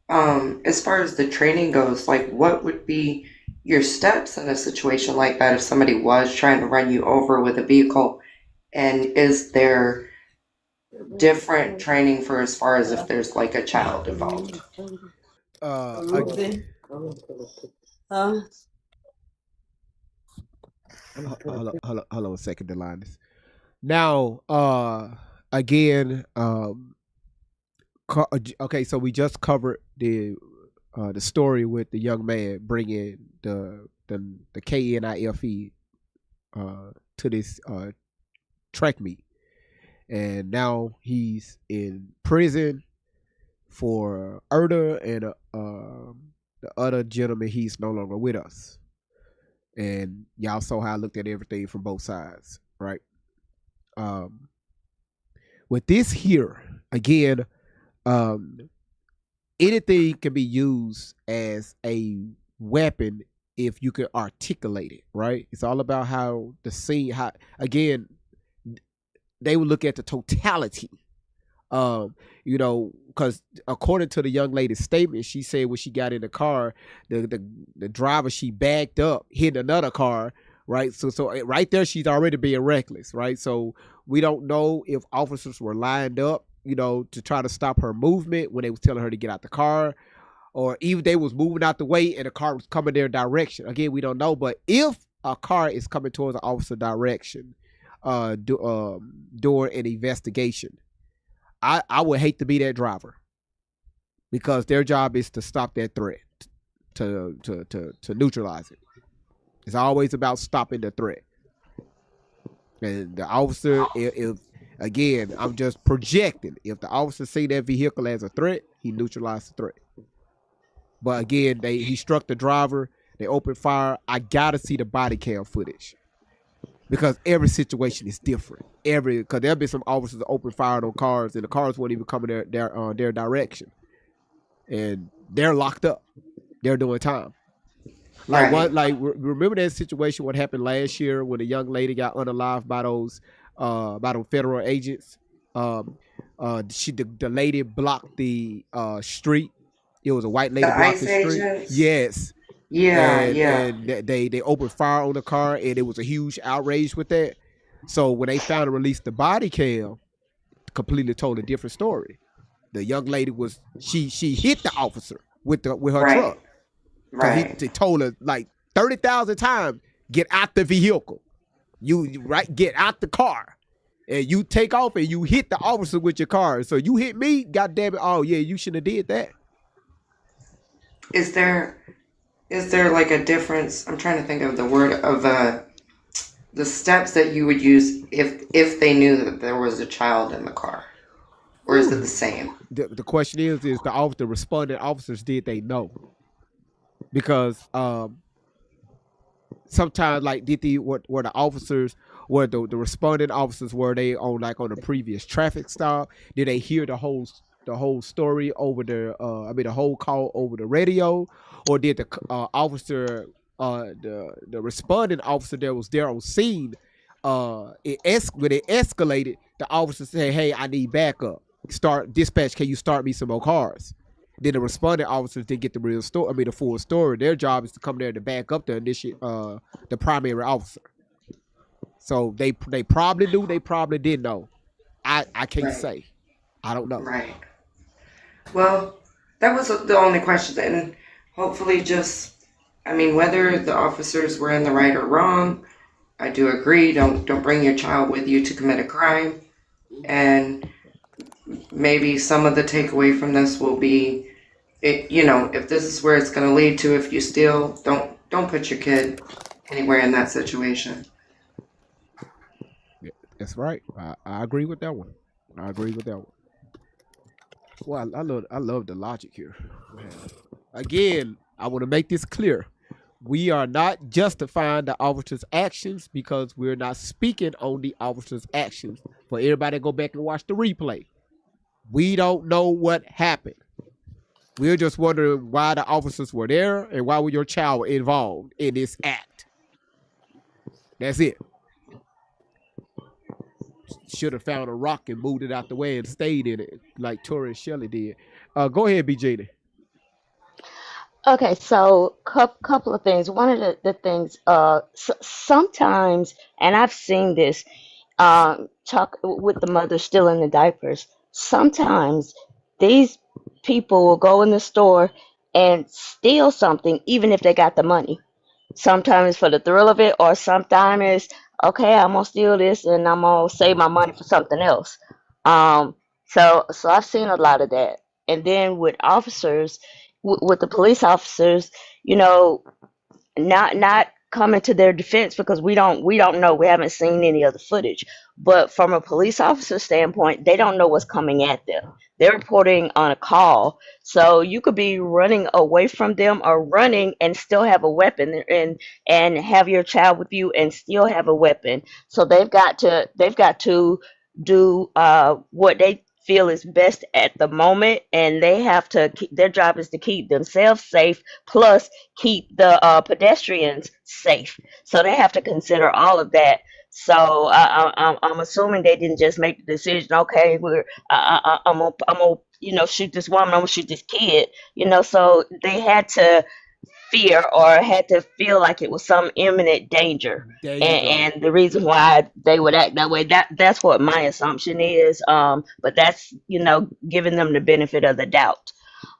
As far as the training goes, like what would be your steps in a situation like that if somebody was trying to run you over with a vehicle? And is there different training for as far as if there's like a child involved? Hold on a second, Delinus. Now, again, okay, so we just covered the story with the young man bringing the KNIFE to this track meet, and now he's in prison for Erda, and the other gentleman, he's no longer with us. And y'all saw how I looked at everything from both sides, right? With this here, again, anything can be used as a weapon if you can articulate it, right? It's all about how the scene, again, they would look at the totality. Because according to the young lady's statement, she said when she got in the car, the driver, she backed up, hit another car, right? So right there, she's already being reckless, right? So we don't know if officers were lined up, to try to stop her movement when they was telling her to get out the car, or even they was moving out the way and the car was coming their direction. Again, we don't know, but if a car is coming towards the officer direction during an investigation, I would hate to be that driver. because their job is to stop that threat, to neutralize it. It's always about stopping the threat. And the officer, if again, I'm just projecting, if the officer see that vehicle as a threat, he neutralized the threat. But again, he struck the driver. They opened fire. I gotta see the body cam footage because every situation is different. Because there'll be some officers that open fire on cars, and the cars won't even come in their direction, and they're locked up. They're doing time. Like Right. remember that situation what happened last year when a young lady got unalived by those federal agents. The lady blocked the street. It was a white lady The blocked ICE the street. agents. Yes, Yeah, and yeah. they opened fire on the car, and it was a huge outrage with that. So when they found and released the body cam, completely told a different story. The young lady was she hit the officer with her Right. truck. Because Right. he told her like 30,000 times, get out the vehicle. Get out the car. And you take off and you hit the officer with your car. So you hit me, God damn it. Oh yeah, you shouldn't have did that. Is there like a difference? I'm trying to think of the word of the steps that you would use if they knew that there was a child in the car, or is it the same? The question is the responding officers, did they know? Because sometimes like were the officers, were the responding officers, were they on the previous traffic stop? Did they hear the whole story over the whole call over the radio, or did the officer, the responding officer that was there on scene, when it escalated, the officer said, "Hey, I need backup. Start dispatch. Can you start me some more cars?" Then the responding officers didn't get the real story. The full story. Their job is to come there to back up the primary officer. So they probably knew. They probably didn't know. I can't Right. say. I don't know. Right. Well, that was the only question, and hopefully, whether the officers were in the right or wrong, I do agree. Don't bring your child with you to commit a crime, and maybe some of the takeaway from this will be, if this is where it's going to lead to, if you steal, don't put your kid anywhere in that situation. Yeah, that's right. I agree with that one. Well, I love the logic here. Again, I want to make this clear. We are not justifying the officer's actions because we're not speaking on the officer's actions. For everybody to go back and watch the replay. We don't know what happened. We're just wondering why the officers were there and why was your child involved in this act. That's it. Should have found a rock and moved it out the way and stayed in it like Tori and Shelley did. Go ahead, BJ. Okay, so couple of things. One of the things, sometimes, and I've seen this, talk with the mother still in the diapers. Sometimes these people will go in the store and steal something, even if they got the money. Sometimes for the thrill of it, or sometimes it's okay, I'm gonna steal this and I'm gonna save my money for something else. So I've seen a lot of that. And then with officers, with the police officers, you know, not coming to their defense because we don't know, we haven't seen any of the footage, but from a police officer standpoint, they don't know what's coming at them. They're reporting on a call, so you could be running away from them or running and still have a weapon, and have your child with you and still have a weapon. So they've got to do what they feel is best at the moment, and they have to their job is to keep themselves safe, plus keep the pedestrians safe. So they have to consider all of that. So I'm assuming they didn't just make the decision. Okay, I'm gonna shoot this woman. I'm gonna shoot this kid. So they had to fear or had to feel like it was some imminent danger. There you go. And the reason why they would act that way, that's what my assumption is. But that's giving them the benefit of the doubt.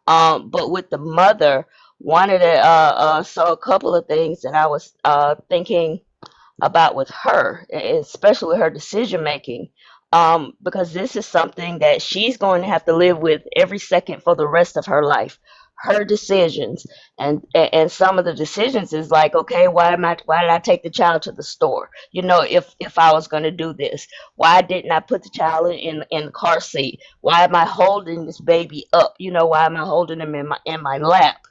But with the mother, one of the so a couple of things that I was thinking about with her, especially with her decision making. because this is something that she's going to have to live with every second for the rest of her life. Her decisions, and some of the decisions is like, okay, why did I take the child to the store? You know, if I was going to do this, why didn't I put the child in the car seat? Why am I holding this baby up? You know, why am I holding him in my lap?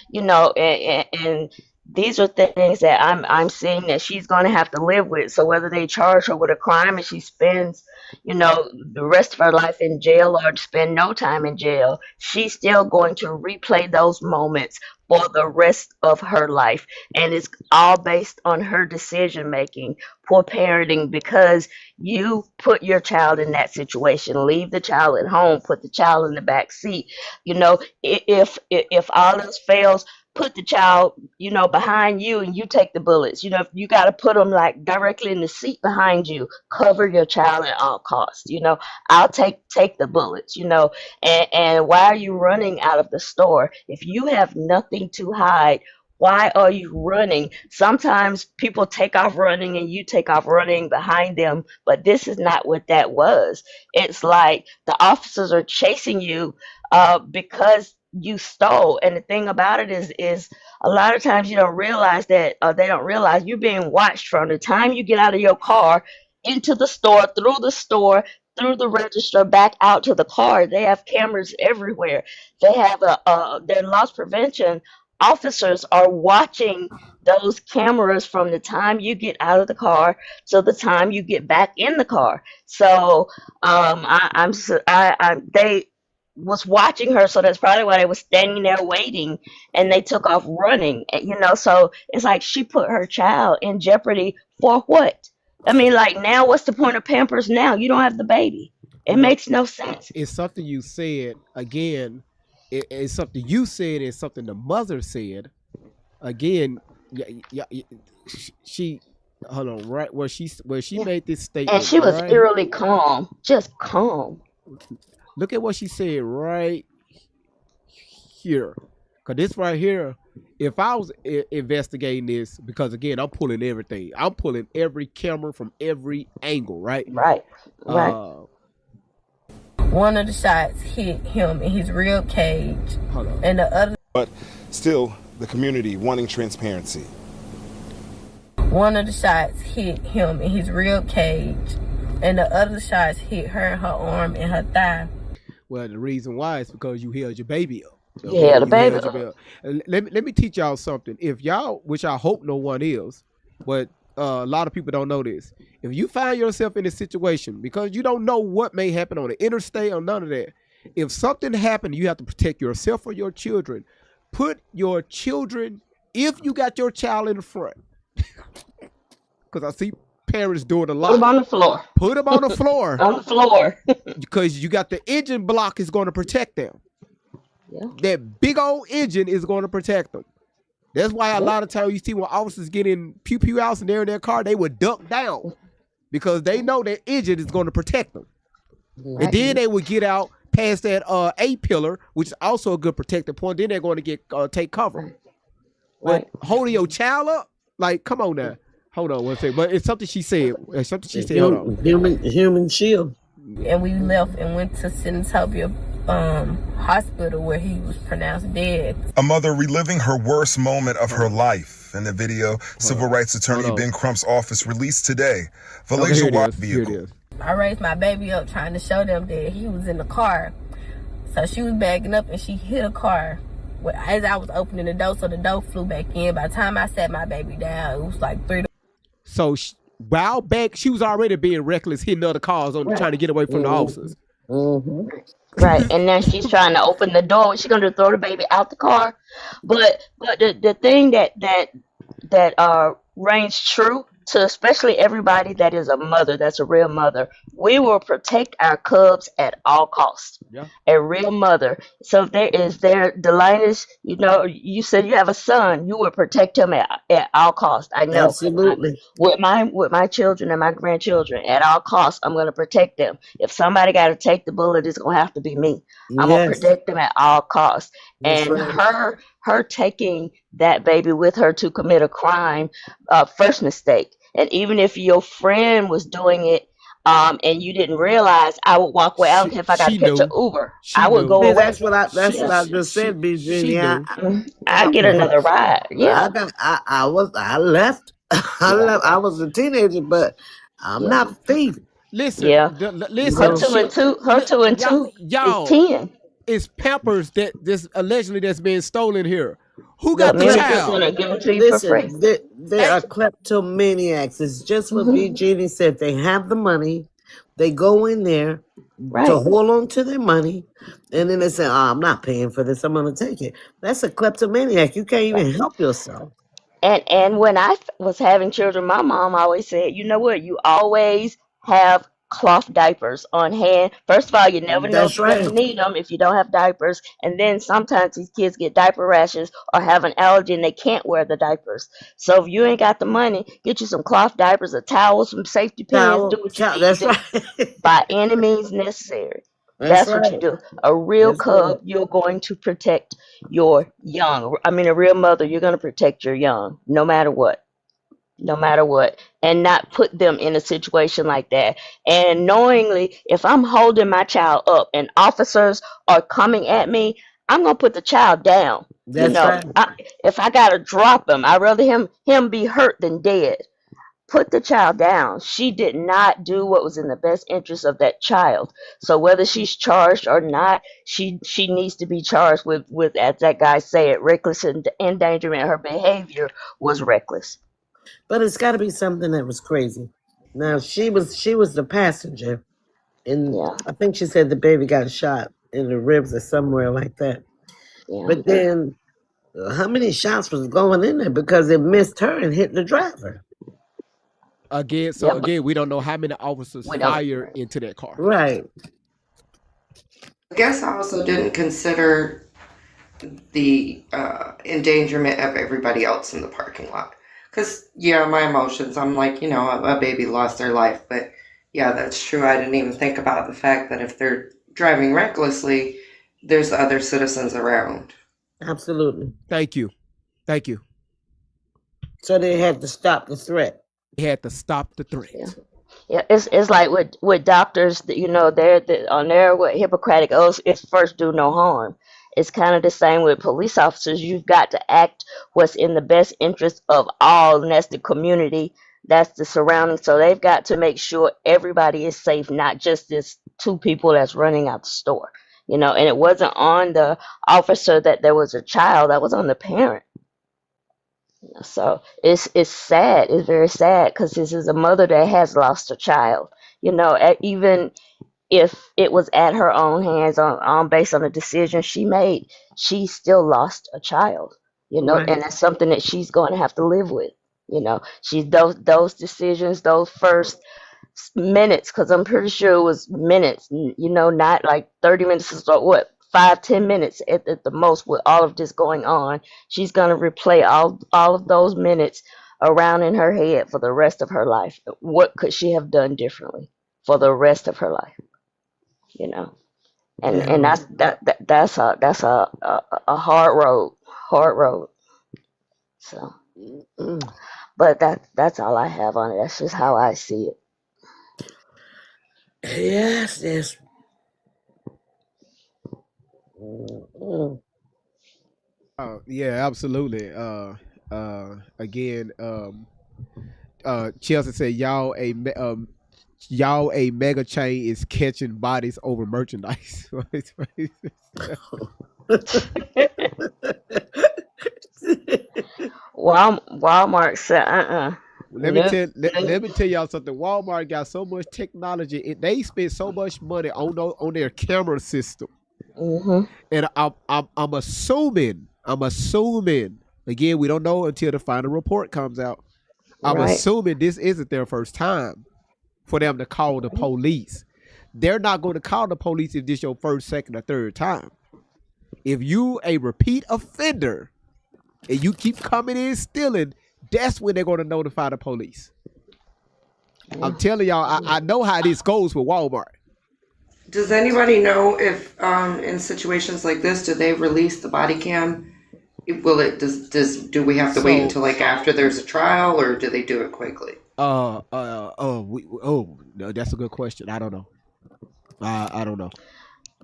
You know, and these are things that I'm seeing that she's going to have to live with. So whether they charge her with a crime and she spends, you know, the rest of her life in jail or spend no time in jail, she's still going to replay those moments for the rest of her life. And it's all based on her decision making, poor parenting, because you put your child in that situation. Leave the child at home, put the child in the back seat. You know, if all else fails, put the child, you know, behind you and you take the bullets. You know, if you got to put them like directly in the seat behind you, cover your child at all costs. You know, I'll take the bullets, you know. And why are you running out of the store? If you have nothing to hide, why are you running? Sometimes people take off running and you take off running behind them, but this is not what that was. It's like the officers are chasing you because you stole. And the thing about it is a lot of times you don't realize that, or they don't realize you're being watched from the time you get out of your car into the store, through the register, back out to the car. They have cameras everywhere. They have their loss prevention officers are watching those cameras from the time you get out of the car to the time you get back in the car. So they was watching her, so that's probably why they was standing there waiting, and they took off running. You know, so it's like she put her child in jeopardy for what? I mean, like, now what's the point of Pampers now? You don't have the baby. It makes no sense. It's something you said again. It's something you said. It's something the mother said again. She hold on, right where she made this statement, And she was right? eerily calm, just calm. Look at what she said right here. Cause this right here, if I was investigating this, because again, I'm pulling everything. I'm pulling every camera from every angle, right? Right. One of the shots hit him in his rib cage, and the other. But still, the community wanting transparency. One of the shots hit him in his rib cage, and the other shots hit her in her arm and her thigh. Well, the reason why is because you held your baby up. Okay? Yeah, the baby. Let me teach y'all something. If y'all, which I hope no one is, but a lot of people don't know this. If you find yourself in a situation, because you don't know what may happen on the interstate or none of that, if something happened, you have to protect yourself or your children. Put your children, if you got your child in the front, because I see parents doing a lot. Put them on the floor. Put them on the floor. On the floor. Because you got the engine block is going to protect them. Yeah. That big old engine is going to protect them. That's why a lot of times you see when officers get in pew house and they're in their car, they would duck down because they know that engine is going to protect them. Right. And then they would get out past that A pillar, which is also a good protective point. Then they're going to get take cover. But holding your child up, like, come on now. Hold on one second. But it's something she said. It's something she said. Hold on. Human shield. And we left and went to Senatobia hospital where he was pronounced dead. A mother reliving her worst moment of her life. In the video, civil rights attorney Ben Crump's office released today. Valencia Watt vehicle. I raised my baby up trying to show them that he was in the car. So she was backing up and she hit a car. As I was opening the door, so the door flew back in. By the time I sat my baby down, it was like 3 to. So while back, she was already being reckless, hitting other cars on trying to get away from the officers. Mm-hmm. Right, and then she's trying to open the door. She's going to throw the baby out the car. But the thing that reigns true to especially everybody that is a mother, that's a real mother, we will protect our cubs at all costs. Yeah. A real mother. So Delinus, you know, you said you have a son, you will protect him at all costs. I know. Absolutely. With my children and my grandchildren, at all costs, I'm going to protect them. If somebody got to take the bullet, it's going to have to be me. I'm going to protect them at all costs. That's and right. her taking that baby with her to commit a crime, first mistake. And even if your friend was doing it, and you didn't realize, I would walk away. I don't care if I got to She catch an knew. Uber. She I would knew. go See, away. that's what I Yeah. just said, B. She Jenny. knew. I get another ride. Yeah. I left. I Yeah. left. I was a teenager, but I'm Yeah. not a thief. Listen, Yeah. listen. Her two and Y'all, two is y'all, 10. it's Pampers that this allegedly that's being stolen here. Who The got the Community child? center give them to you for Listen, free. there are kleptomaniacs. It's just what B. Jenny said. They have the money. They go in there to Right. hold on to their money, and then they say, "Oh, I'm not paying for this. I'm going to take it." That's a kleptomaniac. You can't even help yourself. And when was having children, my mom always said, you know what, you always have cloth diapers on hand. First of all, you never know if That's you're going to right. need them if you don't have diapers. And then sometimes these kids get diaper rashes or have an allergy and they can't wear the diapers. So if you ain't got the money, get you some cloth diapers, a towel, some safety pins, do what you need to That's do right. by any means necessary. That's That's what you right. do. A real That's right. cub, you're going to protect your young. I mean, a real mother, you're going to protect your young, no matter what. No matter what. And not put them in a situation like that. And knowingly, if I'm holding my child up and officers are coming at me, I'm going to put the child down. You That's know, right. if I got to drop him, I'd rather him be hurt than dead. Put the child down. She did not do what was in the best interest of that child. So whether she's charged or not, she needs to be charged with, as that guy said, reckless endangerment. Her behavior was reckless. But it's got to be something that was crazy. Now she was the passenger, and Yeah. I think she said the baby got shot in the ribs or somewhere like that. Yeah. But then, how many shots was going in there because it missed her and hit the driver? Again, so Yeah. again, we don't know how many officers We don't. fired into that car. Right. I guess I also didn't consider the endangerment of everybody else in the parking lot. Because, yeah, my emotions, I'm like, a baby lost their life. But, yeah, that's true. I didn't even think about the fact that if they're driving recklessly, there's other citizens around. Absolutely. Thank you. Thank you. So they had to stop the threat. They had to stop the threat. Yeah. Yeah, it's like with doctors, they're on their what Hippocratic oath, it's first do no harm. It's kind of the same with police officers. You've got to act what's in the best interest of all, and that's the community, that's the surroundings. So they've got to make sure everybody is safe, not just this two people that's running out the store. And it wasn't on the officer that there was a child, that was on the parent. So it's sad. It's very sad because this is a mother that has lost a child. Even if it was at her own hands on based on the decision she made, she still lost a child. Right. And that's something that she's going to have to live with. She's those decisions, those first minutes, because I'm pretty sure it was minutes. Not like 30 minutes or what. 5-10 minutes at the most with all of this going on. She's going to replay all of those minutes around in her head for the rest of her life. What could she have done differently for the rest of her life? And Yeah. and that's a hard road. So, but that's all I have on it. That's just how I see it. Yes. Mm. Yeah, absolutely. Again, Chelsea said y'all a mega chain is catching bodies over merchandise. Walmart said, Let me tell y'all something. Walmart got so much technology. They spend so much money on their camera system. Mm-hmm. And I'm assuming. Again, we don't know until the final report comes out. I'm Right. assuming this isn't their first time for them to call the police. They're not going to call the police if this is your first, second, or third time. If you a repeat offender and you keep coming in stealing, that's when they're going to notify the police. I'm telling y'all, I know how this goes with Walmart. Does anybody know if in situations like this, do they release the body cam? Do we have to wait until like after there's a trial, or do they do it quickly? No, that's a good question. I don't know. I don't know.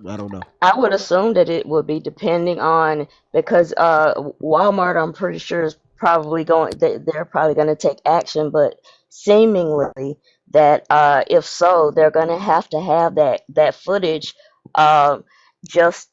I don't know. I would assume that it would be depending on because Walmart, I'm pretty sure is probably they're probably going to take action, but seemingly that if so, they're going to have that footage, uh, just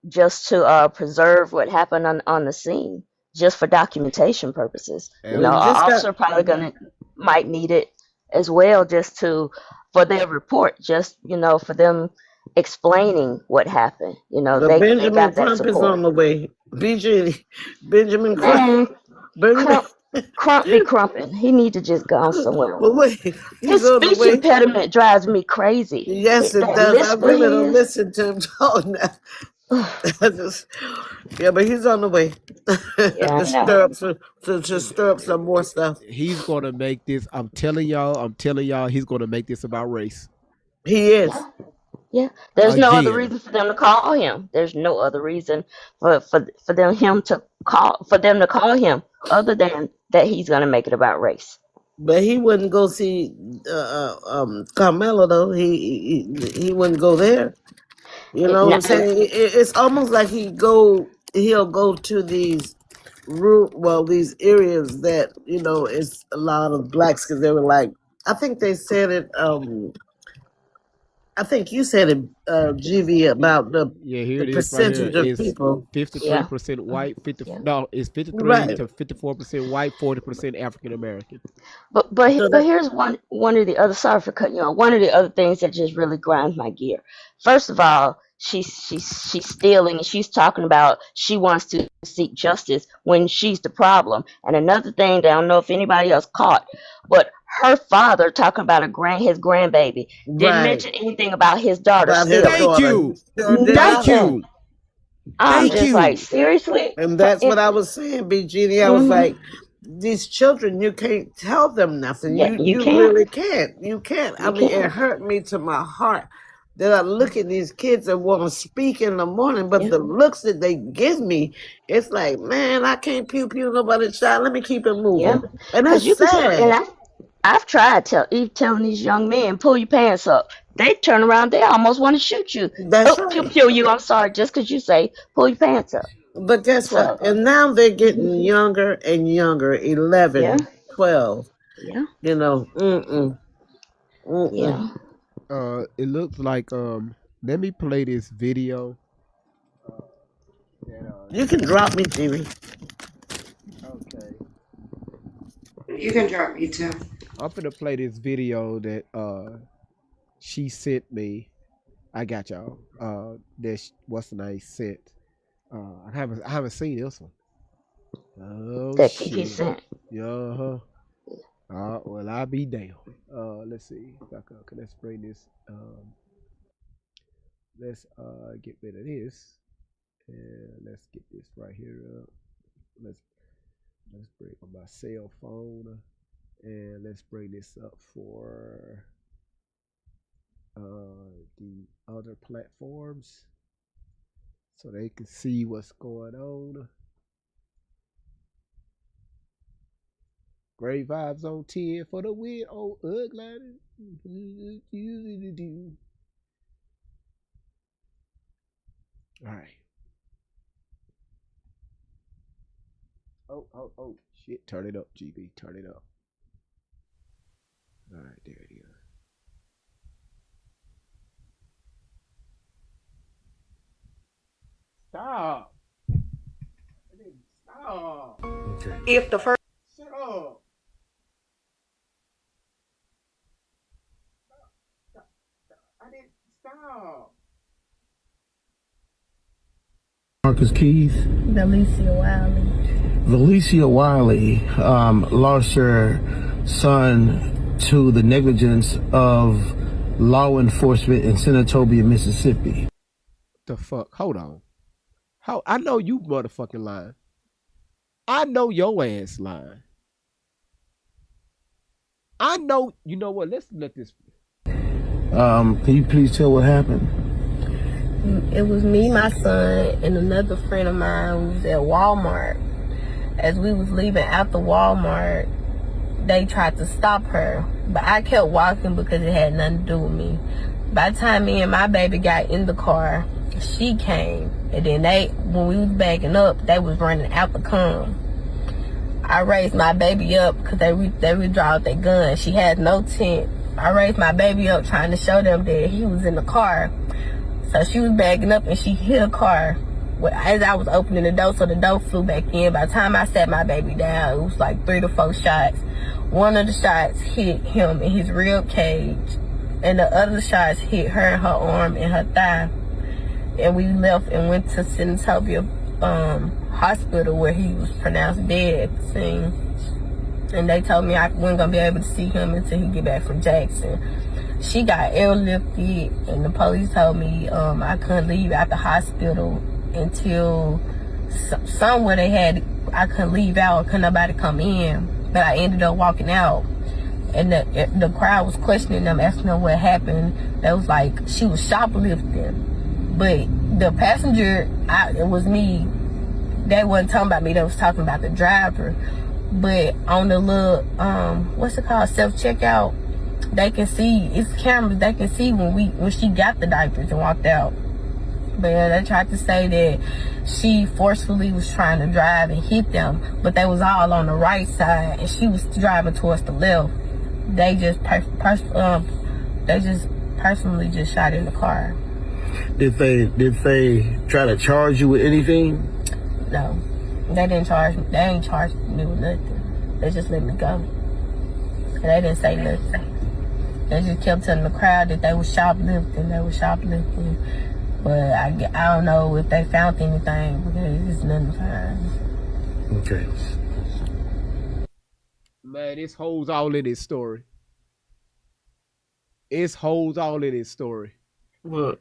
just to preserve what happened on the scene, just for documentation purposes. An Just got officer probably might need it as well, just for their report, just for them explaining what happened. the They Benjamin got that Crump is on support. the way. BJ, Benjamin Crump, Man, Benjamin. Crump be crumping. He need to just go on somewhere. But wait, he's His on the speech way. impediment drives me crazy. Yes, it That does. I lisp of really don't his. listen to him talk now. Yeah, but he's on the way Yeah, to I know. stir up some more stuff. He's gonna make this. I'm telling y'all, he's gonna make this about race He is. Yeah, there's no other again. reason for them to call him. There's no other reason for them to call him other than that he's gonna make it about race. But he wouldn't go see Carmelo though. He wouldn't go there. You know what I'm And saying? It's almost like he'll go to these these areas that it's a lot of blacks because they were like I think they said it. I think you said it, GV, about Yeah, here the it is right here. percentage of It's people. 53% white, 50 Yeah. no, it's 53 Right. to 54% white, 40% African American. So But that here's one of the other, sorry for cutting you off. One of the other things that just really grinds my gear. First of all, she's stealing and she's talking about she wants to seek justice when she's the problem. And another thing that I don't know if anybody else caught, but her father talking about his grandbaby didn't right mention anything about his daughter about his stealing. Thank daughter. you. Sure did Thank not. Nothing. you. I'm Thank just like, you. seriously? And that's what I was saying, BGD. I was Mm-hmm. like, these children, you can't tell them nothing. Yeah, you You can't. really can't. You can't. I You mean, it can't. hurt me to my heart that I look at these kids that want to speak in the morning, but Yeah. the looks that they give me, it's like, man, I can't pew pew nobody's child. Let me keep it Yeah. moving. And Because that's you can tell, sad. and I've tried telling these young men, pull your pants up. They turn around, they almost want to shoot you. That's Oh, pew right. pew you, I'm sorry, just because you say, pull your pants up. But guess what? So, And now they're getting younger and younger, yeah, 11, 12. yeah, Mm-mm. yeah. It looks like let me play this video. You can drop me, Jimmy. Okay. You can drop me too. I'm gonna play this video that she sent me. I got y'all. What's the name sent? I haven't seen this one. Oh That Kiki shit. sent. Yeah. Well, I'll be damned. Let's see. Back up. Okay, let's bring this. Let's get rid of this, and let's get this right here up. Let's bring on my cell phone, and let's bring this up for the other platforms so they can see what's going on. Great vibes on 10 for the win on Ugly. All right. Oh, shit. Turn it up, GB. Turn it up. All right, there it is. Stop. Stop. Okay. If the first Shut up. I didn't stop. Marcus Keys. Valicia Wiley. Valicia Wiley lost her son to the negligence of law enforcement in Senatobia, Mississippi. The fuck? Hold on. How? I know you motherfucking lying. I know your ass lying. I know. You know what? Let's let this. Can you please tell what happened? It was me, my son, and another friend of mine who was at Walmart. As we was leaving out the Walmart, they tried to stop her, but I kept walking because it had nothing to do with me. By the time me and my baby got in the car, she came, and then when we was backing up, they was running out the come. I raised my baby up because they withdrawed their gun. She had no tent. I raised my baby up trying to show them that he was in the car. So she was backing up and she hit a car as I was opening the door, so the door flew back in. By the time I sat my baby down, it was like 3 to 4 shots. One of the shots hit him in his rib cage, and the other shots hit her in her arm and her thigh. And we left and went to Senatobia hospital, where he was pronounced dead at the scene. And they told me I wasn't gonna be able to see him until he get back from Jackson. She got airlifted, and the police told me I couldn't leave out the hospital until somewhere I couldn't leave out, couldn't nobody come in. But I ended up walking out, and the crowd was questioning them, asking them what happened. They was like, she was shoplifting. But the passenger, it was me. They wasn't talking about me, they was talking about the driver. But on the little, what's it called, self-checkout, they can see, it's cameras, they can see when she got the diapers and walked out. But yeah, they tried to say that she forcefully was trying to drive and hit them, but they was all on the right side and she was driving towards the left. They just personally just shot in the car. Did they try to charge you with anything? No, they didn't charge me. They ain't charged me with nothing. They just let me go. And they didn't say nothing. They just kept telling the crowd that they was shoplifting. But I don't know if they found anything, because it's nothing to find. Okay. Man, it's holes all in this story. It's holes all in this story. Look,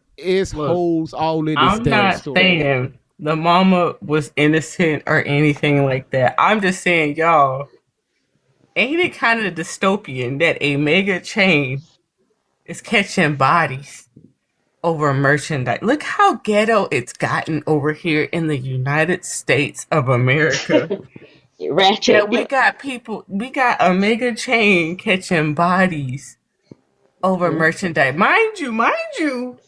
holes all in this I'm damn not story. saying the mama was innocent or anything like that. I'm just saying, y'all, ain't it kind of dystopian that a mega chain is catching bodies over merchandise? Look how ghetto it's gotten over here in the United States of America. Ratchet. Yeah, we got a mega chain catching bodies over merchandise. Mind you,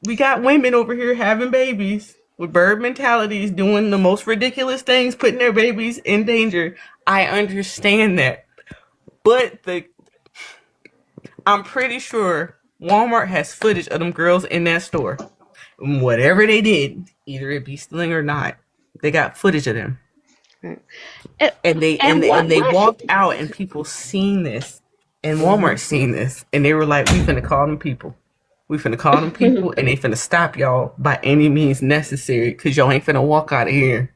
we got women over here having babies with bird mentalities, doing the most ridiculous things, putting their babies in danger. I understand that. But I'm pretty sure Walmart has footage of them girls in that store. Whatever they did, either it be stealing or not, they got footage of them. And they walked out, and people seen this, and Walmart seen this, and they were like, "We finna call them people. We finna call them people, and they finna stop y'all by any means necessary, because y'all ain't finna walk out of here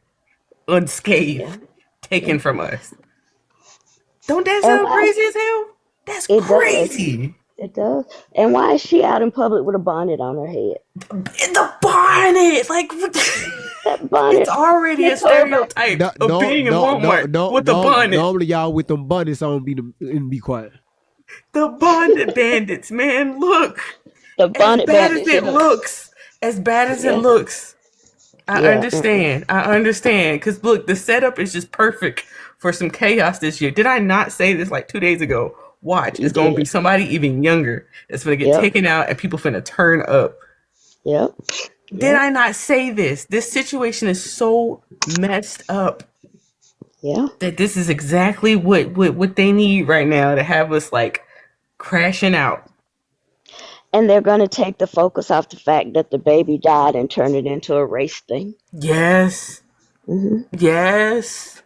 unscathed, taken from us." Don't that sound crazy as hell? That's crazy. It does. And why is she out in public with a bonnet on her head? The bonnet, like that bonnet. It's already a stereotype of being in Walmart with the bonnet. Normally, y'all with them bonnets on be quiet. The bonnet bandits, man. Look, the bonnet bandits. As bad as it looks. I understand. Because look, the setup is just perfect for some chaos this year. Did I not say this like 2 days ago? Watch, it's going to be somebody even younger that's going to get taken out and people finna turn up. Did I not say this? This situation is so messed up. That this is exactly what they need right now to have us like crashing out. And they're going to take the focus off the fact that the baby died and turn it into a race thing. Yes. Yes.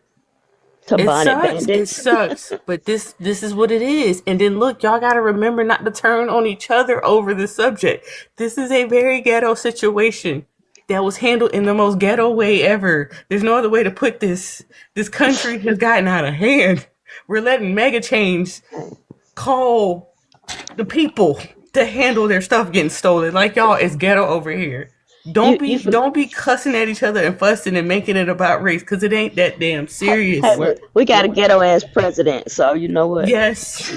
It sucks, but this is what it is. And then look, y'all gotta remember not to turn on each other over the subject. This is a very ghetto situation that was handled in the most ghetto way ever. There's no other way to put this. This country has gotten out of hand. We're letting mega chains call the people to handle their stuff getting stolen. Like, y'all, it's ghetto over here. Don't be cussing at each other and fussing and making it about race, because it ain't that damn serious. We got a ghetto ass president, so you know what? Yes.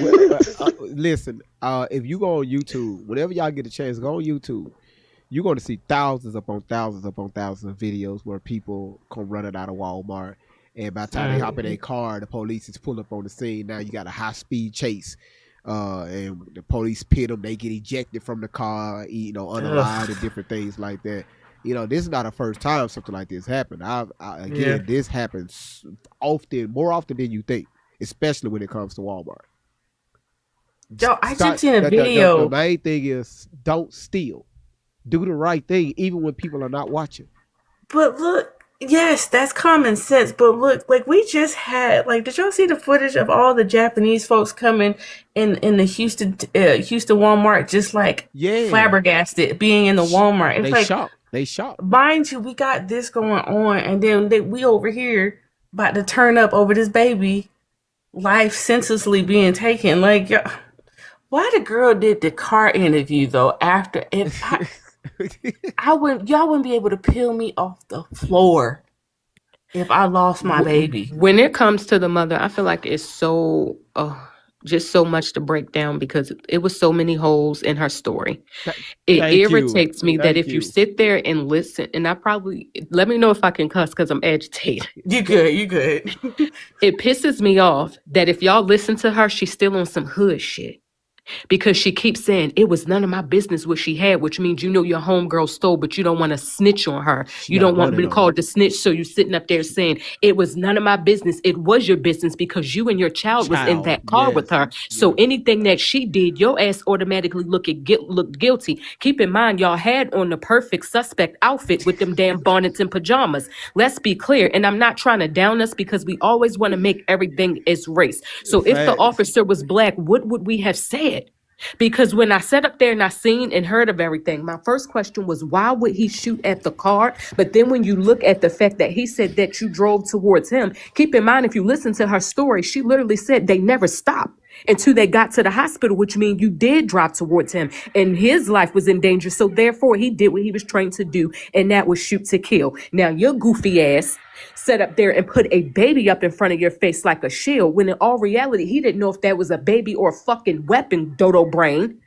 Listen, if you go on YouTube, whenever y'all get a chance, go on YouTube. You're going to see thousands upon thousands of videos where people come running out of Walmart And by the time they hop in their car, the police is pull up on the scene. Now you got a high speed chase. And the police pit them. They get ejected from the car, unalive and different things like that. This is not the first time something like this happened. This happens more often than you think, especially when it comes to Walmart. Yo, I just seen a video. The main thing is don't steal. Do the right thing, even when people are not watching. But look, yes, that's common sense. But look, like we just had, did y'all see the footage of all the Japanese folks coming in the Houston Walmart, just flabbergasted being in the Walmart? It's They shocked. Mind you, we got this going on, and then we over here about to turn up over this baby life senselessly being taken. Why the girl did the car interview though? After y'all wouldn't be able to peel me off the floor if I lost my baby. When it comes to the mother, I feel like it's just so much to break down because it was so many holes in her story. It irritates me that if you sit there and listen, and let me know if I can cuss because I'm agitated. You good. It pisses me off that if y'all listen to her, she's still on some hood shit. Because she keeps saying it was none of my business what she had, which means your homegirl stole, but you don't want to snitch on her. You don't want to be called to snitch, so you're sitting up there saying it was none of my business. It was your business because you and your child was in that car with her. So anything that she did, your ass automatically look guilty. Keep in mind, y'all had on the perfect suspect outfit with them damn bonnets and pajamas. Let's be clear, and I'm not trying to down us because we always want to make everything as race. So if the officer was black, what would we have said? Because when I sat up there and I seen and heard of everything, my first question was, why would he shoot at the car? But then when you look at the fact that he said that you drove towards him, keep in mind, if you listen to her story, she literally said they never stopped until they got to the hospital, which means you did drive towards him and his life was in danger. So therefore, he did what he was trained to do, and that was shoot to kill. Now, your goofy ass sat up there and put a baby up in front of your face like a shield, when in all reality, he didn't know if that was a baby or a fucking weapon, dodo brain.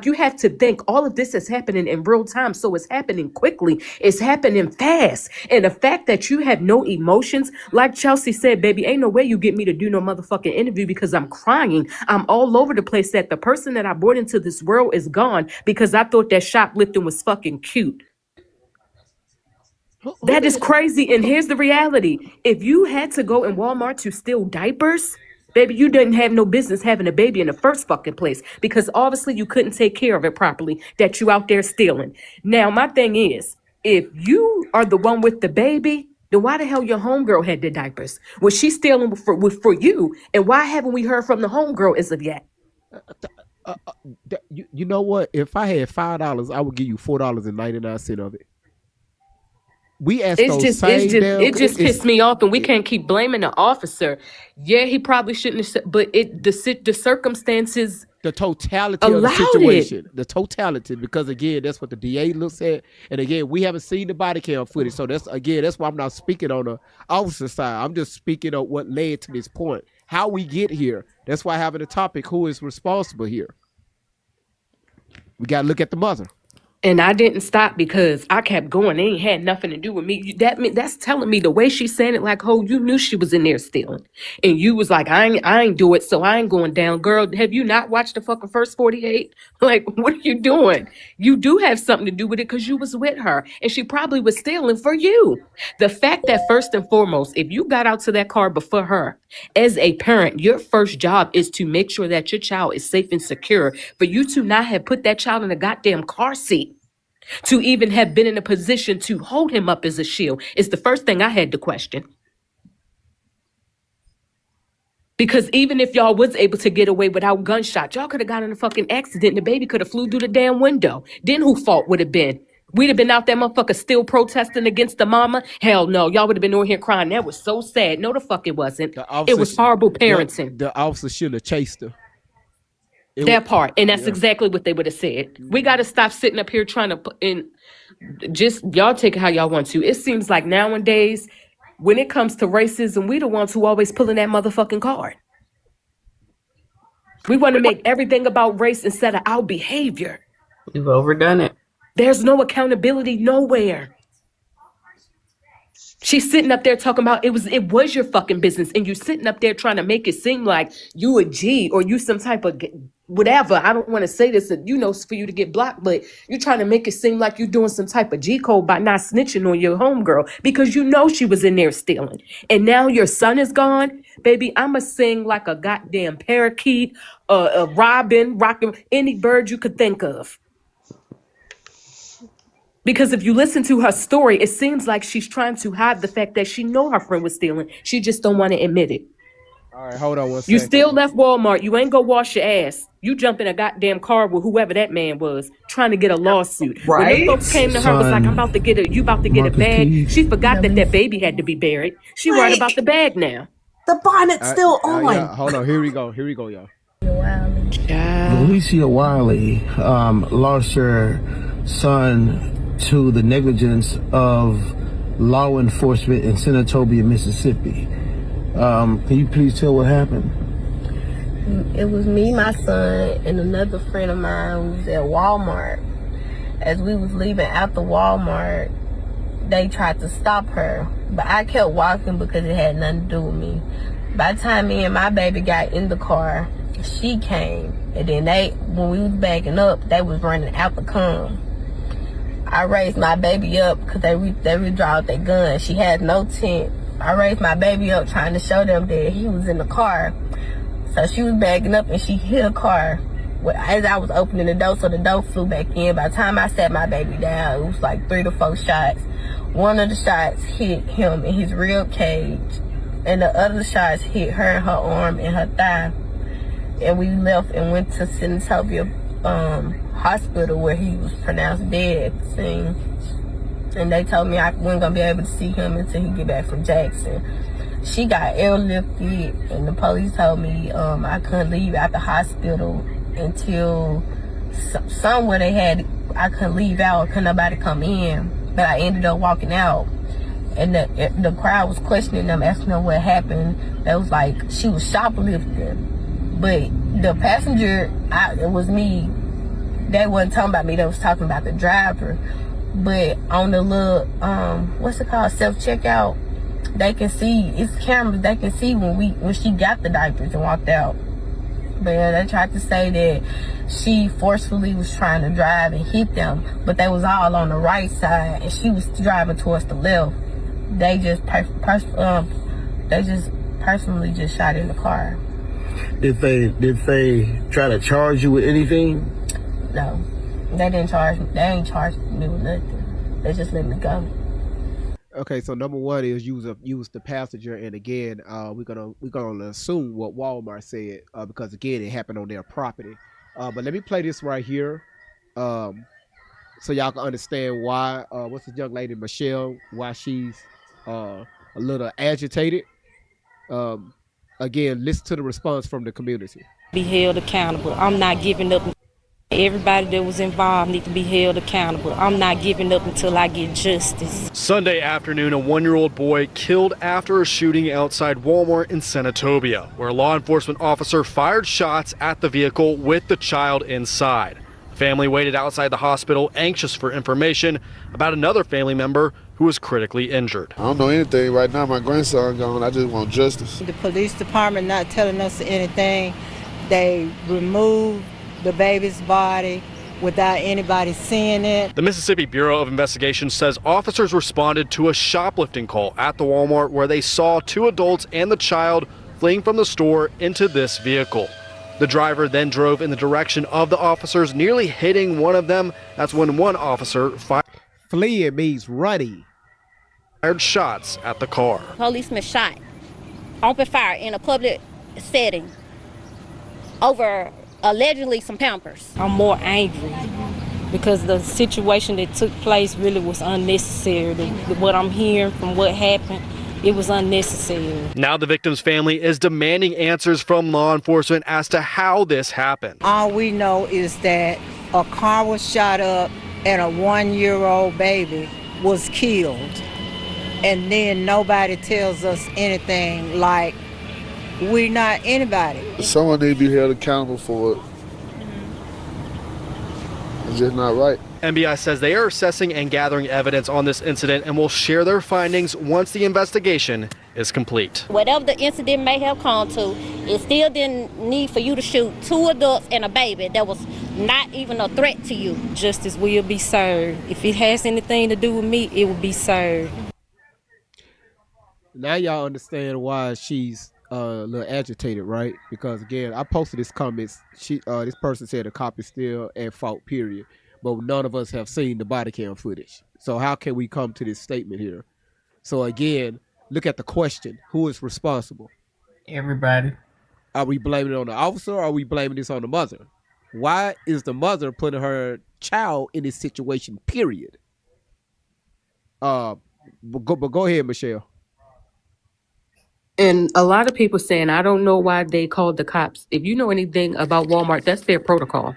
You have to think all of this is happening in real time. So it's happening quickly. It's happening fast. And the fact that you have no emotions, like Chelsea said, baby, ain't no way you get me to do no motherfucking interview because I'm crying. I'm all over the place that the person that I brought into this world is gone because I thought that shoplifting was fucking cute. That is crazy. And here's the reality. If you had to go in Walmart to steal diapers, baby, you didn't have no business having a baby in the first fucking place because obviously you couldn't take care of it properly that you out there stealing. Now, my thing is, if you are the one with the baby, then why the hell your homegirl had the diapers? Was she stealing for you? And why haven't we heard from the homegirl as of yet? You know what? If I had $5, I would give you $4.99 of it. We asked it just pissed me off, and we can't keep blaming the officer. Yeah, he probably shouldn't have said, but the circumstances, the totality of the situation, the totality, because again, that's what the DA looks at, and again, we haven't seen the body cam footage, so that's why I'm not speaking on the officer side. I'm just speaking on what led to this point, how we get here. That's why having a topic, who is responsible here. We got to look at the mother. And I didn't stop because I kept going. It ain't had nothing to do with me. That's telling me the way she's saying it, like, oh, you knew she was in there stealing. And you was like, I ain't do it, so I ain't going down. Girl, have you not watched the fucking first 48? Like, what are you doing? You do have something to do with it because you was with her. And she probably was stealing for you. The fact that first and foremost, if you got out to that car before her, as a parent, your first job is to make sure that your child is safe and secure. For you to not have put that child in a goddamn car seat, to even have been in a position to hold him up as a shield is the first thing I had to question. Because even if y'all was able to get away without gunshots, y'all could have got in a fucking accident and the baby could have flew through the damn window. Then who fault would have been? We'd have been out there motherfucker still protesting against the mama? Hell no, y'all would have been over here crying. That was so sad. No, the fuck it wasn't. It was horrible parenting. The officer should have chased her. That part, and that's exactly what they would have said. We got to stop sitting up here trying to put in. Just y'all take it how y'all want to. It seems like nowadays, when it comes to racism, we the ones who always pulling that motherfucking card. We want to make everything about race instead of our behavior. You've overdone it. There's no accountability nowhere. She's sitting up there talking about it was your fucking business, and you sitting up there trying to make it seem like you a G or you some type of whatever. I don't want to say this, for you to get blocked, but you're trying to make it seem like you're doing some type of G code by not snitching on your homegirl because you know she was in there stealing. And now your son is gone, baby. I'ma sing like a goddamn parakeet, a robin, rocking any bird you could think of. Because if you listen to her story, it seems like she's trying to hide the fact that she know her friend was stealing. She just don't want to admit it. All right, hold on one You second. still left Walmart. You ain't go wash your ass. You jump in a goddamn car with whoever that man was, trying to get a lawsuit. When Right? them folks came to her, was like, I'm about to get you about to get a Marcus bag. Keys. She forgot that baby had to be buried. She worried about the bag now. The bonnet's still on. Yeah, hold on, here we go, y'all. Alicia Wiley lost her son to the negligence of law enforcement in Senatobia, Mississippi. Can you please tell what happened? It was me, my son, and another friend of mine who was at Walmart. As we was leaving out the Walmart, they tried to stop her, but I kept walking because it had nothing to do with me. By the time me and my baby got in the car, she came, and then when we was backing up, they was running out the come. I raised my baby up because they withdrew their gun. She had no tent. I raised my baby up trying to show them that he was in the car. So she was backing up and she hit a car as I was opening the door, so the door flew back in. By the time I sat my baby down, it was like 3 to 4 shots. One of the shots hit him in his rib cage, and the other shots hit her in her arm and her thigh. And we left and went to Senatobia hospital where he was pronounced dead at the scene. And they told me I wasn't gonna be able to see him until he get back from Jackson. She got airlifted, and the police told me I couldn't leave out the hospital until somewhere I couldn't leave out, couldn't nobody come in. But I ended up walking out, and the crowd was questioning them, asking them what happened. They was like, she was shoplifting. But the passenger, it was me. They wasn't talking about me, they was talking about the driver. But on the little, what's it called, self-checkout, they can see, it's cameras, they can see when she got the diapers and walked out. But yeah, they tried to say that she forcefully was trying to drive and hit them, but they was all on the right side, and she was driving towards the left. They just personally just shot in the car. Did they try to charge you with anything? No, they didn't charge me. They ain't charged me with nothing. They just let me go. Okay, so number one is you was the passenger, and again, we're gonna assume what Walmart said because again, it happened on their property. But let me play this right here, so y'all can understand why. What's the young lady Michelle? Why she's a little agitated. Again, listen to the response from the community. Be held accountable. I'm not giving up. Everybody that was involved need to be held accountable. I'm not giving up until I get justice. Sunday afternoon, a 1-year-old boy killed after a shooting outside Walmart in Senatobia, where a law enforcement officer fired shots at the vehicle with the child inside. The family waited outside the hospital, anxious for information about another family member who was critically injured. I don't know anything right now. My grandson gone. I just want justice. The police department not telling us anything. They removed the baby's body without anybody seeing it. The Mississippi Bureau of Investigation says officers responded to a shoplifting call at the Walmart where they saw 2 adults and the child fleeing from the store into this vehicle. The driver then drove in the direction of the officers, nearly hitting one of them. That's when one officer fired. Fleeing means running. Fired shots at the car. Policeman shot, open fire in a public setting over allegedly some Pampers. I'm more angry because the situation that took place really was unnecessary. What I'm hearing from what happened, it was unnecessary. Now the victim's family is demanding answers from law enforcement as to how this happened. All we know is that a car was shot up and a 1-year-old baby was killed. And then nobody tells us anything, like we're not anybody. Someone need to be held accountable for it. It's just not right. NBI says they are assessing and gathering evidence on this incident and will share their findings once the investigation is complete. Whatever the incident may have come to, it still didn't need for you to shoot 2 adults and a baby that was not even a threat to you. Justice will be served. If it has anything to do with me, it will be served. Now y'all understand why she's a little agitated, right? Because again, I posted this comments. This person said the cop is still at fault, period. But none of us have seen the body cam footage. So how can we come to this statement here? So again, look at the question: who is responsible? Everybody. Are we blaming it on the officer, or are we blaming this on the mother? Why is the mother putting her child in this situation? Period. But go ahead, Michelle. And a lot of people saying, I don't know why they called the cops. If you know anything about Walmart, that's their protocol.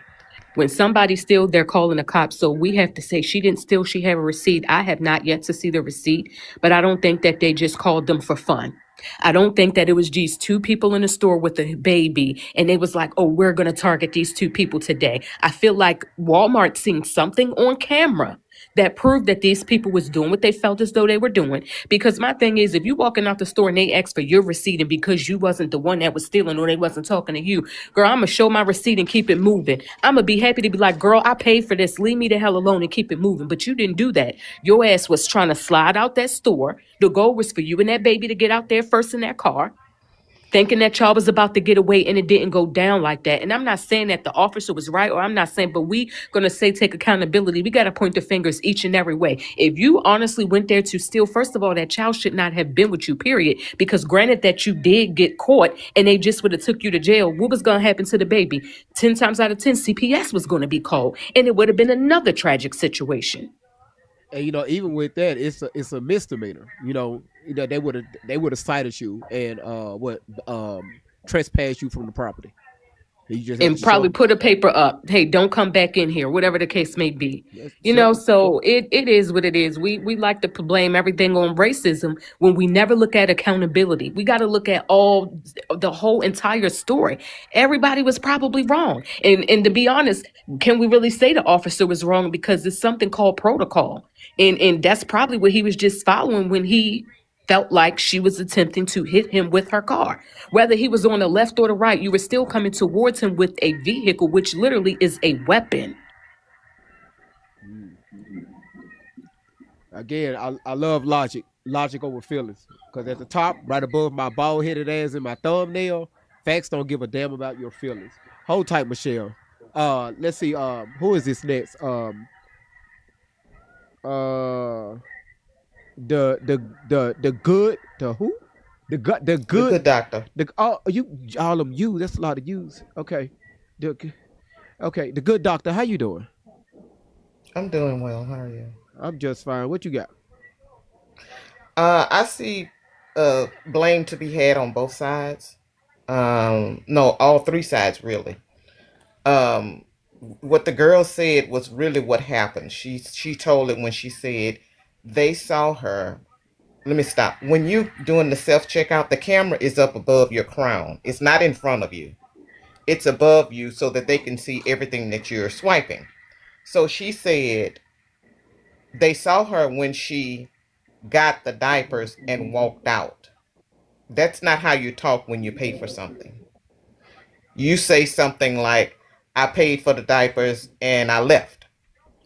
When somebody steals, they're calling the cops. So we have to say she didn't steal, she have a receipt. I have not yet to see the receipt, but I don't think that they just called them for fun. I don't think that it was these 2 people in the store with a baby and they was like, oh, we're going to target these 2 people today. I feel like Walmart seen something on camera that proved that these people was doing what they felt as though they were doing. Because my thing is, if you walking out the store and they ask for your receipt and because you wasn't the one that was stealing or they wasn't talking to you, girl, I'm going to show my receipt and keep it moving. I'm going to be happy to be like, girl, I paid for this. Leave me the hell alone and keep it moving. But you didn't do that. Your ass was trying to slide out that store. The goal was for you and that baby to get out there first in that car, thinking that y'all was about to get away, and it didn't go down like that. And I'm not saying that the officer was right, or I'm not saying, but we gonna say take accountability. We gotta point the fingers each and every way. If you honestly went there to steal, first of all, that child should not have been with you, period. Because granted that you did get caught and they just would have took you to jail, what was gonna happen to the baby? 10 times out of 10, CPS was gonna be called, and it would have been another tragic situation. And even with that, it's a misdemeanor. They would have cited you and trespassed you from the property. You just have And to probably show. put a paper up. Hey, don't come back in here, whatever the case may be. Yes, So it is what it is. We like to blame everything on racism when we never look at accountability. We got to look at the whole entire story. Everybody was probably wrong. And to be honest, can we really say the officer was wrong? Because it's something called protocol. And that's probably what he was just following when he felt like she was attempting to hit him with her car. Whether he was on the left or the right, you were still coming towards him with a vehicle, which literally is a weapon. Again, I love logic over feelings. Because at the top, right above my bald headed ass and my thumbnail, facts don't give a damn about your feelings. Hold tight, Michelle. Let's see. Who is this next? Uh, the good the who? The good doctor. All them you. That's a lot of yous. Okay. The good doctor. How you doing? I'm doing well. How are you? I'm just fine. What you got? I see blame to be had on both sides. No, all 3 sides really. Um, what the girl said was really what happened. She told it when she said they saw her. Let me stop. When you doing the self checkout, the camera is up above your crown. It's not in front of you. It's above you so that they can see everything that you're swiping. So she said they saw her when she got the diapers and walked out. That's not how you talk when you pay for something. You say something like, I paid for the diapers and I left.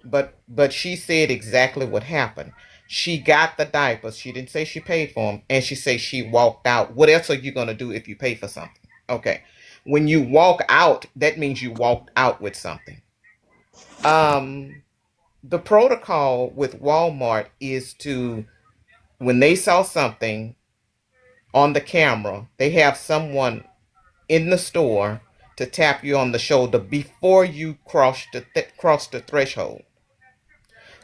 But she said exactly what happened. She got the diapers. She didn't say she paid for them. And she said she walked out. What else are you going to do if you pay for something? Okay. When you walk out, that means you walked out with something. The protocol with Walmart is to, when they saw something on the camera, they have someone in the store to tap you on the shoulder before you cross the threshold.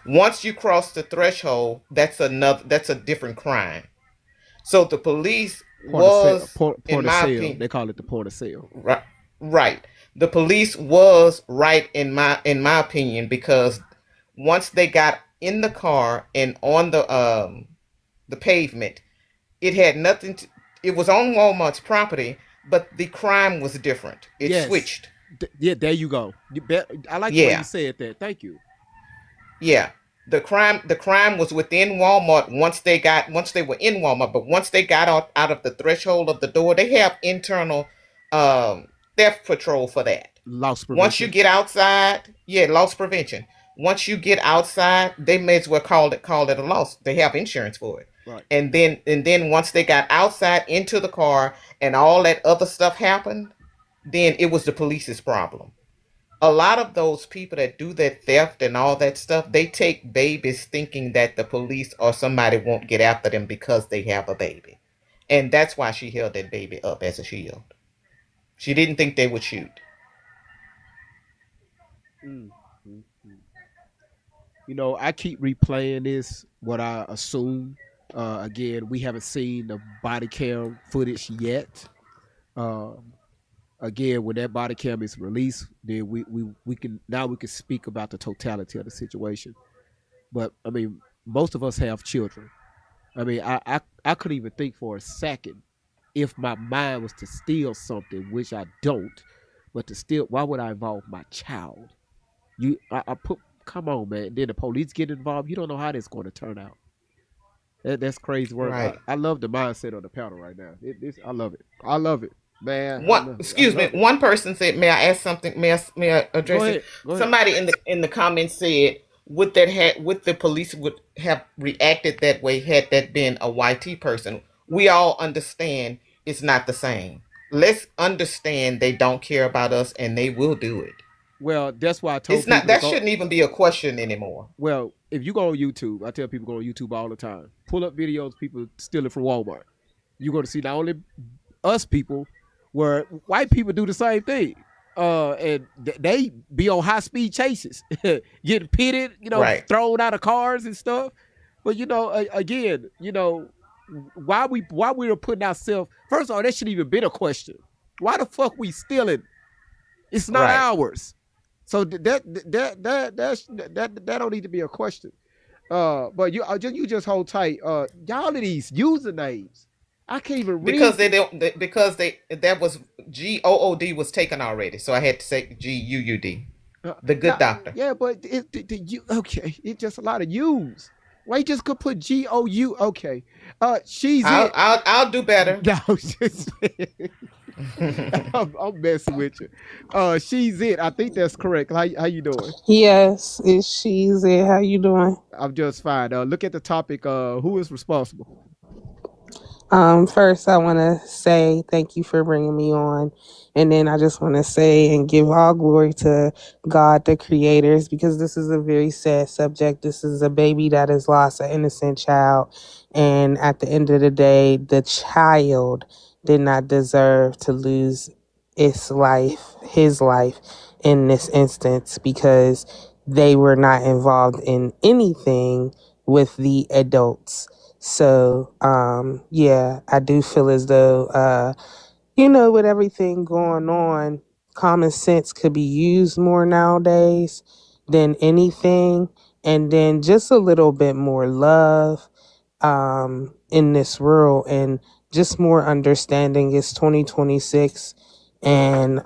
Once you cross the threshold, that's a different crime. So the police was, in my opinion, they call it the point of sale. Right. The police was right in my opinion, because once they got in the car and on the pavement, it had nothing to, it was on Walmart's property, but the crime was different. It switched. Yeah, there you go. I like the way you Yeah, said that. Thank you. yeah. The crime was within Walmart once they were in Walmart, but once they got out of the threshold of the door, they have internal um, theft patrol for that. Loss Once you prevention. get outside, yeah, loss prevention. Once you get outside, they may as well call it a loss. They have insurance for it. Right. And then once they got outside into the car and all that other stuff happened, then it was the police's problem. A lot of those people that do that theft and all that stuff, they take babies thinking that the police or somebody won't get after them because they have a baby. And that's why she held that baby up as a shield. She didn't think they would shoot. Mm, mm, mm. I keep replaying this. What I assume. Again, we haven't seen the body cam footage yet. Um, Again, when that body cam is released, then we can speak about the totality of the situation. But I mean, most of us have children. I mean, I couldn't even think for a second if my mind was to steal something, which I don't, but to steal, why would I involve my child? I put, come on, man. Then the police get involved. You don't know how this going to turn out. That's crazy work. Right. I love the mindset of the panel right now. I love it. I love it, man. I One, love it. I excuse me. love it. One person said, "May I ask something? May I address Go it?" ahead. Go ahead. Somebody in the comments said, "Would the police would have reacted that way had that been a YT person?" We all understand it's not the same. Let's understand they don't care about us and they will do it. Well, that's why I It's told not people to that go. shouldn't even be a question anymore. Well, if you go on YouTube, I tell people go on YouTube all the time. Pull up videos people stealing from Walmart. You're going to see not only us people, where white people do the same thing. And they be on high speed chases, getting pitted, Right. thrown out of cars and stuff. But again, why we were putting ourselves. First of all, that shouldn't even been a question. Why the fuck we stealing? It's not Right. ours. So that don't need to be a question. But you just hold tight. Y'all of these usernames, I can't even Because read. they don't because they that was GOOD was taken already. So I had to say GUUD. The good doctor. Yeah, but you okay? It's just a lot of U's. Why you just could put GOU? Okay, she's I'll it. I'll I'll do better. No, just I'm messing with you. She's it. I think that's correct. How you doing? Yes, it's she's it. How you doing? I'm just fine. Look at the topic. Who is responsible? First, I want to say thank you for bringing me on. And then I just want to say and give all glory to God, the creators, because this is a very sad subject. This is a baby that has lost an innocent child. And at the end of the day, the child did not deserve to lose his life in this instance, because they were not involved in anything with the adults. So, yeah, I do feel as though, with everything going on, common sense could be used more nowadays than anything. And then just a little bit more love, in this world, and just more understanding. It's 2026. And,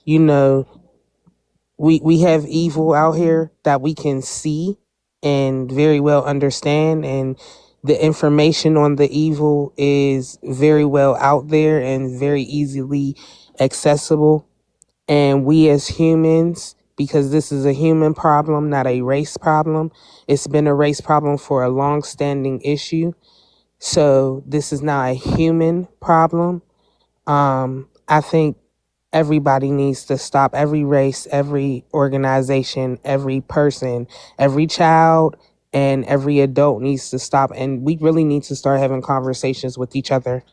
you know, we have evil out here that we can see and very well understand, and the information on the evil is very well out there and very easily accessible. And we as humans, because this is a human problem, not a race problem, it's been a race problem for a long standing issue, so this is not a human problem. I think everybody needs to stop. Every race, every organization, every person, every child, and every adult needs to stop. And we really need to start having conversations with each other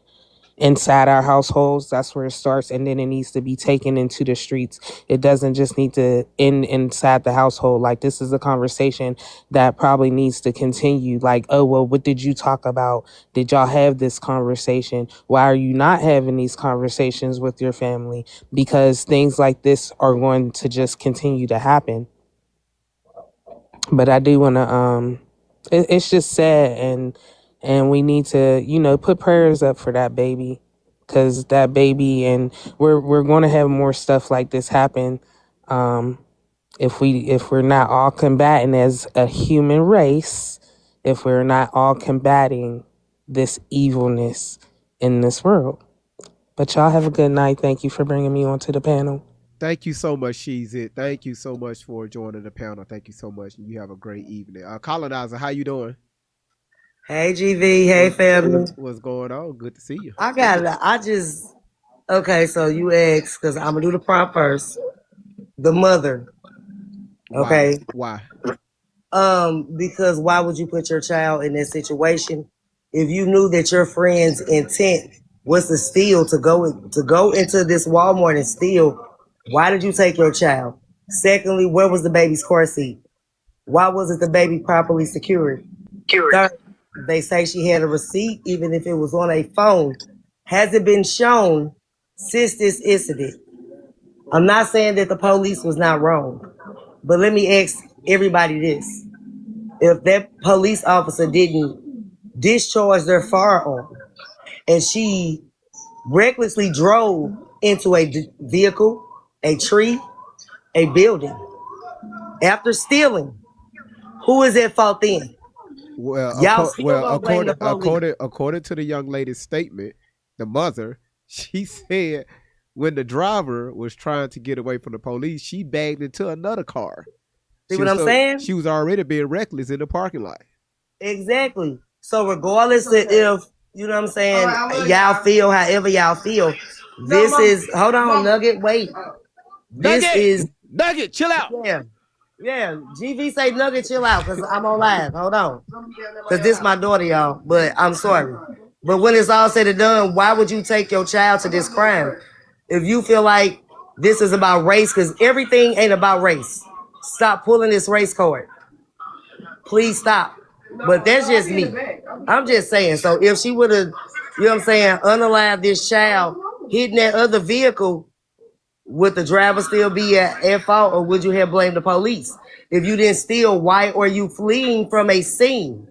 inside our households. That's where it starts. And then it needs to be taken into the streets. It doesn't just need to end inside the household. Like, this is a conversation that probably needs to continue. Like, oh, well, what did you talk about? Did y'all have this conversation? Why are you not having these conversations with your family? Because things like this are going to just continue to happen. But I do want to, it's just sad. And we need to, put prayers up for that baby. because that baby, and we're going to have more stuff like this happen. If we're not all combating as a human race, if we're not all combating this evilness in this world. But y'all have a good night. Thank you for bringing me onto the panel. Thank you so much, She's It. Thank you so much for joining the panel. Thank you so much. You have a great evening. Colonizer, how you doing? Hey GV, hey family. What's going on? Good to see you. Okay, so you asked, because I'm gonna do the prompt first. The mother, okay? Why? Because why would you put your child in that situation if you knew that your friend's intent was to steal, to go into this Walmart and steal? Why did you take your child? Secondly, where was the baby's car seat? Why wasn't the baby properly secured? Third, they say she had a receipt, even if it was on a phone. Has it been shown since this incident? I'm not saying that the police was not wrong, but let me ask everybody this. If that police officer didn't discharge their firearm and she recklessly drove into a vehicle, a tree, a building, after stealing, who is at fault then? Well, Y'all still gonna blame the police. according to the young lady's statement, the mother, she said when the driver was trying to get away from the police, she bagged into another car. See what I'm saying? She was already being reckless in the parking lot. Exactly. So regardless of if, you know what I'm saying, y'all feel however y'all feel, this is, hold on, Nugget, wait. Nugget, chill out. Yeah, GV say Nugget, chill out, because I'm on live. Hold on. Because this my daughter, y'all, but I'm sorry. But when it's all said and done, why would you take your child to this crime? If you feel like this is about race, because everything ain't about race. Stop pulling this race card. Please stop. But that's just me. I'm just saying. So if she would have, you know what I'm saying, unalived this child hitting that other vehicle, would the driver still be at fault, or would you have blamed the police? If you didn't steal, why are you fleeing from a scene?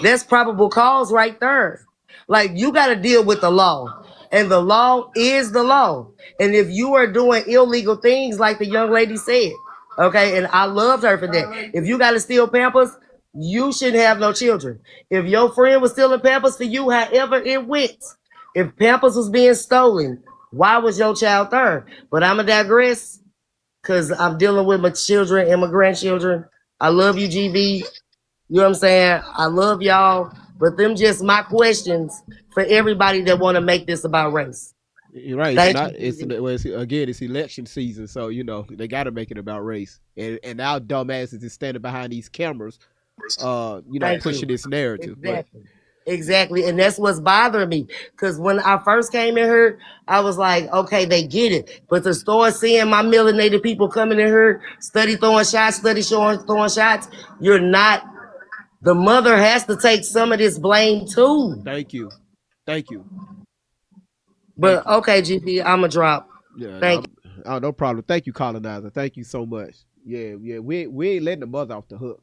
That's probable cause right there. Like, you got to deal with the law, and the law is the law. And if you are doing illegal things, like the young lady said, okay, and I loved her for that. If you got to steal Pampers, you shouldn't have no children. If your friend was stealing Pampers for you, however it went, if Pampers was being stolen, why was your child there? But I'm going to digress, because I'm dealing with my children and my grandchildren. I love you, GV. You know what I'm saying? I love y'all, but them just my questions for everybody that want to make this about race. You're right. It's not. It's election season, so you know they got to make it about race. And our dumbasses is standing behind these cameras, pushing this narrative. Exactly, and that's what's bothering me. Because when I first came in here, I was like, okay, they get it. But to start seeing my melanated people coming in here, study throwing shots, throwing shots, you're not. The mother has to take some of this blame too. Thank you. But okay, GP, I'ma drop. Yeah, no problem. Thank you, colonizer. Thank you so much. Yeah. We ain't letting the mother off the hook,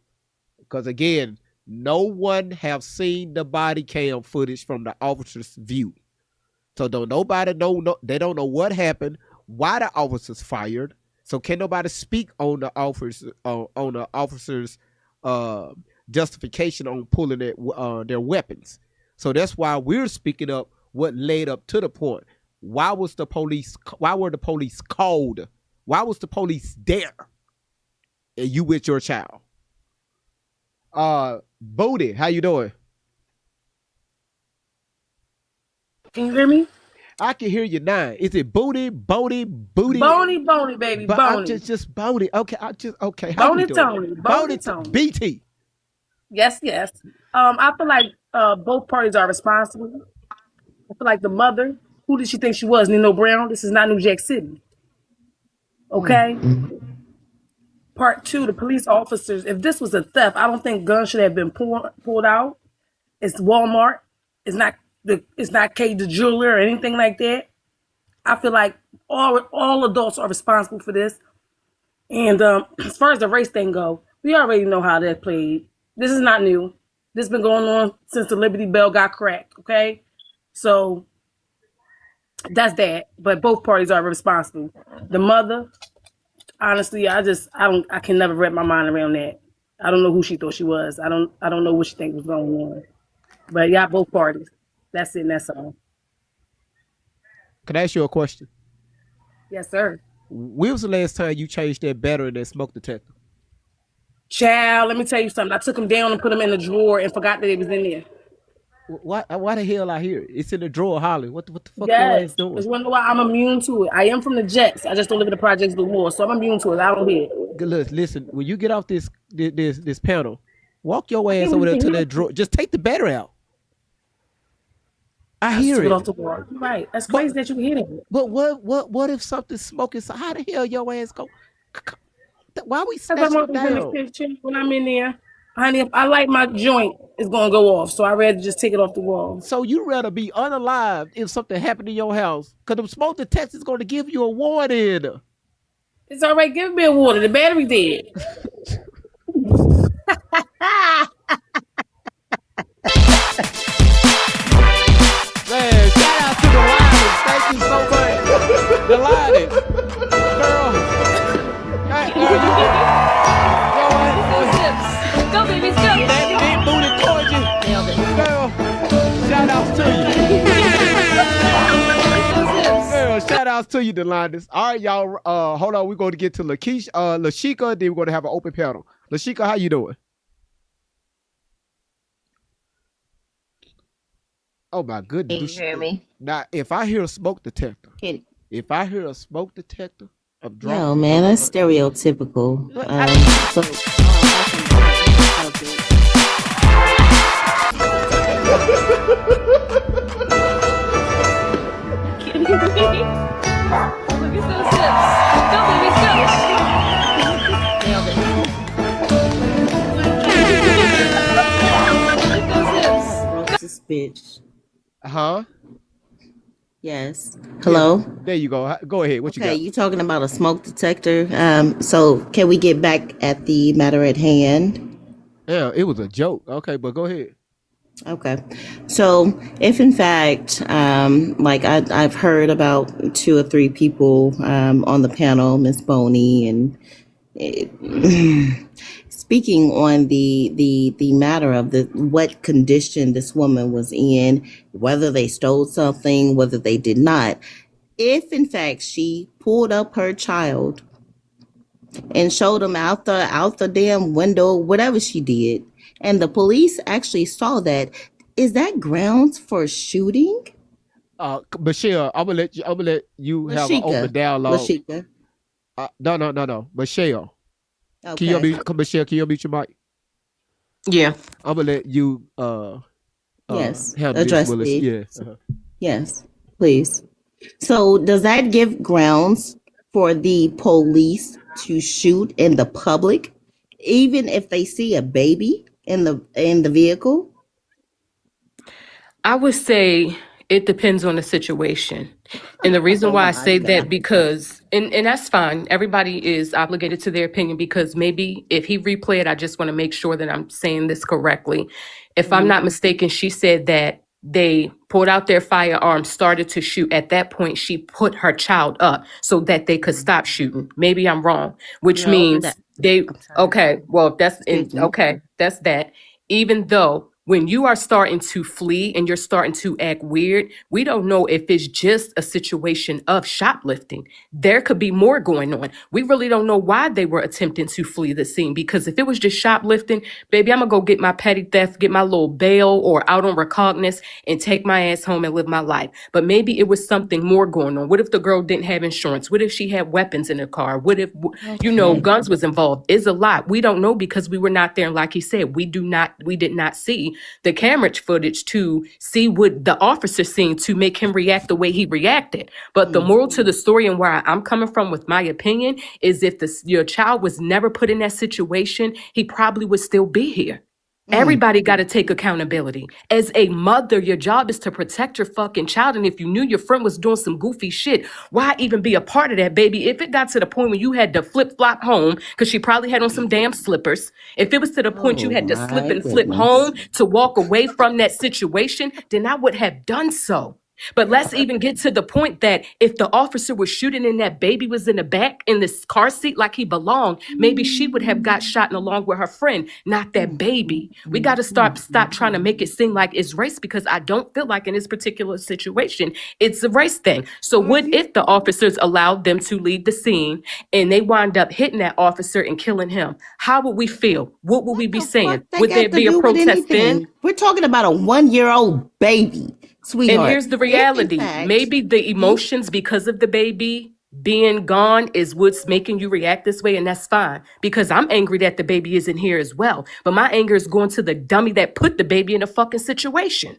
because again, no one have seen the body cam footage from the officer's view, so nobody know. They don't know what happened, why the officers fired. So can nobody speak on the officers justification on pulling their weapons. So that's why we're speaking up what led up to the point. Why were the police called? Why was the police there? And you with your child? Bodie, how you doing? Can you hear me? I can hear you now. Is it Booty? Bony, baby, But bony. I'm just Bodie. Okay. How Bony you doing? Tony. Bony Tony. BT. Yes. I feel like both parties are responsible. I feel like the mother, who did she think she was? Nino Brown? This is not New Jack City. Okay? Part two, the police officers, if this was a theft, I don't think guns should have been pulled out. It's Walmart. It's not K the jeweler or anything like that. I feel like all adults are responsible for this. And as far as the race thing go, we already know how that played. This is not new. This has been going on since the Liberty Bell got cracked, okay? So That's that. But both parties are responsible. The mother, honestly, I can never wrap my mind around that. I don't know who she thought she was. I don't know what she think was going on. But yeah, both parties. That's it. And that's all. Can I ask you a question? Yes, sir. When was the last time you changed that battery in that smoke detector? Child, let me tell you something. I took them down and put them in the drawer and forgot that it was in there. Why the hell I hear it? It's in the drawer, Holly. What the fuck your ass Yes. doing? Because you want to know why? I'm immune to it. I am from the Jets. I just don't live in the projects no more. So I'm immune to it. I don't hear it. Listen, when you get off this panel, walk your I ass can't over there even to hear that it. drawer. Just take the battery out. I just hear took it it. off the wall. You're right. That's crazy that you can hear it. But what if something's smoking? So how the hell your ass go? Why we Because I'm snatching it always in the down? kitchen when I'm in there. Honey, if I like my joint, it's going to go off. So I'd rather just take it off the wall. So you rather be unalive if something happened in your house? Because the smoke detector is going to give you a warning. It's all right. Give me a water. The battery dead. Man, shout out to the Lions. Thank you so much. The Lions. Girl. Go, babies, go. That big booty corgi. Girl, shout outs to you. Girl, shout outs to you, Delindis. All right, y'all. Hold on. We're going to get to Lashika, then we're going to have an open panel. Lashika, how you doing? Oh my goodness. Can you hear me? Now, if I hear a smoke detector, Can- I'm dropping. No, man, that's stereotypical. This bitch. Huh? Yes. Hello? Yeah, there you go. Go ahead. What you got? Okay, you talking about a smoke detector. So can we get back at the matter at hand? Yeah, it was a joke. Okay, but go ahead. Okay. So if in fact, like I've heard about 2 or 3 people on the panel, Miss Boney, and speaking on the matter of what condition this woman was in, whether they stole something, whether they did not. If in fact she pulled up her child and showed him out the damn window, whatever she did, and the police actually saw that, is that grounds for shooting? Michelle, I'm gonna let you have an open dialogue. Lashika. No. Michelle. Okay. Michelle, can you mute your mic? Yeah. I'm gonna let you yes. handle Address this. me. Yeah. Yes, please. So does that give grounds for the police to shoot in the public, even if they see a baby in the vehicle? I would say it depends on the situation. And the reason why I say that, because, and that's fine. Everybody is obligated to their opinion, because maybe if he replayed, I just want to make sure that I'm saying this correctly. If I'm not mistaken, she said that they pulled out their firearms, started to shoot. At that point, she put her child up so that they could stop shooting. Maybe I'm wrong, which No, means that- okay, well, that's Excuse me. okay, that's that. Even though when you are starting to flee and you're starting to act weird, we don't know if it's just a situation of shoplifting. There could be more going on. We really don't know why they were attempting to flee the scene, because if it was just shoplifting, baby, I'm gonna go get my petty theft, get my little bail or out on recognizance and take my ass home and live my life. But maybe it was something more going on. What if the girl didn't have insurance? What if she had weapons in her car? What if, guns was involved? It's a lot. We don't know because we were not there. And like he said, we did not see the camera footage to see what the officer seen to make him react the way he reacted. But the moral to the story, and where I'm coming from with my opinion, is if your child was never put in that situation, he probably would still be here. Everybody got to take accountability. As a mother, your job is to protect your fucking child. And if you knew your friend was doing some goofy shit, why even be a part of that, baby? If it got to the point where you had to flip-flop home, because she probably had on some damn slippers. If it was to the point you had to slip and flip home to walk away from that situation, then I would have done so. But let's even get to the point that if the officer was shooting and that baby was in the back in this car seat like he belonged, maybe she would have got shot along with her friend, not that baby. We got to stop trying to make it seem like it's race, because I don't feel like in this particular situation it's a race thing. So what if the officers allowed them to leave the scene and they wind up hitting that officer and killing him? How would we feel? What would we be saying? That Would got there to be a do with protest then? anything. We're talking about a 1-year-old baby, sweetheart. And here's the If, in reality. fact, Maybe the emotions because of the baby being gone is what's making you react this way, and that's fine. Because I'm angry that the baby isn't here as well. But my anger is going to the dummy that put the baby in a fucking situation.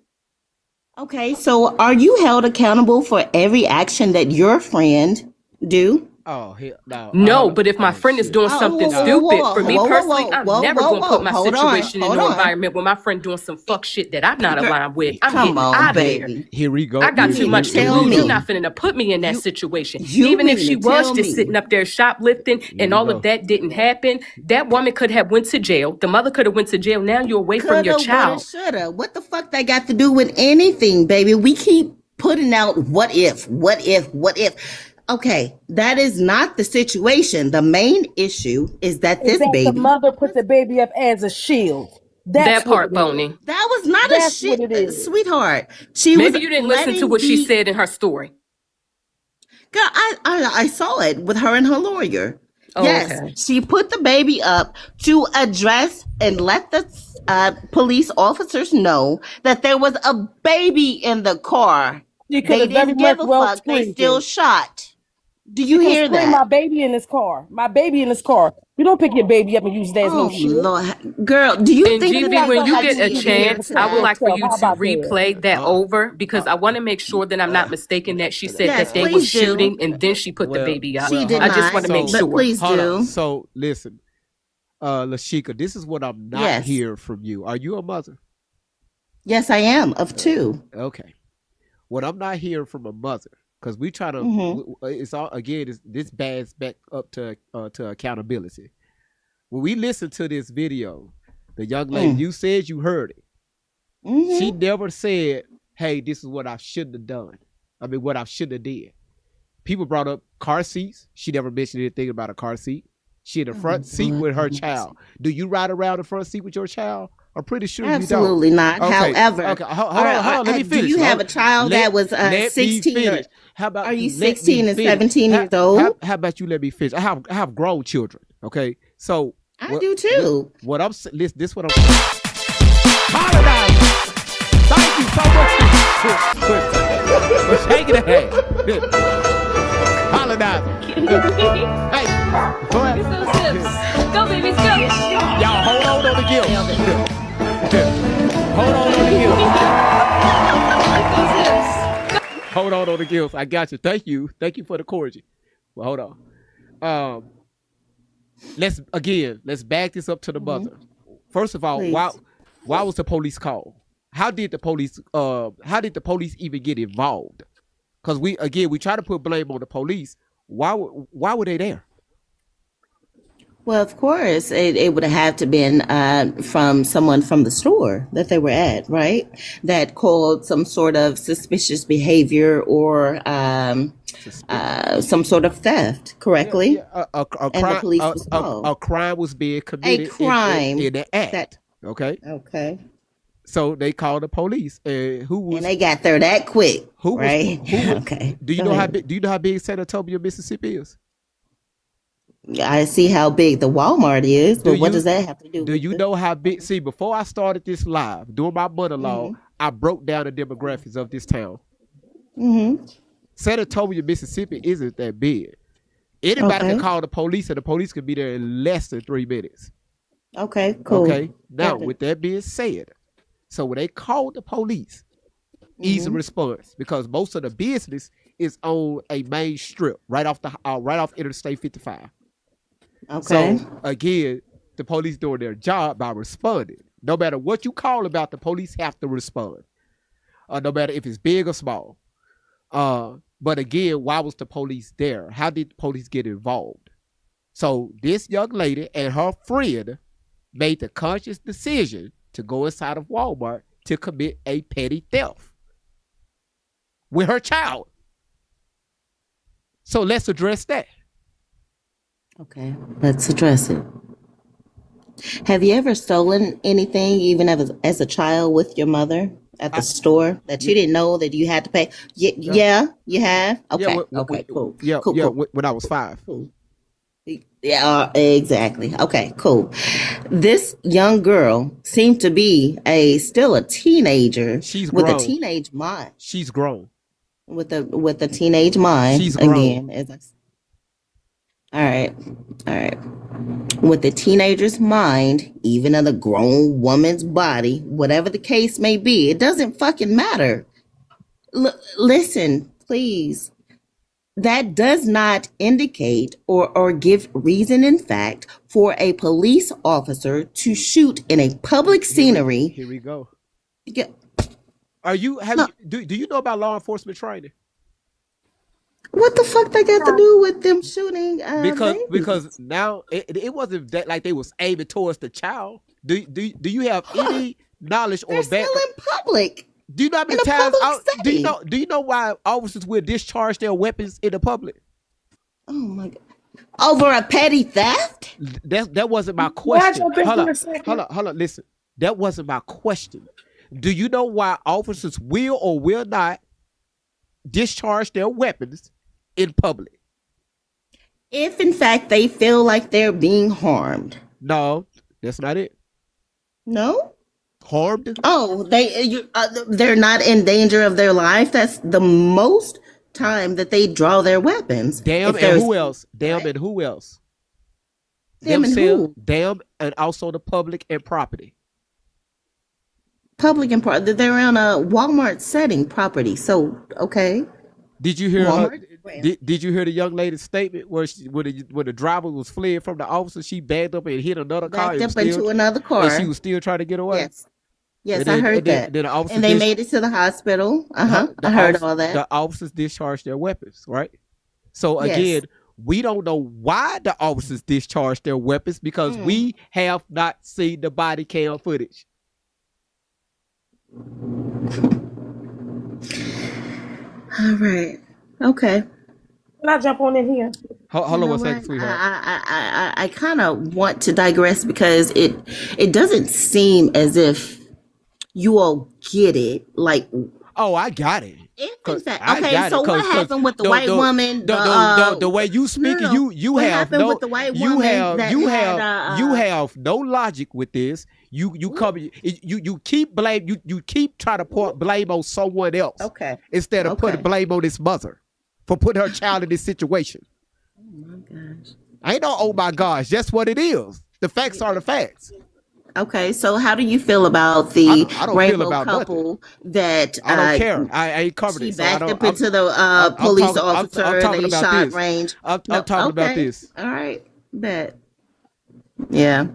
Okay, so are you held accountable for every action that your friend do? Oh, hell no. No, but if my friend is doing something stupid, for me personally, I'm never going to put my situation in an environment where my friend doing some fuck shit that I'm not aligned with. I'm getting out of there. Here we go. I got too much to lose. You're not finna put me in that situation. Even if she was just sitting up there shoplifting and all of that didn't happen, that woman could have went to jail. The mother could have went to jail. Now you're away from your child. Shoulda. What the fuck that got to do with anything, baby? We keep putting out what if. Okay, that is not the situation. The main issue is that this baby. The mother put the baby up as a shield. That part, Boney. That was not a shit, sweetheart. Maybe you didn't listen to what she said in her story. Girl, I saw it with her and her lawyer. Oh, yes, okay. She put the baby up to address and let the police officers know that there was a baby in the car. They didn't give a fuck. They still shot. Do you hear that? My baby in this car. My baby in this car. You don't pick your baby up and use it as no shield. Lord. Girl, do you And think GV, when you get a chance, I would like for you to replay that over, because I want to make sure that I'm not mistaken that she said that they was shooting and then she put the baby up. She did I just want to make sure. Please do. So listen, Lashika, this is what I'm not hearing from you. Are you a mother? Yes, I am, of 2. Okay. What I'm not hearing from a mother, because we try to, it's all, again, this backs back up to accountability. When we listen to this video, the young lady, you said you heard it. She never said, hey, this is what I shouldn't have done. I mean, what I should have did. People brought up car seats. She never mentioned anything about a car seat. She in the front seat with her child. Do you ride around the front seat with your child? I'm pretty sure Absolutely you don't. not. Okay. However, hold on. Let me finish. Do you have a child that was 16? How about are you 16 and 17 years old? How about you let me finish? I have grown children. Okay, so I do too. What I'm this what I'm. Thank you so much for shaking the hand. Colonizing. Hey, go ahead. Go, babies, go. Y'all hold on to the guilt. Hold on to the guilt. Hold on the guilt. I got you. Thank you for the cordial. Well, hold on. Let's back this up to the mother. First of all, why was the police called? How did the police even get involved? Because we try to put blame on the police. Why were they there? Well, of course, it would have to been from someone from the store that they were at, right? That called some sort of suspicious behavior or some sort of theft, correctly? Yeah. A crime, and the police was called. A crime was being committed. A crime in the act. Okay. So they called the police, and they got there that quick. Right? Okay. Do you know how big Senatobia, Mississippi is? I see how big the Walmart is, but what does that have to do? Do you know how big? See, before I started this live, during my monologue, I broke down the demographics of this town. Senatobia, Mississippi isn't that big. Anybody can call the police, and the police can be there in less than 3 minutes. Okay, cool. Okay. Now, with that being said, so when they called the police, easy response, because most of the business is on a main strip right off Interstate 55. Okay. So again, the police doing their job by responding. No matter what you call about, the police have to respond. No matter if it's big or small. But again, why was the police there? How did the police get involved? So this young lady and her friend made the conscious decision to go inside of Walmart to commit a petty theft. with her child. So let's address that. Okay, let's address it. Have you ever stolen anything, even as a child, with your mother at the store that you didn't know that you had to pay? Yeah, you have. Okay, okay, cool. Cool. When I was 5. Cool. Yeah, exactly. Okay, cool. This young girl seemed to be still a teenager. She's with grown. a teenage mind. She's grown. With a teenage mind. She's grown. Again, all right. With the teenager's mind, even in a grown woman's body, whatever the case may be, it doesn't fucking matter. Listen, please. That does not indicate or give reason in fact for a police officer to shoot in a public scenery. Here we go. Yeah. Do you know about law enforcement training? What the fuck they got to do with them shooting? Because now it wasn't that like they was aiming towards the child. Do you have any knowledge or background? Still in public. Do you know how many times? Do you know why officers will discharge their weapons in the public? Oh my god! Over a petty theft? That wasn't my question. Hold on. Listen, that wasn't my question. Do you know why officers will or will not discharge their weapons in public? If in fact they feel like they're being harmed. No, that's not it. No. Harmed? Oh, they're not in danger of their life. That's the most time that they draw their weapons. Damn, and who else? Damn, and who else? Damn, and who? Damn, and also the public and property. Public and property. They're on a Walmart setting property. So, okay. Did you hear did you hear the young lady's statement where when the driver was fleeing from the officer, she backed up and hit another car? Backed up into another car. And she was still trying to get away? Yes, I heard that. And they made it to the hospital. I heard all that. The officers discharged their weapons, right? So again, we don't know why the officers discharged their weapons because we have not seen the body cam footage. All right. Okay. Can I jump on in here? Hold on one second, sweetheart. I kind of want to digress because it doesn't seem as if you all get it. Like, oh, I got it. Okay, so what happened with the white woman? The way you speak, you have no. With the white woman you have no logic with this. You keep blame. You keep trying to put blame on someone else. Okay. Instead of putting blame on this mother for putting her child in this situation. Oh my gosh. Ain't no oh my gosh. That's what it is. The facts are the facts. Okay, so how do you feel about the rainbow couple nothing. that I don't care. I ain't covered she it. backed up into the police officer. They shot range. I'm talking about this. All right, bet. Yeah,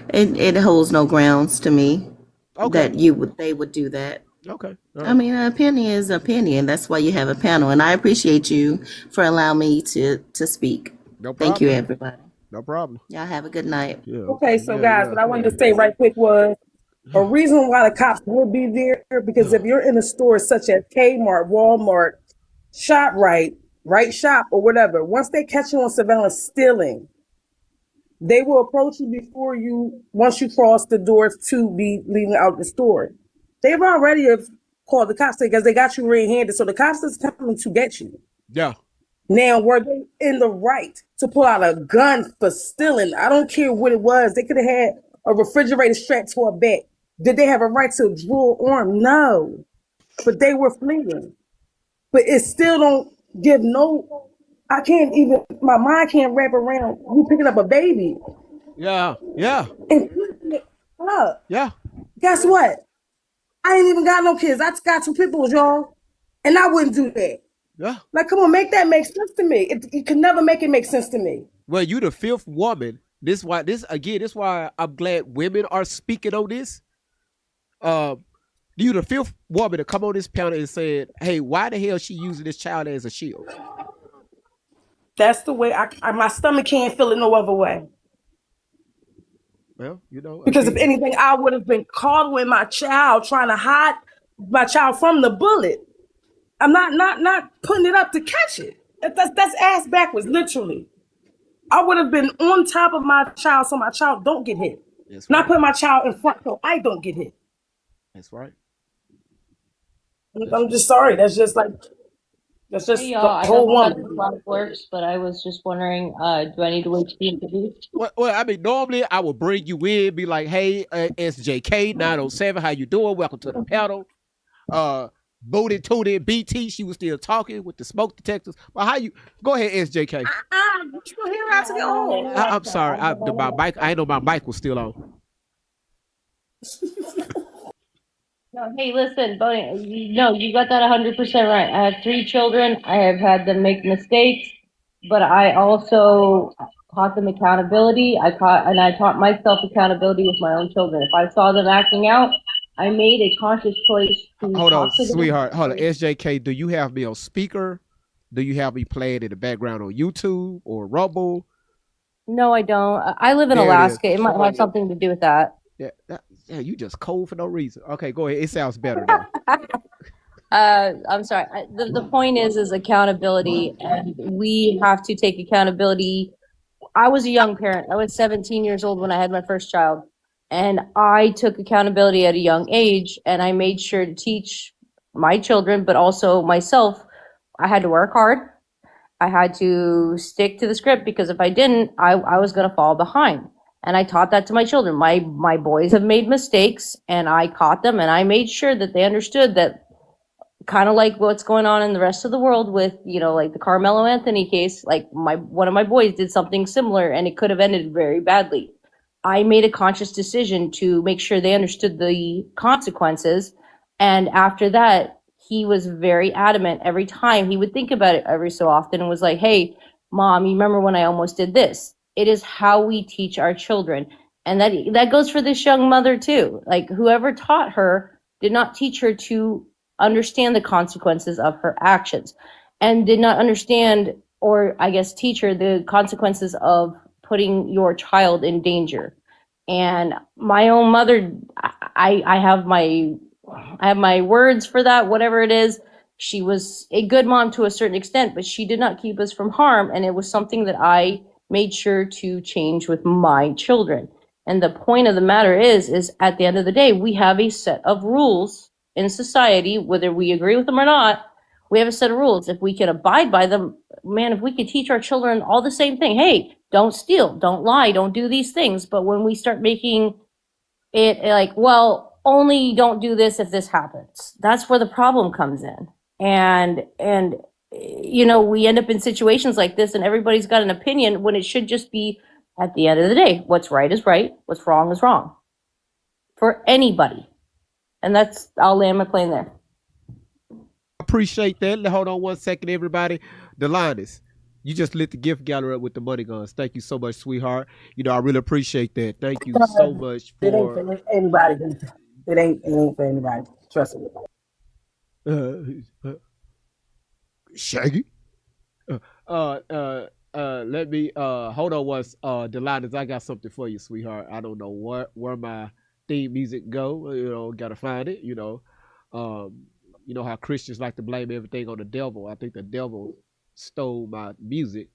it holds no grounds to me that they would do that. Okay. Right. I mean, an opinion is an opinion. That's why you have a panel, and I appreciate you for allowing me to speak. No problem. Thank you, everybody. No problem. Y'all have a good night. Yeah. Okay, so guys, what I wanted to say right quick was a reason why the cops would be there, because if you're in a store such as Kmart, Walmart, ShopRite, Right Shop, or whatever, once they catch you on surveillance stealing, they will approach you once you cross the doors to be leaving out the store. They've already called the cops because they got you red-handed, so the cops is coming to get you. Yeah. Now, were they in the right to pull out a gun for stealing? I don't care what it was. They could have had a refrigerator strapped to a back. Did they have a right to draw arm? No. But they were fleeing. But it still don't give no... I can't even... My mind can't wrap around you picking up a baby. Yeah. And picking it up. Yeah. Guess what? I ain't even got no kids. I got 2 people, y'all. And I wouldn't do that. Yeah. Like, come on, make that make sense to me. It could never make it make sense to me. Well, you the 5th woman. This why I'm glad women are speaking on this. You the 5th woman to come on this panel and said, "Hey, why the hell she using this child as a shield?" That's the way my stomach can't feel it no other way. Well, because if anything, I would have been coddling my child, trying to hide my child from the bullet. I'm not putting it up to catch it. That's ass backwards, literally. I would have been on top of my child so my child don't get hit. That's Not right. put my child in front so I don't get hit. That's right. I'm just sorry. That's just Hey the y'all, I whole got stuck woman. with life works, but I was just wondering, do I need to wait to be introduced? Well, I mean, normally I would bring you in, be like, "Hey, SJK 907, how you doing? Welcome to the panel." Booty Tootie BT, she was still talking with the smoke detectors. But how you? Go ahead, SJK. You still here after get home. I'm sorry, my mic. I know my mic was still on. No, hey, listen, but no, you got that 100% right. I have 3 children. I have had them make mistakes, but I also taught them accountability. I taught myself accountability with my own children. If I saw them acting out, I made a conscious choice to Hold on, talk to them. sweetheart. Hold on, SJK. Do you have me on speaker? Do you have me playing in the background on YouTube or Rumble? No, I don't. I live in There it is. Alaska. It might have something to do with that. Yeah, you just cold for no reason. Okay, go ahead. It sounds better now. I'm sorry. The point is accountability, and we have to take accountability. I was a young parent. I was 17 years old when I had my first child, and I took accountability at a young age, and I made sure to teach my children, but also myself. I had to work hard. I had to stick to the script because if I didn't, I was going to fall behind. And I taught that to my children. My boys have made mistakes, and I caught them, and I made sure that they understood that, kind of like what's going on in the rest of the world with, like the Carmelo Anthony case, like one of my boys did something similar and it could have ended very badly. I made a conscious decision to make sure they understood the consequences. And after that, he was very adamant every time he would think about it every so often and was like, "Hey, mom, you remember when I almost did this?" It is how we teach our children. And that goes for this young mother too. Like whoever taught her did not teach her to understand the consequences of her actions and did not understand, or I guess teach her the consequences of putting your child in danger. And my own mother, I have my words for that, whatever it is. She was a good mom to a certain extent, but she did not keep us from harm. And it was something that I made sure to change with my children. And the point of the matter is at the end of the day, we have a set of rules in society, whether we agree with them or not. We have a set of rules. If we can abide by them, man, if we could teach our children all the same thing, hey, don't steal, don't lie, don't do these things. But when we start making it like, well, only don't do this if this happens, that's where the problem comes in. And we end up in situations like this and everybody's got an opinion when it should just be, at the end of the day, what's right is right, what's wrong is wrong for anybody. And I'll land my plane there. Appreciate that. Hold on one second, everybody. Delines, you just lit the gift gallery up with the money guns. Thank you so much, sweetheart. I really appreciate that. Thank you so much for. It ain't for anybody. It ain't for anybody. Trust me. Shaggy. Let me hold on once. Delines, I got something for you, sweetheart. I don't know where my theme music go. Gotta find it. You know how Christians like to blame everything on the devil. I think the devil stole my music.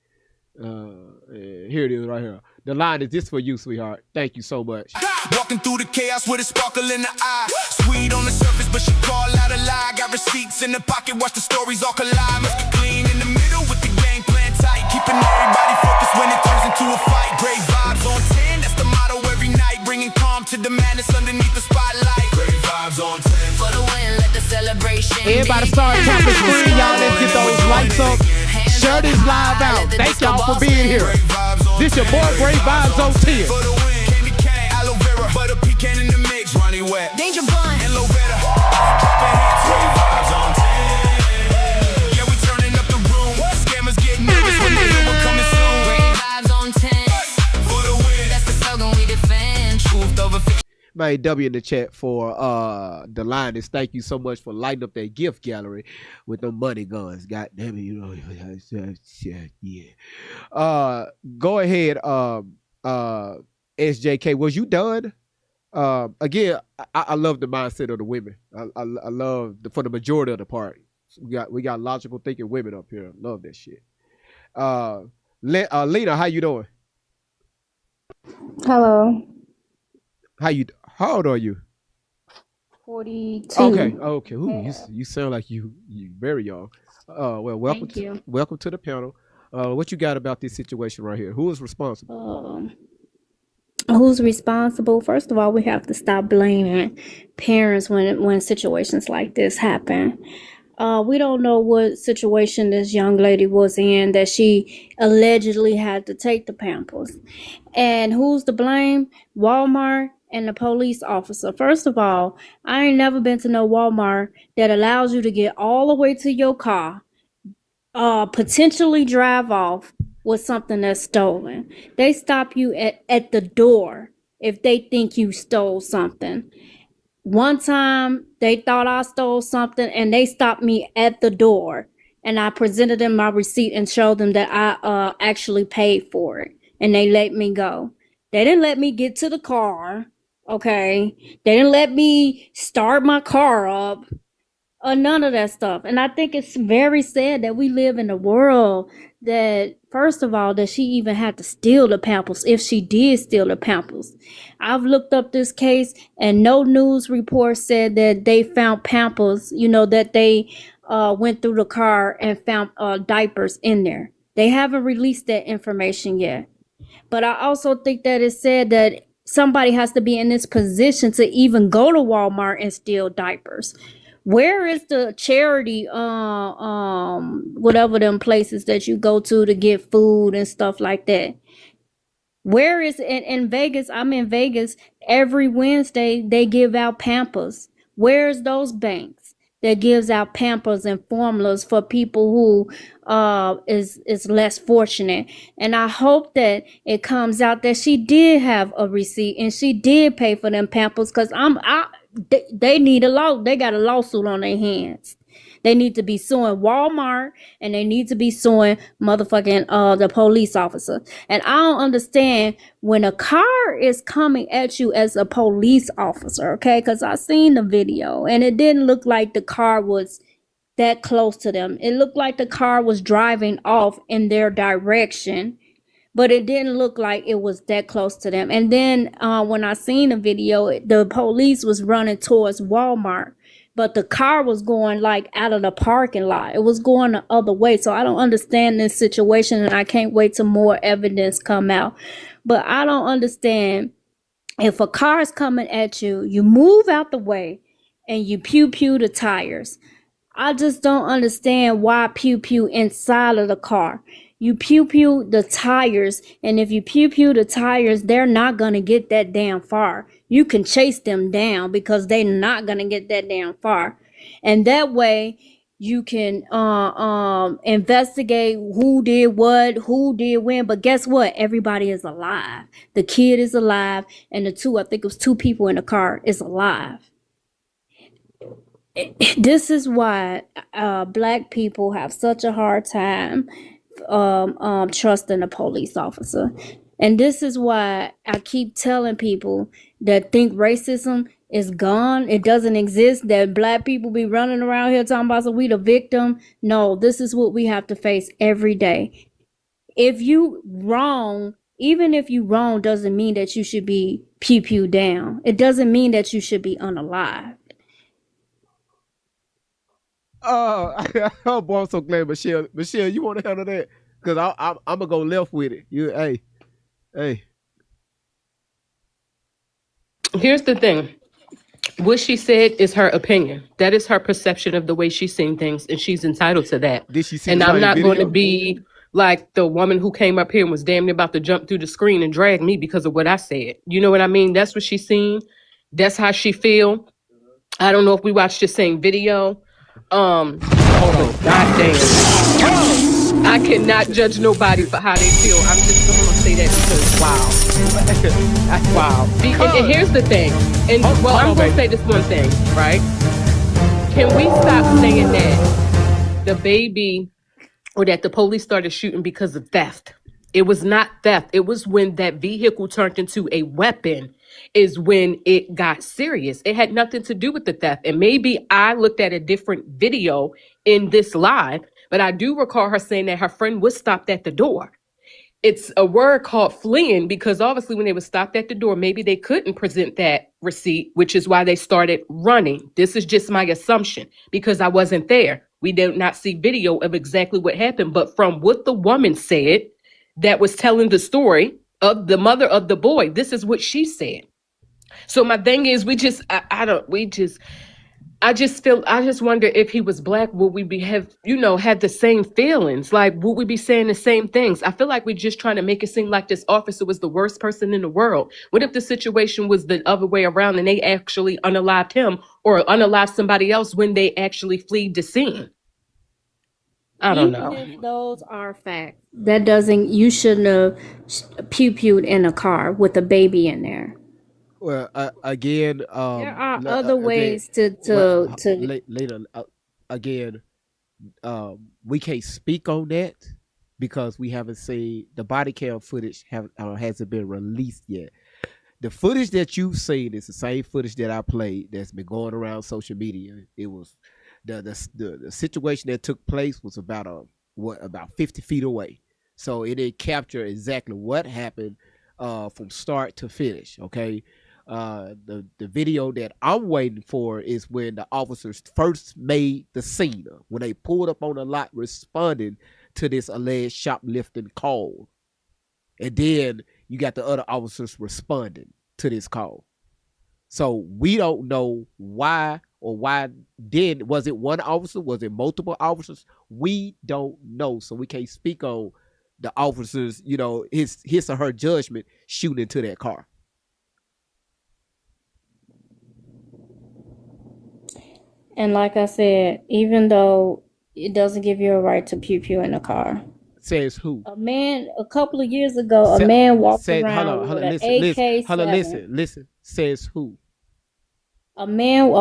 Here it is right here. The line is this for you, sweetheart. Thank you so much. Walking through the chaos with a sparkle in the eye. Sweet on the surface, but she call out a lie. Got receipts in the pocket, watch the stories all collide. Must be clean in the middle with the game plan tight. Keeping everybody focused when it turns into a fight. Great vibes on 10, that's the motto every night. Bringing calm to the madness underneath the spotlight. Great vibes on 10. For the win, let the celebration. Everybody start tapping screen, y'all. Let's get those lights up. Share this live out. Thank y'all for being here. This your boy Great Vibes on 10. For the win, candy cane, aloe vera, butter pecan in the mix, running wet. Danger Bun and Lovetta. Dropping hits, Great Vibes on 10. Yeah, we turning up the room. Scammers get nervous when they know we're coming soon. Great Vibes on 10. For the win, that's the slogan we defend. Truth over fiction. My W in the chat for the line is thank you so much for lighting up that gift gallery with the money guns. God damn it, yeah. Go ahead, SJK. Was you done? Again, I love the mindset of the women. I love for the majority of the part. We got logical thinking women up here. Love that shit. Lena, how you doing? Hello. How old are you? 42. Okay. Ooh, Yeah. you sound like you very young. Well, Thank you. welcome to the panel. What you got about this situation right here? Who is responsible? Who's responsible? First of all, we have to stop blaming parents when situations like this happen. We don't know what situation this young lady was in that she allegedly had to take the Pampers. And who's to blame? Walmart and the police officer. First of all, I ain't never been to no Walmart that allows you to get all the way to your car, potentially drive off with something that's stolen. They stop you at the door if they think you stole something. One time they thought I stole something and they stopped me at the door, and I presented them my receipt and showed them that I actually paid for it, and they let me go. They didn't let me get to the car. Okay. They didn't let me start my car up or none of that stuff. And I think it's very sad that we live in a world that, first of all, that she even had to steal the Pampers, if she did steal the Pampers. I've looked up this case and no news report said that they found Pampers, that they went through the car and found diapers in there. They haven't released that information yet. But I also think that it's said that somebody has to be in this position to even go to Walmart and steal diapers. Where is the charity, whatever them places that you go to get food and stuff like that? Where is in Vegas? I'm in Vegas. Every Wednesday they give out Pampers. Where's those banks that gives out Pampers and formulas for people who is less fortunate? And I hope that it comes out that she did have a receipt and she did pay for them Pampers, because they need they got a lawsuit on their hands. They need to be suing Walmart and they need to be suing motherfucking the police officer. And I don't understand when a car is coming at you as a police officer, okay? Because I seen the video and it didn't look like the car was that close to them. It looked like the car was driving off in their direction, but it didn't look like it was that close to them. And then when I seen the video, the police was running towards Walmart, but the car was going like out of the parking lot. It was going the other way. So I don't understand this situation, and I can't wait till more evidence come out. But I don't understand, if a car is coming at you, you move out the way and you pew the tires. I just don't understand why pew inside of the car. You pew the tires, and if you pew the tires, they're not gonna get that damn far. You can chase them down because they're not gonna get that damn far, and that way you can investigate who did what, who did when. But guess what? Everybody is alive. The kid is alive, and I think it was two people in the car, is alive. This is why black people have such a hard time trusting a police officer. And this is why I keep telling people that think racism is gone, it doesn't exist, that black people be running around here talking about, so we the victim. No, this is what we have to face every day. If you wrong, even if you wrong, doesn't mean that you should be pew down. It doesn't mean that you should be unalive. Oh boy, I'm so glad, Michelle. Michelle, you want to handle that? Because I'm gonna go left with it. Hey. Here's the thing. What she said is her opinion. That is her perception of the way she's seeing things, and she's entitled to that. Did she see And the I'm same not video? going to be like the woman who came up here and was damn near about to jump through the screen and drag me because of what I said. You know what I mean? That's what she's seeing. That's how she feel. I don't know if we watched the same video. Hold on. God damn. I cannot judge nobody for how they feel. I'm just going to say that because wow. And here's the thing. And I'm going to say this one thing, right? Can we stop saying that the baby or that the police started shooting because of theft? It was not theft. It was when that vehicle turned into a weapon is when it got serious. It had nothing to do with the theft. And maybe I looked at a different video in this live, but I do recall her saying that her friend was stopped at the door. It's a word called fleeing because obviously when they were stopped at the door, maybe they couldn't present that receipt, which is why they started running. This is just my assumption because I wasn't there. We did not see video of exactly what happened, but from what the woman said that was telling the story of the mother of the boy, this is what she said. So my thing is, I just wonder if he was black, would we had the same feelings? Like, would we be saying the same things? I feel like we're just trying to make it seem like this officer was the worst person in the world. What if the situation was the other way around and they actually unalived him or unalived somebody else when they actually fled the scene? I don't know. Even if those are facts, that doesn't, you shouldn't have pew-pewed in a car with a baby in there. Well, again, There are again, other ways later, again, we can't speak on that because we haven't seen the body cam footage hasn't been released yet. The footage that you've seen is the same footage that I played that's been going around social media. It was the situation that took place was about 50 feet away, so it didn't capture exactly what happened from start to finish. Okay. The video that I'm waiting for is when the officers first made the scene, when they pulled up on the lot responding to this alleged shoplifting call. And then you got the other officers responding to this call. So we don't know why then. Was it one officer? Was it multiple officers? We don't know. So we can't speak on the officers, his or her judgment shooting into that car. And like I said, even though it doesn't give you a right to pew-pew in a car. Says who? A couple of years ago, a man walked around with an AK-7. Listen. Says who? A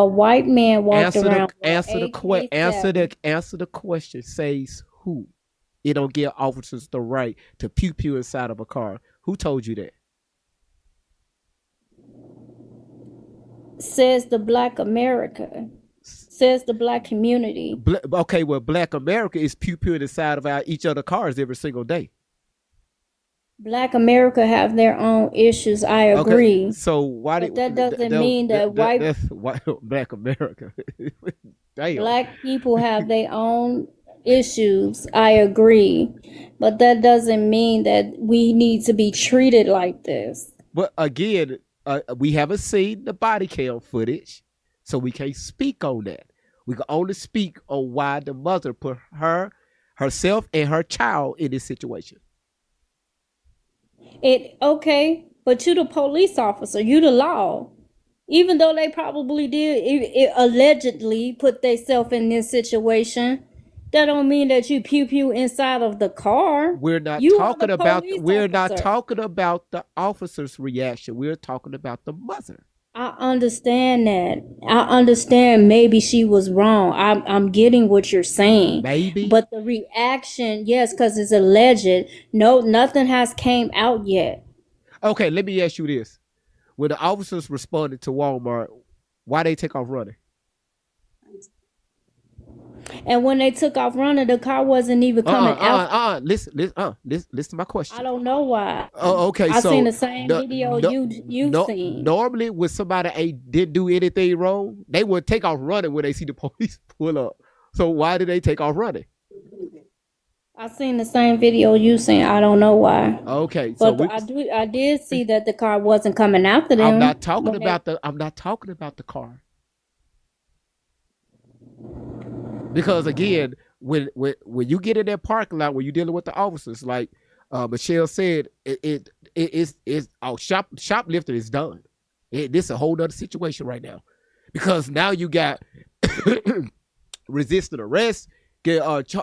white man walked around with answer an AK-7. Answer the question. Says who? It don't give officers the right to pew-pew inside of a car. Who told you that? Says the Black America. Says the black community. Okay, well, Black America is pew-pewing inside of each other cars every single day. Black America have their own issues. I agree. Okay, so that doesn't mean that that's white Black America. Damn. Black people have their own issues. I agree, but that doesn't mean that we need to be treated like this. But again, we haven't seen the body cam footage, so we can't speak on that. We can only speak on why the mother put herself and her child in this situation. Okay, but you the police officer, you the law. Even though they probably did allegedly put themselves in this situation, that don't mean that you pew-pew inside of the car. We're not talking about the officer's reaction. We're talking about the mother. I understand that. I understand maybe she was wrong. I'm getting what you're saying. Maybe. But the reaction, yes, because it's alleged. No, nothing has came out yet. Okay, let me ask you this. When the officers responded to Walmart, why they take off running? And when they took off running, the car wasn't even coming out. Listen to my question. I don't know why. Oh, okay. I seen the same video you've seen. Normally, when somebody didn't do anything wrong, they would take off running when they see the police pull up. So why did they take off running? I seen the same video you seen. I don't know why. Okay, but I did see that the car wasn't coming after them. I'm not talking about the car. Because again, when you get in that parking lot, when you're dealing with the officers, like Michelle said, shoplifting is done. This is a whole other situation right now, because now you got resisting arrest,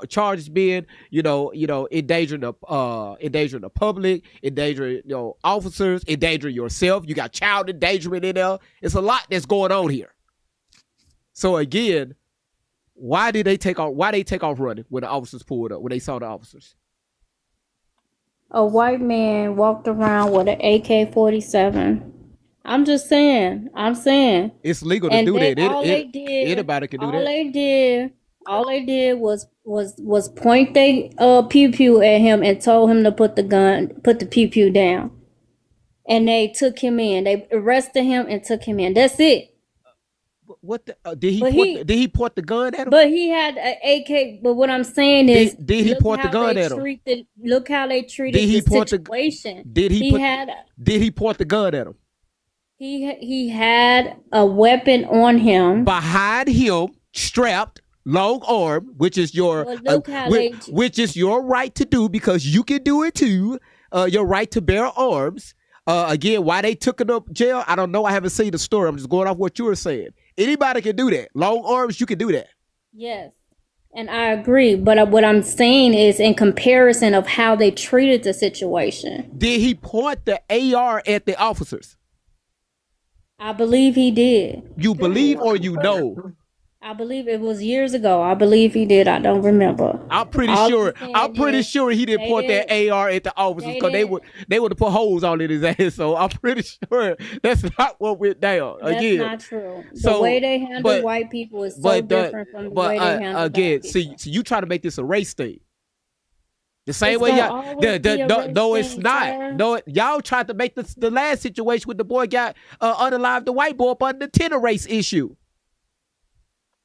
charges being endangering the public, endangering officers, endangering yourself. You got child endangerment in there. It's a lot that's going on here. So again, why did they take off? Why they take off running when the officers pulled up? When they saw the officers? A white man walked around with an AK-47. I'm just saying. I'm saying. It's legal to And do they that. all they did, Anybody can do all that. they did, all they did was point they pew pew at him and told him to put the pew pew down. And they took him in. They arrested him and took him in. That's it. What the, did he But point? he Did he point the gun at him? but he had an AK. But what I'm saying is, Did he point the gun at him? Look how they Did treated he the point situation. Did he put? Did he point the gun at him? He had a weapon on him. Behind him, strapped, long arm, which is your Well, look how which is your right to do because you can do it too. Your right to bear arms. Again, why they took him up jail, I don't know. I haven't seen the story. I'm just going off what you were saying. Anybody can do that. Long arms, you can do that. Yes, and I agree. But what I'm saying is, in comparison of how they treated the situation. Did he point the AR at the officers? I believe he did. You believe or you know? I believe it was years ago. I believe he did. I don't remember. I'm pretty sure he didn't point that AR at the officers because they would have put holes on it his ass. So I'm pretty sure that's not what went down. That's again, not true. The way they handle white people is so different from the way they handle again. black people. See, you try to make this a race thing. The same It's way gonna y'all, always be a race no, it's thing, not. sir. No, y'all tried to make the last situation with the boy got unalived the white boy up under the tenor race issue.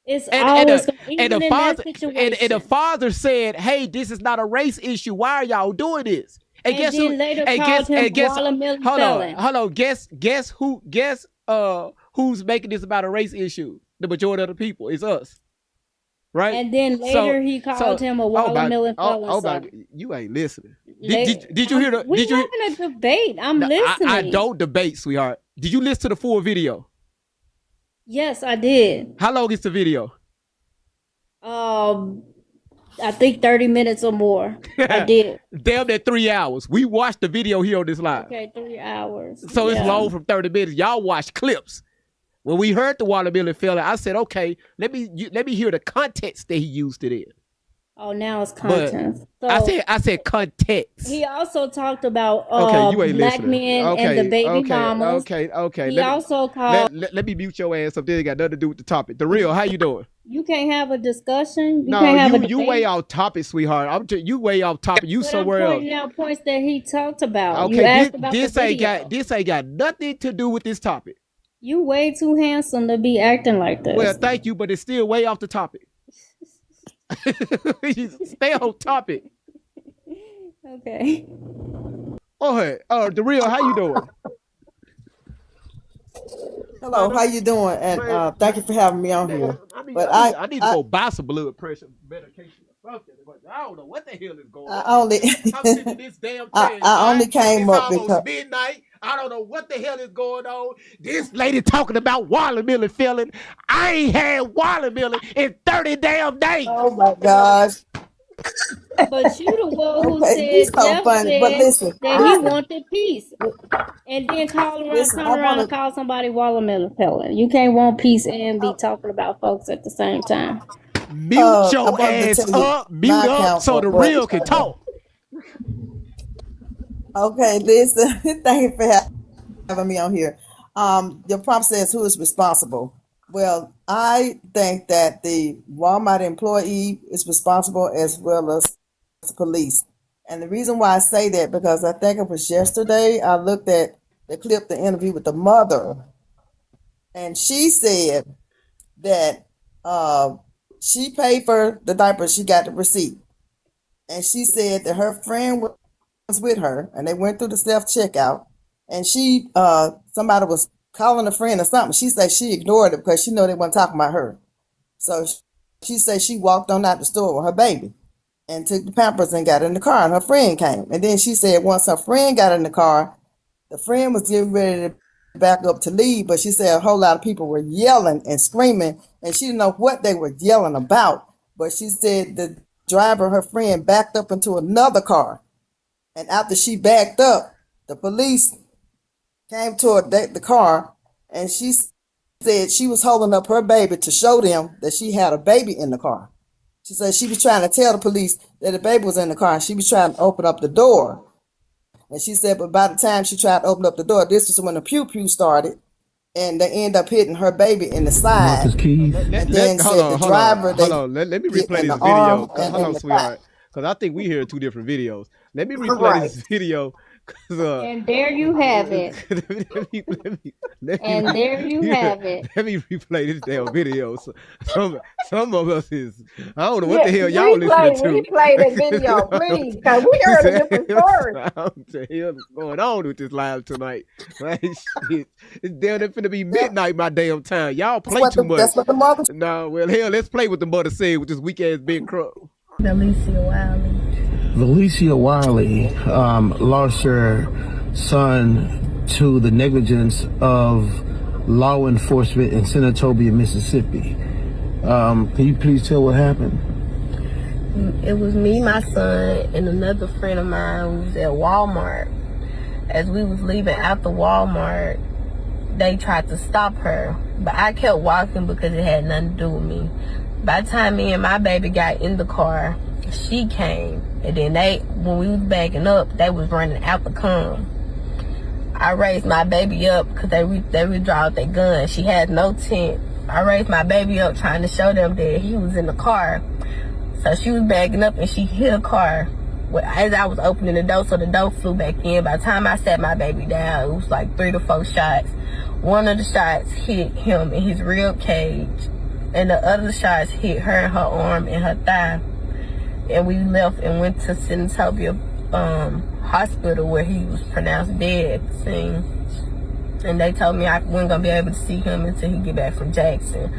It's always even in that situation. And the father said, "Hey, this is not a race issue. Why are y'all doing this?" And guess then who? later And called him guess. watermelon Hold felon. on. Guess who? Guess who's making this about a race issue? The majority of the people. It's us, right? And then later he called him a watermelon felon. You ain't listening. Did you hear the? We're Did you? having a debate. I'm listening. I don't debate, sweetheart. Did you listen to the full video? Yes, I did. How long is the video? I think 30 minutes or more. I did. Damn near 3 hours. We watched the video here on this live. Okay, 3 hours. So it's Yeah. long from 30 minutes. Y'all watch clips. When we heard the watermelon fella, I said, okay, let me hear the context that he used it in. Oh, now it's But content. So I said context. he also talked about Okay, you ain't black listening. men Okay, and the baby okay, mamas. Okay. He also called. Let me mute your ass up. This ain't got nothing to do with the topic. The real, how you doing? You can't have a discussion. You No, can't have a you debate. way off topic, sweetheart. You way off topic. You But somewhere I'm else. pointing out points that he talked about. You Okay, asked about this the ain't video. this ain't got nothing to do with this topic. You way too handsome to be acting like this. Well, thank you, but it's still way off the topic. Stay on topic. Okay. Okay. The real, how you doing? Hello, how you doing? And thank you for having me on here. I need to go buy some blood pressure medication or something. But I don't know what the hell is going on. I only I'm sick of this damn thing. I only came it's up almost because midnight. I don't know what the hell is going on. This lady talking about watermelon felon. I ain't had watermelon in 30 damn days. oh my gosh. But you the one who Okay, said it's so Jeff funny. But said listen, that he wanted peace. And then Listen, turn I around wanna- and call somebody watermelon felon. You can't want peace and be talking about folks at the same time. Mute I your wanted to ass tell you up. Mute my up so counsel, the but- real can talk. Okay, listen. Thank you for having me on here. Your prompt says who is responsible. Well, I think that the Walmart employee is responsible as well as the police. And the reason why I say that, because I think it was yesterday, I looked at the clip, the interview with the mother, and she said that she paid for the diaper, she got the receipt. And she said that her friend was with her, and they went through the self-checkout, and she, somebody was calling a friend or something. She said she ignored it because she know they weren't talking about her. So she said she walked on out the store with her baby and took the Pampers and got in the car, and her friend came. And then she said once her friend got in the car, the friend was getting ready to back up to leave, but she said a whole lot of people were yelling and screaming, and she didn't know what they were yelling about. But she said the driver, her friend, backed up into another car. And after she backed up, the police came toward the car, and she said she was holding up her baby to show them that she had a baby in the car. She said she was trying to tell the police that the baby was in the car, and she was trying to open up the door. And she said, but by the time she tried to open up the door, this was when the pew started, and they end up hitting her baby in the side. Marcus Keys. And then said the driver, they hold on. Let me hit replay in this the arm video. and Hold in on, the thigh. sweetheart. Because I think we hear two different videos. Let me replay Right. this video. Cause, And there you have it. And there you have it. Let me replay this damn video. So, some of us is, I don't know what Yeah, the hell y'all listening to. replay the video, please, because we heard a different story. What the hell is going on with this live tonight? Like, shit. It's damn near finna be midnight my damn time. Y'all play too much. That's what the mother. No, well, hell, let's play what the mother said with this weak ass big crook. Valencia Wiley lost her son to the negligence of law enforcement in Senatobia, Mississippi. Can you please tell what happened? It was me, my son, and another friend of mine who was at Walmart. As we was leaving out the Walmart, they tried to stop her, but I kept walking because it had nothing to do with me. By the time me and my baby got in the car, she came, and then when we was backing up, they was running out the come. I raised my baby up because they withdrawed their gun. She had no tent. I raised my baby up trying to show them that he was in the car. So she was backing up and she hit a car as I was opening the door, so the door flew back in. By the time I sat my baby down, it was like 3 to 4 shots. One of the shots hit him in his rib cage, and the other shots hit her in her arm and her thigh. And we left and went to Senatobia hospital where he was pronounced dead at the scene. And they told me I wasn't gonna be able to see him until he get back from Jackson.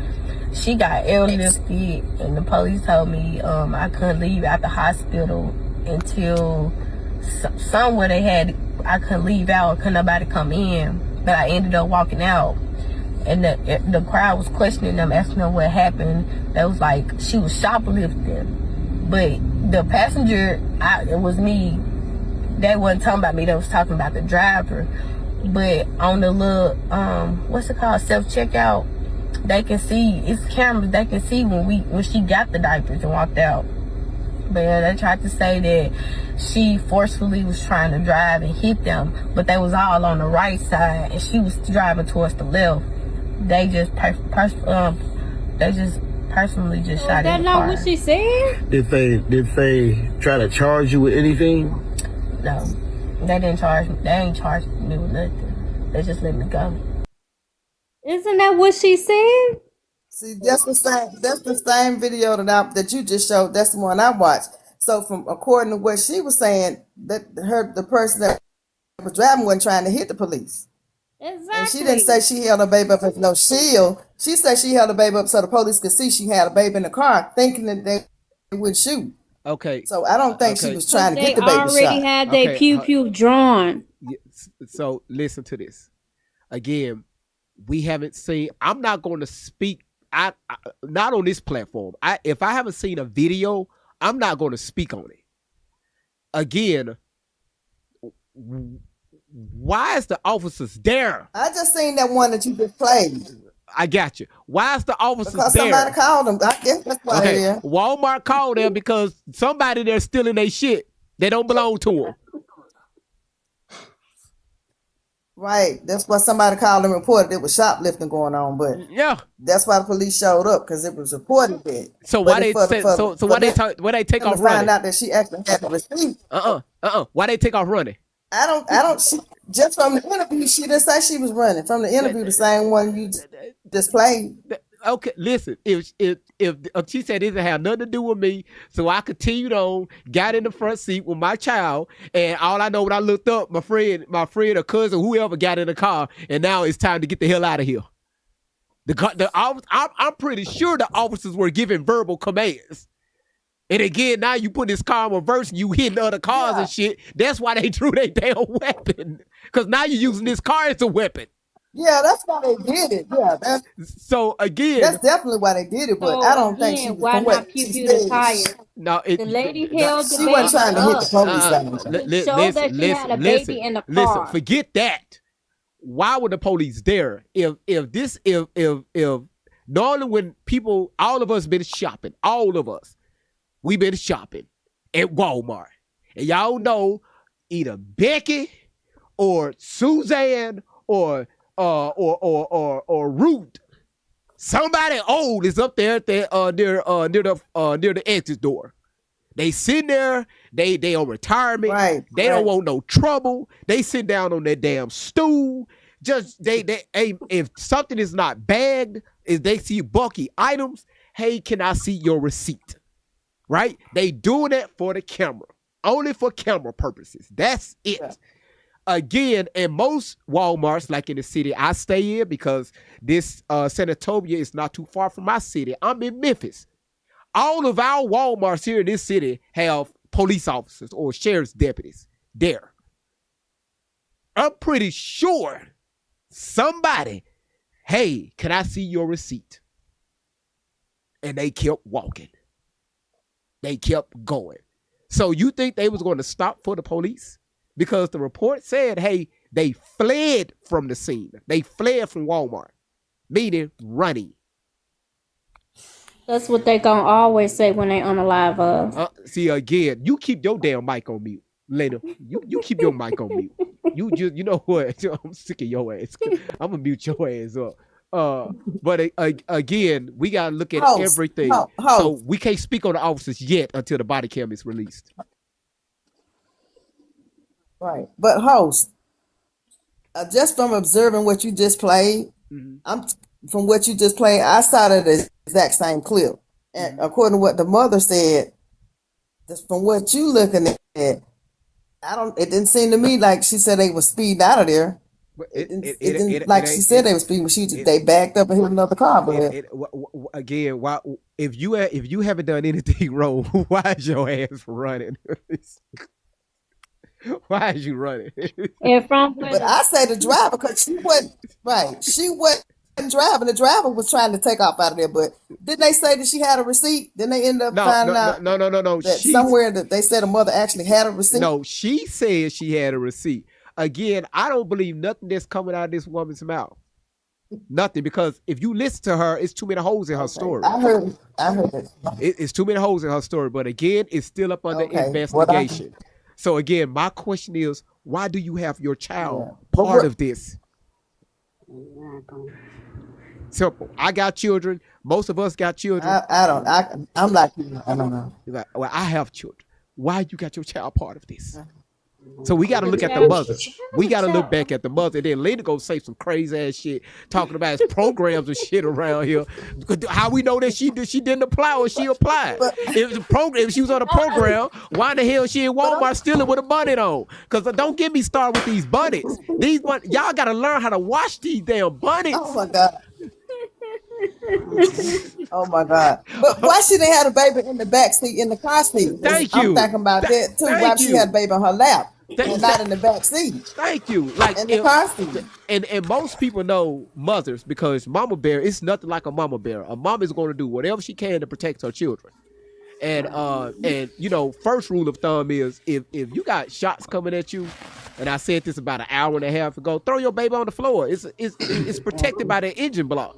She got airlifted, and the police told me I couldn't leave out the hospital until somewhere I couldn't leave out, couldn't nobody come in. But I ended up walking out, and the crowd was questioning them, asking them what happened. They was like, she was shoplifting. But the passenger, it was me. They wasn't talking about me, they was talking about the driver. But on the little, what's it called, self-checkout, they can see, it's cameras, they can see when she got the diapers and walked out. But they tried to say that she forcefully was trying to drive and hit them, but they was all on the right side and she was driving towards the left. They just personally just shot in the car. That's not what she said? Did they try to charge you with anything? No, they didn't charge me. They ain't charged me with nothing. They just let me go. Isn't that what she said? See, that's the same video that you just showed. That's the one I watched. So according to what she was saying, that the person that was driving wasn't trying to hit the police. Exactly. And she didn't say she held her baby up with no shield. She said she held her baby up so the police could see she had a baby in the car, thinking that they would shoot. Okay. So I don't think she was trying to get the baby shot. They already had their pew drawn. So listen to this. Again, we haven't seen, I'm not going to speak, I not on this platform. If I haven't seen a video, I'm not going to speak on it. Again, why is the officers there? I just seen that one that you just played. I got you. Why is the officers because there? Somebody called them. I guess that's why they're there. Walmart called them because somebody there stealing their shit. They don't belong to them. Right. That's why somebody called and reported there was shoplifting going on. But yeah, that's why the police showed up, because it was reported that. So why they take off running? Find out that she actually had the receipt. Why they take off running? I don't. Just from the interview, she didn't say she was running. From the interview, the same one you just played. Okay, listen. If she said it didn't have nothing to do with me, so I continued on, got in the front seat with my child, and all I know when I looked up, my friend or cousin, whoever got in the car, and now it's time to get the hell out of here. I'm pretty sure the officers were giving verbal commands. And again, now you put this car in reverse and you hitting other cars and shit. That's why they drew their damn weapon. Because now you're using this car as a weapon. Yeah, that's why they did it. Yeah. So again, that's definitely why they did it. But I don't think she was. Why not pew the tire? No, the lady held the she baby wasn't trying to hit the police. Show that she had a baby in the car. Listen, forget that. Why were the police there? If normally when people, all of us been shopping, all of us, we been shopping at Walmart. And y'all know either Becky or Suzanne or Ruth. Somebody old is up there at near the exit door. They sitting there, they on retirement. Right. They don't want no trouble. They sit down on that damn stool. Just they if something is not bagged, if they see bulky items, hey, can I see your receipt? Right? They doing that for the camera. Only for camera purposes. That's it. Yeah. Again, in most Walmarts, like in the city I stay in, because this Senatobia is not too far from my city. I'm in Memphis. All of our Walmarts here in this city have police officers or sheriff's deputies there. I'm pretty sure somebody, hey, can I see your receipt? And they kept walking. They kept going. So you think they was going to stop for the police? Because the report said, hey, they fled from the scene. They fled from Walmart, meaning running. That's what they gonna always say when they unalive us. See, again, you keep your damn mic on mute, Lena. You keep your mic on mute. You know what? I'm sick of your ass. I'm gonna mute your ass up. But again, we gotta look at everything. So we can't speak on the officers yet until the body cam is released. Right, but host, just from observing what you just played, from what you just played, I saw the exact same clip, and according to what the mother said, just from what you looking at, it didn't seem to me like she said they were speeding out of there. It didn't like she said they were speeding. They backed up and hit another car. But again, why if you haven't done anything wrong, why is your ass running? Why is you running? But I say the driver, because she wasn't right. She wasn't driving. The driver was trying to take off out of there. But didn't they say that she had a receipt? Then they end up finding out. No. That somewhere that they said a mother actually had a receipt. No, she said she had a receipt. Again, I don't believe nothing that's coming out of this woman's mouth. Nothing, because if you listen to her, it's too many holes in her story. I heard it. It's too many holes in her story. But again, it's still up under investigation. So again, my question is, why do you have your child part of this? Simple. I got children. Most of us got children. I'm like, I don't know. Like, well, I have children. Why you got your child part of this? So we got to look at the mother. We got to look back at the mother. And then later go say some crazy ass shit, talking about his programs and shit around here. How we know that she didn't apply or she applied? If she was on a program, why the hell she in Walmart stealing with a bonnet on? Because don't get me started with these bonnets. Y'all got to learn how to wash these damn bonnets. Oh my God. Oh my God! But why she didn't have a baby in the back seat, in the car seat? Thank you. I'm thinking about that too. Why she had a baby on her lap and not in the back seat? Thank you. Like in the car seat. And most people know mothers, because mama bear, it's nothing like a mama bear. A mom is going to do whatever she can to protect her children. And you know, first rule of thumb is if you got shots coming at you, and I said this about an hour and a half ago, throw your baby on the floor. It's protected by that engine block.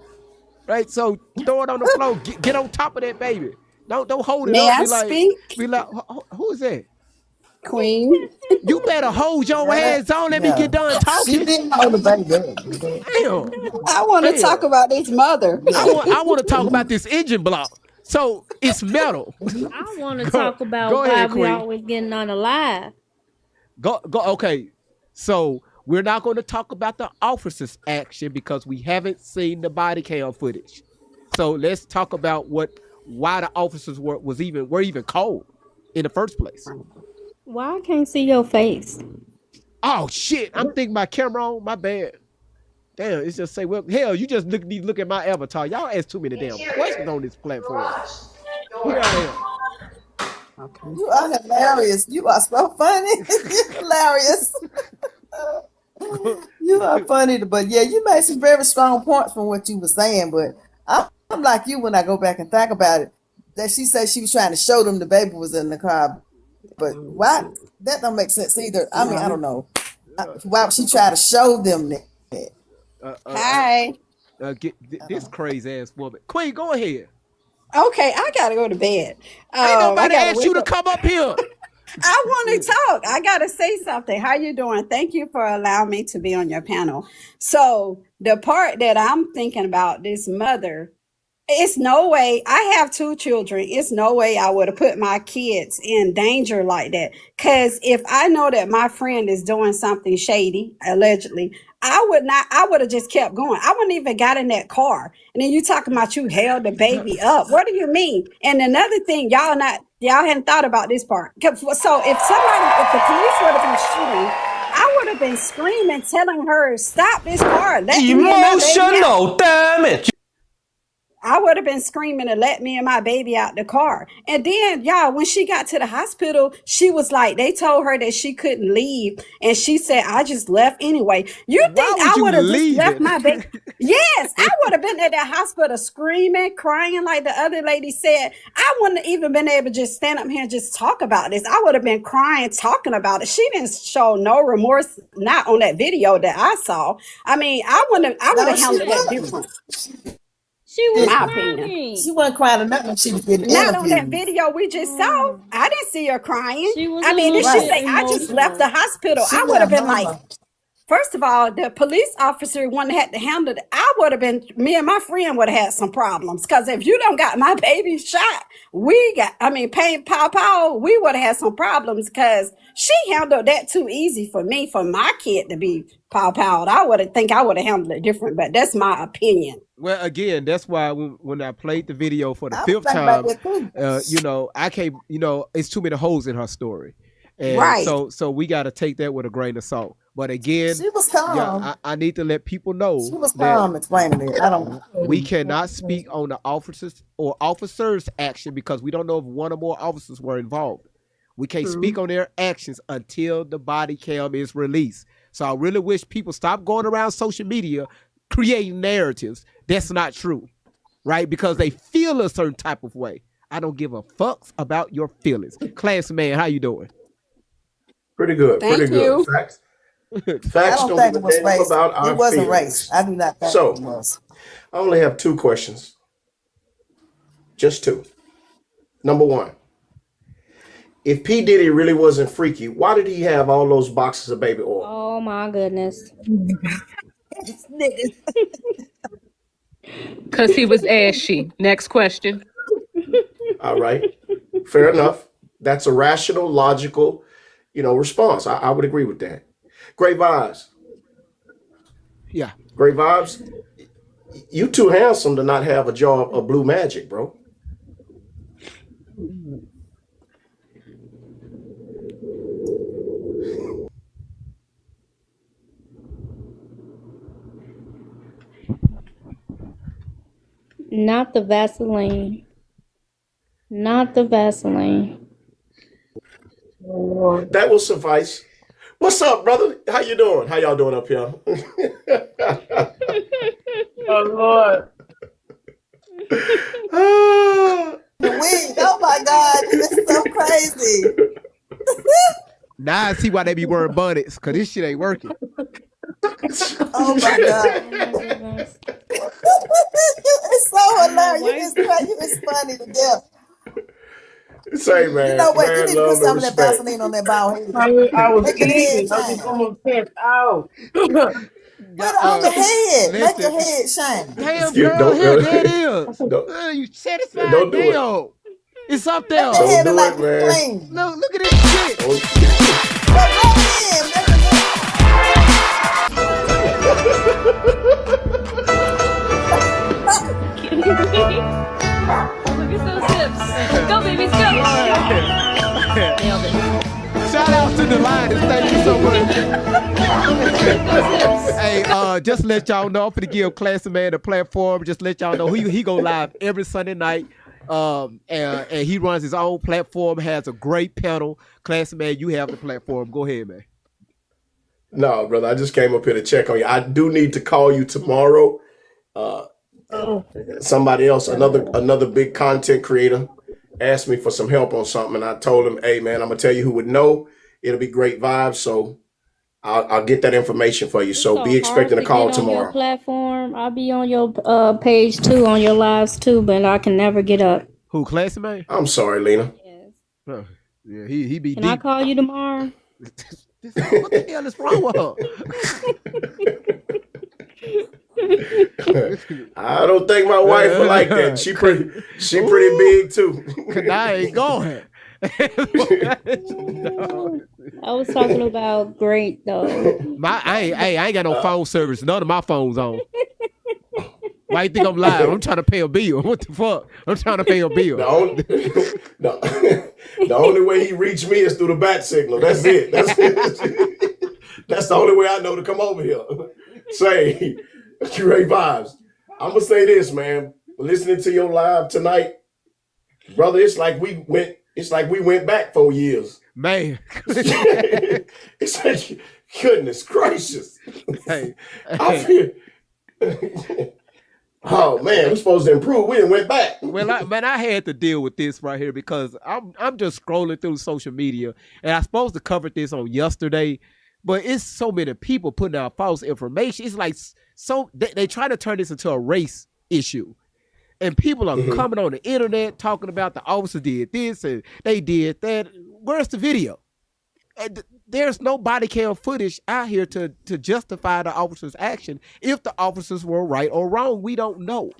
Right, so throw it on the floor. Get on top of that baby. Don't hold it May up. I speak? Be like, who is that? Queen. You better hold your hands on. Let me get done talking. She didn't hold the baby. Damn. I want to talk about this mother. I want to talk about this engine block. So it's metal. I want to talk about why we always getting unalive. Go. Okay. So we're not going to talk about the officer's action because we haven't seen the body cam footage. So let's talk about why the officers were even called in the first place. Why I can't see your face? Oh shit! I'm thinking my camera on. My bad. Damn, it's just say, well, hell, you just look at my avatar. Y'all ask too many damn questions on this platform. Here I am. Okay. You are hilarious. You are so funny. You're hilarious. You are funny, but yeah, you made some very strong points from what you were saying. But I'm like you when I go back and think about it. That she said she was trying to show them the baby was in the car, but why? That don't make sense either. I mean, I don't know. Why would she try to show them that? Hi. This crazy ass woman. Queen, go ahead. Okay, I gotta go to bed. Ain't nobody asked you to come up here. I want to talk. I got to say something. How you doing? Thank you for allowing me to be on your panel. So the part that I'm thinking about, this mother, it's no way. I have 2 children. It's no way I would have put my kids in danger like that. Because if I know that my friend is doing something shady, allegedly, I would not. I would have just kept going. I wouldn't even got in that car. And then you talking about you held the baby up. What do you mean? And another thing, y'all hadn't thought about this part. So if the police would have been shooting, I would have been screaming, telling her, "Stop this car! Let me and my baby out." Emotional damage. I would have been screaming to let me and my baby out the car. And then, y'all, when she got to the hospital, she was like, they told her that she couldn't leave. And she said, I just left anyway. You think I would have just left my baby? Yes, I would have been at that hospital screaming, crying like the other lady said. I wouldn't have even been able to just stand up here and just talk about this. I would have been crying, talking about it. She didn't show no remorse, not on that video that I saw. I mean, I would have handled that different. She was My crying. opinion. She wasn't crying or nothing when she was getting Not on that interviewed. video we just saw. I didn't see her crying. She was I a mean, did little she bit say, I just left the hospital? She I would have left been like, mama. first of all, the police officer one that had to handle it. I would have been, me and my friend would have had some problems. Because if you don't got my baby shot, pain, pow, we would have had some problems because she handled that too easy for me, for my kid to be pow. I would have handled it different, but that's my opinion. Well, again, that's why when I played the video for the I was 5th thinking about time, that too. I can't, it's too many holes in her story. And Right. so we got to take that with a grain of salt. But again, She was calm. yeah, I need to let people know She was that calm explaining it. I don't. we cannot speak on the officers' action because we don't know if one or more officers were involved. We can't speak on their actions until the body cam is released. So I really wish people stop going around social media creating narratives that's not true, right? Because they feel a certain type of way. I don't give a fuck about your feelings. Class man, how you doing? Pretty good. Thank Pretty you. good. Facts. I Facts don't don't think give it a was damn race. about our It wasn't feelings. race. I do not think So- it was. I only have 2 questions. Just 2. Number 1. If P. Diddy really wasn't freaky, why did he have all those boxes of baby oil? Oh my goodness. This nigga. Because he was ashy. Next question. All right. Fair enough. That's a rational, logical, response. I would agree with that. Great vibes. Yeah. Great vibes. You too handsome to not have a jar of blue magic, bro. Not the Vaseline. Not the Vaseline. That will suffice. What's up, brother? How you doing? How y'all doing up here? Oh Lord. Ah. The wig. Oh my God, it's so crazy. Now I see why they be wearing bonnets, because this shit ain't working. Oh my God. It's so hilarious. It's funny to death. Say, man. You know what? You Man, need to put love, some and of that respect. Vaseline on that bald head. I was Make your head eating. I shine. just almost passed out. Put it on the head. Make your head shine. Damn, Excuse- girl, don't- here, there it is. don't- You satisfied? Don't do it. Damn. It's up there. Make the head Don't look do like it, man. clean. Look at this shit. Oh, But roll it in. Make it look. Look at those hips. Go, babies, go. Nailed it. Shout out to the Lions. Thank you so much. Hey, just let y'all know, I'm finna give Classy Man a platform. Just let y'all know he go live every Sunday night. And he runs his own platform, has a great panel. Classy Man, you have the platform. Go ahead, man. No, brother, I just came up here to check on you. I do need to call you tomorrow. Somebody else, another big content creator, asked me for some help on something, and I told him, "Hey, man, I'm gonna tell you who would know. It'll be great vibes." So I'll get that information for you. So be expecting a call On your tomorrow. platform, I'll be on your page too, on your lives too, but I can never get up. Who, Classy Man? I'm sorry, Lena. Yes. Huh. Yeah, he be Can I deep. call you tomorrow? What the hell is wrong with her? I don't think my wife will like that. She pretty big too. Cause I ain't going. I was talking about great though. I ain't got no phone service. None of my phones on. Why you think I'm live? I'm trying to pay a bill. What the fuck? I'm trying to pay a bill. The only way he reached me is through the bat signal. That's it. That's the only way I know to come over here. Say, great vibes. I'm gonna say this, man. Listening to your live tonight, brother, it's like we went back 4 years. Man. It's like, goodness gracious. Hey. I feel oh man, we're supposed to improve. We done went back. Well, I had to deal with this right here because I'm just scrolling through social media, and I supposed to cover this on yesterday, but it's so many people putting out false information. It's like they try to turn this into a race issue, and people are coming on the internet talking about the officer did this and they did that. Where's the video? There's no body cam footage out here to justify the officer's action. If the officers were right or wrong, we don't know.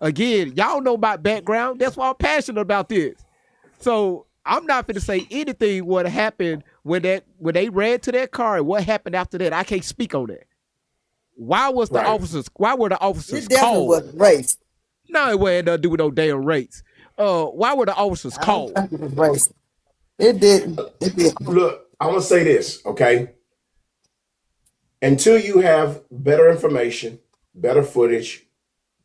Again, y'all know my background. That's why I'm passionate about this. So I'm not going to say anything what happened when they ran to that car and what happened after that. I can't speak on that. Why were the officers It definitely called? was race. No, it wasn't nothing to do with no damn race. Why were the officers called? I don't think it was race. It didn't. It didn't. Look, I'm gonna say this, okay? Until you have better information, better footage,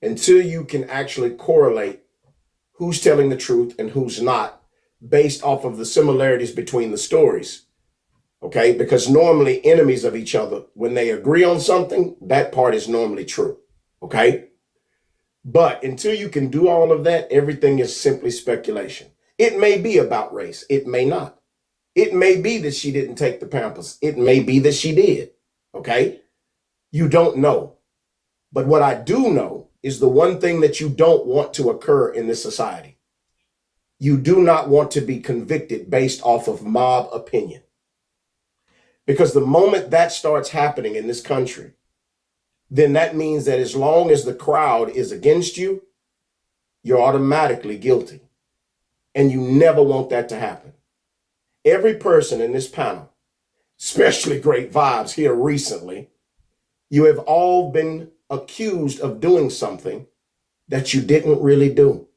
until you can actually correlate who's telling the truth and who's not based off of the similarities between the stories, okay? Because normally enemies of each other, when they agree on something, that part is normally true, okay? But until you can do all of that, everything is simply speculation. It may be about race. It may not. It may be that she didn't take the Pampers. It may be that she did. Okay? You don't know. But what I do know is the one thing that you don't want to occur in this society. You do not want to be convicted based off of mob opinion. Because the moment that starts happening in this country, then that means that as long as the crowd is against you, you're automatically guilty. And you never want that to happen. Every person in this panel, especially Great Vibes here recently, you have all been accused of doing something that you didn't really do.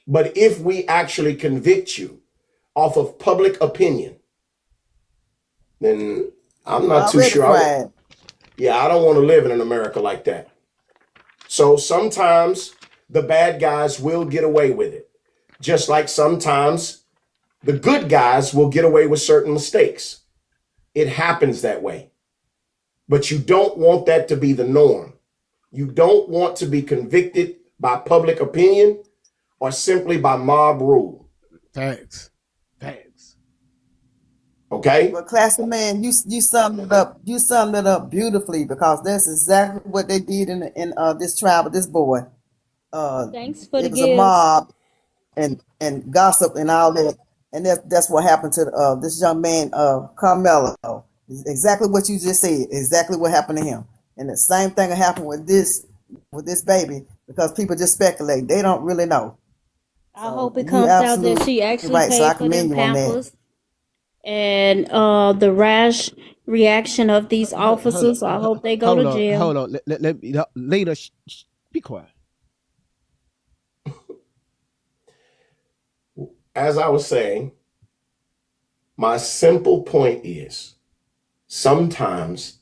But if we actually convict you off of public opinion, then I'm not too sure. I don't want to live in an America like that. So sometimes the bad guys will get away with it. Just like sometimes the good guys will get away with certain mistakes. It happens that way. But you don't want that to be the norm. You don't want to be convicted by public opinion or simply by mob rule. Thanks. Okay? Well, classy man, you summed it up. You summed it up beautifully because that's exactly what they did in this trial with this boy. Thanks for the It was gift. a mob and gossip and all that, and that's what happened to this young man, Carmelo. Exactly what you just said. Exactly what happened to him, and the same thing will happen with this baby because people just speculate. They don't really know. I hope it comes out that she actually right. paid So I for commend them you on that. Pampers. And the rash reaction of these officers, I hope they go to jail. Hold on. Let me, Lena, be quiet. As I was saying, my simple point is sometimes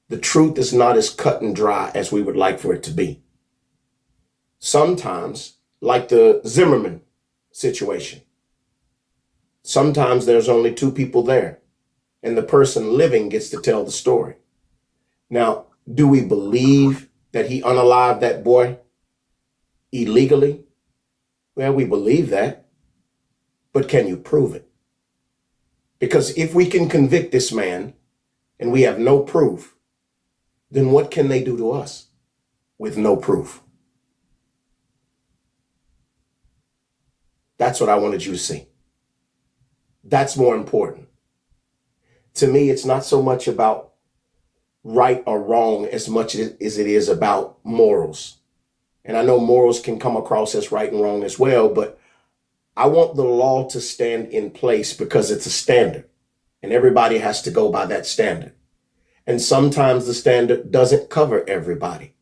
the truth is not as cut and dry as we would like for it to be. Sometimes, like the Zimmerman situation, sometimes there's only two people there and the person living gets to tell the story. Now, do we believe that he unalived that boy illegally? Well, we believe that, but can you prove it? Because if we can convict this man and we have no proof, then what can they do to us with no proof? That's what I wanted you to see. That's more important. To me, it's not so much about right or wrong as much as it is about morals. And I know morals can come across as right and wrong as well, but I want the law to stand in place because it's a standard and everybody has to go by that standard. And sometimes the standard doesn't cover everybody,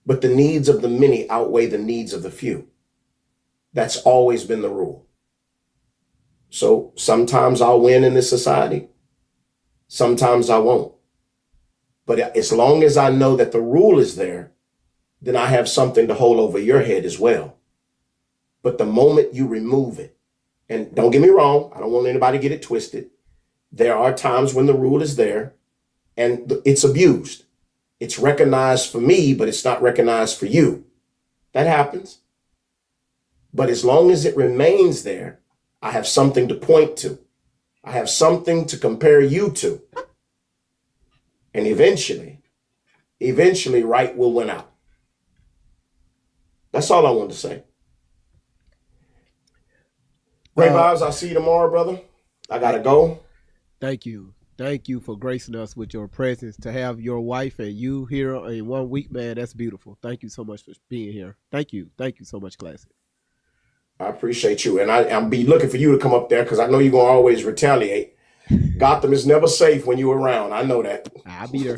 but the needs of the many outweigh the needs of the few. That's always been the rule. So sometimes I'll win in this society. Sometimes I won't. But as long as I know that the rule is there, then I have something to hold over your head as well. But the moment you remove it, and don't get me wrong, I don't want anybody to get it twisted. There are times when the rule is there and it's abused. It's recognized for me, but it's not recognized for you. That happens. But as long as it remains there, I have something to point to. I have something to compare you to. And eventually right will win out. That's all I wanted to say. Great vibes. I'll see you tomorrow, brother. I gotta go. Thank you. Thank you for gracing us with your presence. To have your wife and you here in 1 week, man, that's beautiful. Thank you so much for being here. Thank you. Thank you so much, Classic. I appreciate you. And I'll be looking for you to come up there because I know you're going to always retaliate. Gotham is never safe when you're around. I know that. I'll be there.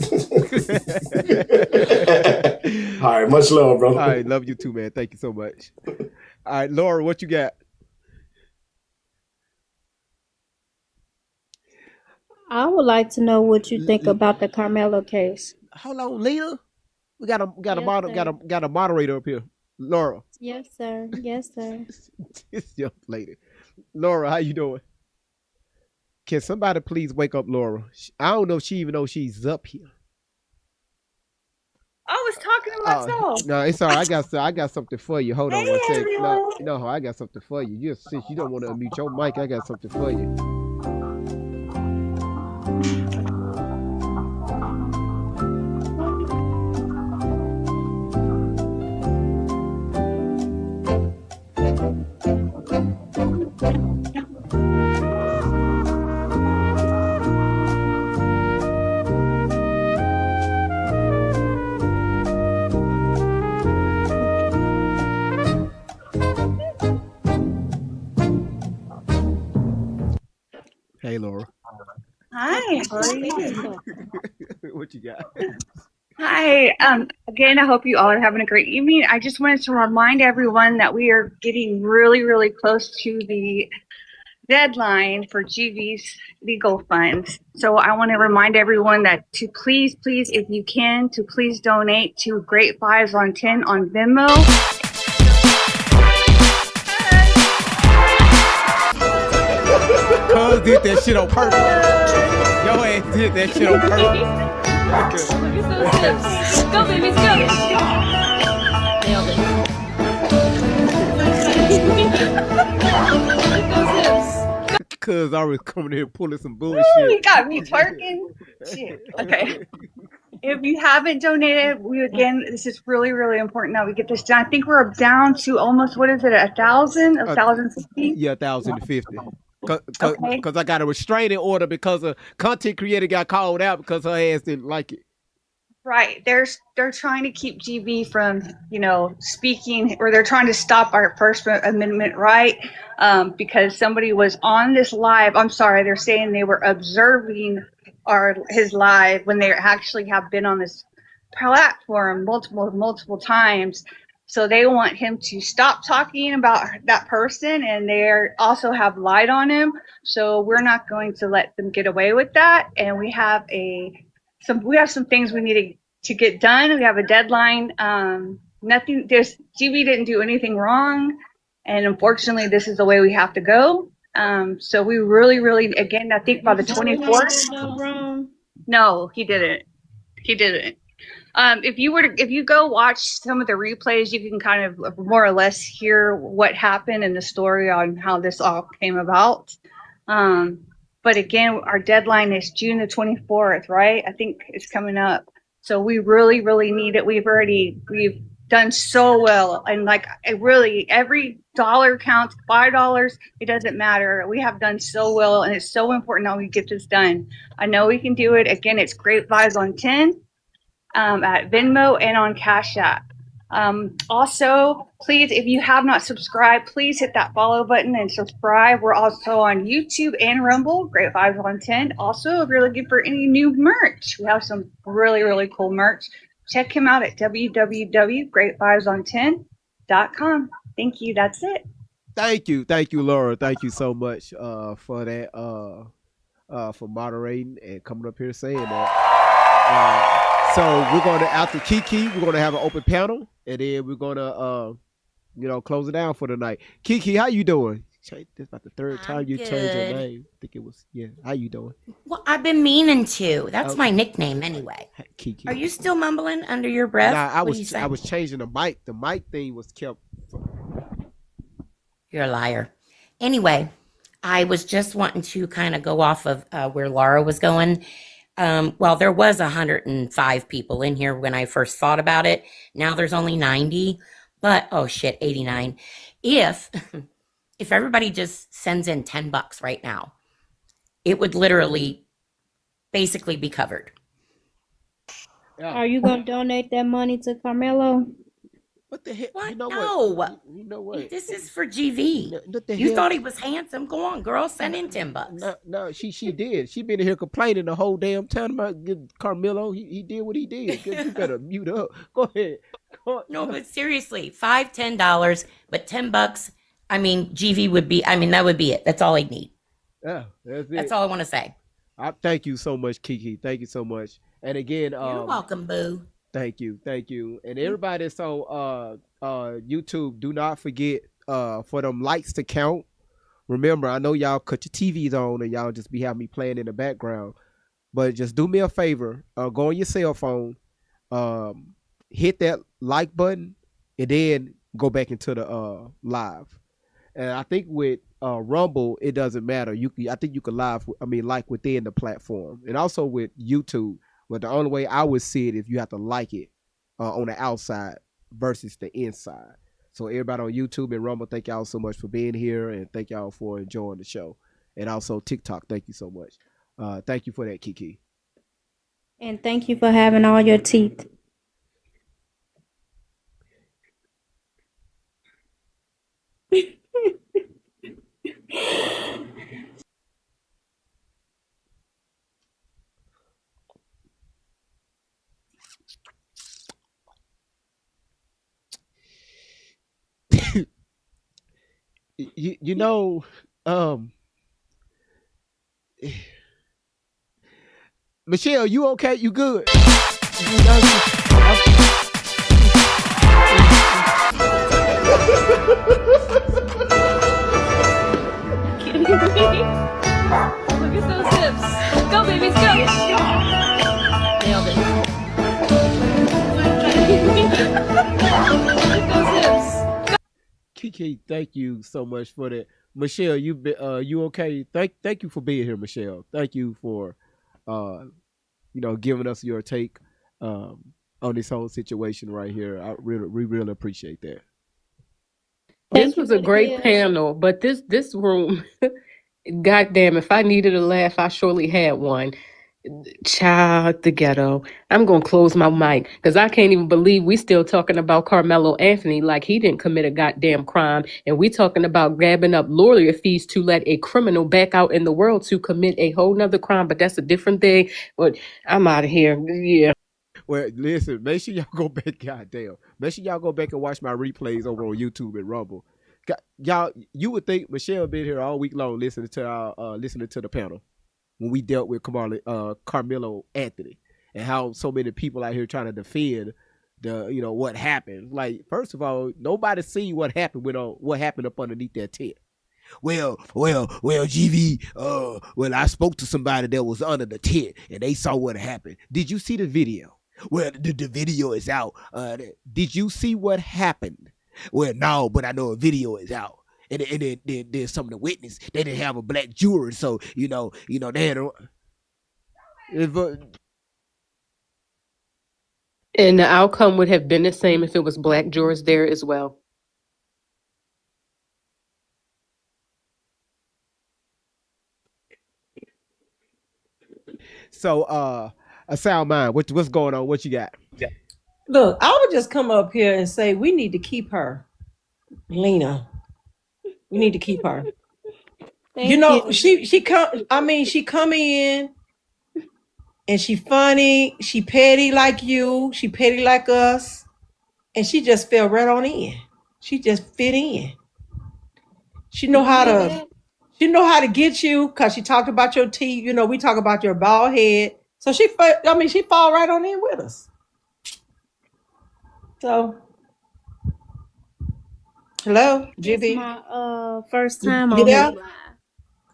All right. Much love, brother. All right. Love you too, man. Thank you so much. All right, Laura, what you got? I would like to know what you think about the Carmelo case. Hold on, Lena. We got a Yes, got a moderator up here. Laura. Yes, sir. Yes, sir. This young lady. Laura, how you doing? Can somebody please wake up Laura? I don't know if she even knows she's up here. I was talking to myself. No, it's all right. I got something for you. Hold on one second. everyone. No, I got something for you. Just since you don't want to unmute your mic, I got something for you. Hey, Laura. Hi, how are you? What you got? Hi. Again, I hope you all are having a great evening. I just wanted to remind everyone that we are getting really, really close to the deadline for GV's legal funds. So I want to remind everyone that to please, if you can, to please donate to Great Fives on 10 on Venmo. Cuz did that shit on purpose. Yo ass did that shit on purpose. Go, babies, go. Nailed it. Cuz I was coming here pulling some bullshit. Ooh, you got me twerking. Shit. Okay. If you haven't donated, this is really, really important that we get this done. I think we're down to almost, what is it, 1,000? 1,050? Yeah, 1,050. Okay. Because I got a restraining order because a content creator got called out because her ass didn't like it. Right. They're trying to keep GB from, speaking, or they're trying to stop our First Amendment right because somebody was on this live. I'm sorry, they're saying they were observing his live when they actually have been on this platform multiple times. So they want him to stop talking about that person, and they also have lied on him. So we're not going to let them get away with that. And we have some things we need to get done. We have a deadline. GB didn't do anything wrong, and unfortunately, this is the way we have to go. So we really, again, I think by the 24th. No, he didn't. If you go watch some of the replays, you can kind of more or less hear what happened and the story on how this all came about. But again, our deadline is June the 24th, right? I think it's coming up. So we really need it. We've done so well. And every dollar counts, $5, it doesn't matter. We have done so well, and it's so important that we get this done. I know we can do it. Again, it's Great Vibes on 10 at Venmo and on Cash App. Also, please, if you have not subscribed, please hit that follow button and subscribe. We're also on YouTube and Rumble, Great Vibes on 10. Also, if you're looking for any new merch, we have some really, really cool merch. Check him out at www.greatvibeson10.com. Thank you. That's it. Thank you, Laura. Thank you so much for that, for moderating and coming up here saying that. So we're gonna, after Kiki, we're gonna have an open panel, and then we're gonna close it down for the night. Kiki, how you doing? This is about the third time you changed your name. I think it was, yeah. How you doing? Well, I've been meaning to. That's my nickname anyway. Kiki. Are you still mumbling under your breath? Nah, I was changing the mic. The mic thing was kept. You're a liar. Anyway, I was just wanting to kind of go off of where Laura was going. Well, there was 105 people in here when I first thought about it. Now there's only 90, but 89. If everybody just sends in $10 right now, it would literally basically be covered. Are you gonna donate that money to Carmelo? What the hell? What? You know No. what? You know what? This is for GV. What the You hell? thought he was handsome. Go on, girl. Send in $10. No, she did. She been in here complaining the whole damn time about Carmelo. He did what he did. You better mute up. Go ahead. No, but seriously, $5, $10, but $10. I mean, GV would be. I mean, that would be it. That's all I need. Yeah, that's it. That's all I want to say. Thank you so much, Kiki. Thank you so much. And again, You're welcome, boo. Thank you. And everybody that's on YouTube, do not forget for them lights to count. Remember, I know y'all cut your TVs on and y'all just be having me playing in the background, but just do me a favor, go on your cell phone, hit that like button, and then go back into the live. And I think with Rumble, it doesn't matter. I think you can like within the platform, and also with YouTube. But the only way I would see it if you have to like it on the outside versus the inside. So everybody on YouTube and Rumble, thank y'all so much for being here, and thank y'all for enjoying the show. And also TikTok, thank you so much. Thank you for that, Kiki. And thank you for having all your teeth. you know, Michelle, you okay? You good? Look at those hips. Go, babies, go. Nailed it. Look at those hips. Kiki, thank you so much for that. Michelle, you okay? Thank you for being here, Michelle. Thank you for giving us your take on this whole situation right here. We really appreciate that. This was a great panel, but this room, goddamn, if I needed a laugh, I surely had one. Child, the ghetto. I'm gonna close my mic because I can't even believe we still talking about Carmelo Anthony like he didn't commit a goddamn crime, and we talking about grabbing up lawyer fees to let a criminal back out in the world to commit a whole nother crime. But that's a different thing. But I'm out of here. Yeah. Well, listen, make sure y'all go back. Goddamn, make sure y'all go back and watch my replays over on YouTube and Rumble. Y'all, you would think Michelle been here all week long listening to the panel when we dealt with Carmelo Anthony and how so many people out here trying to defend what happened. Like, first of all, nobody seen what happened what happened up underneath that tent. Well, GV, I spoke to somebody that was under the tent and they saw what happened. Did you see the video? Well, the video is out. Did you see what happened? Well, no, but I know a video is out. And then there's some of the witness. They didn't have a black juror, so they had And the outcome would have been the same if it was black jurors there as well. So, a sound mind. What's going on? What you got? Look, I would just come up here and say we need to keep her, Lena. We need to keep her. You Thank know, you. she come. I mean, she come in and she funny. She petty like you. She petty like us, and she just fell right on in. She just fit in. She know You how hear to. that? She know how to get you because she talked about your teeth. You know, we talk about your bald head. So she fall right on in with us. So, hello, It's GB. my first time You on his there? live.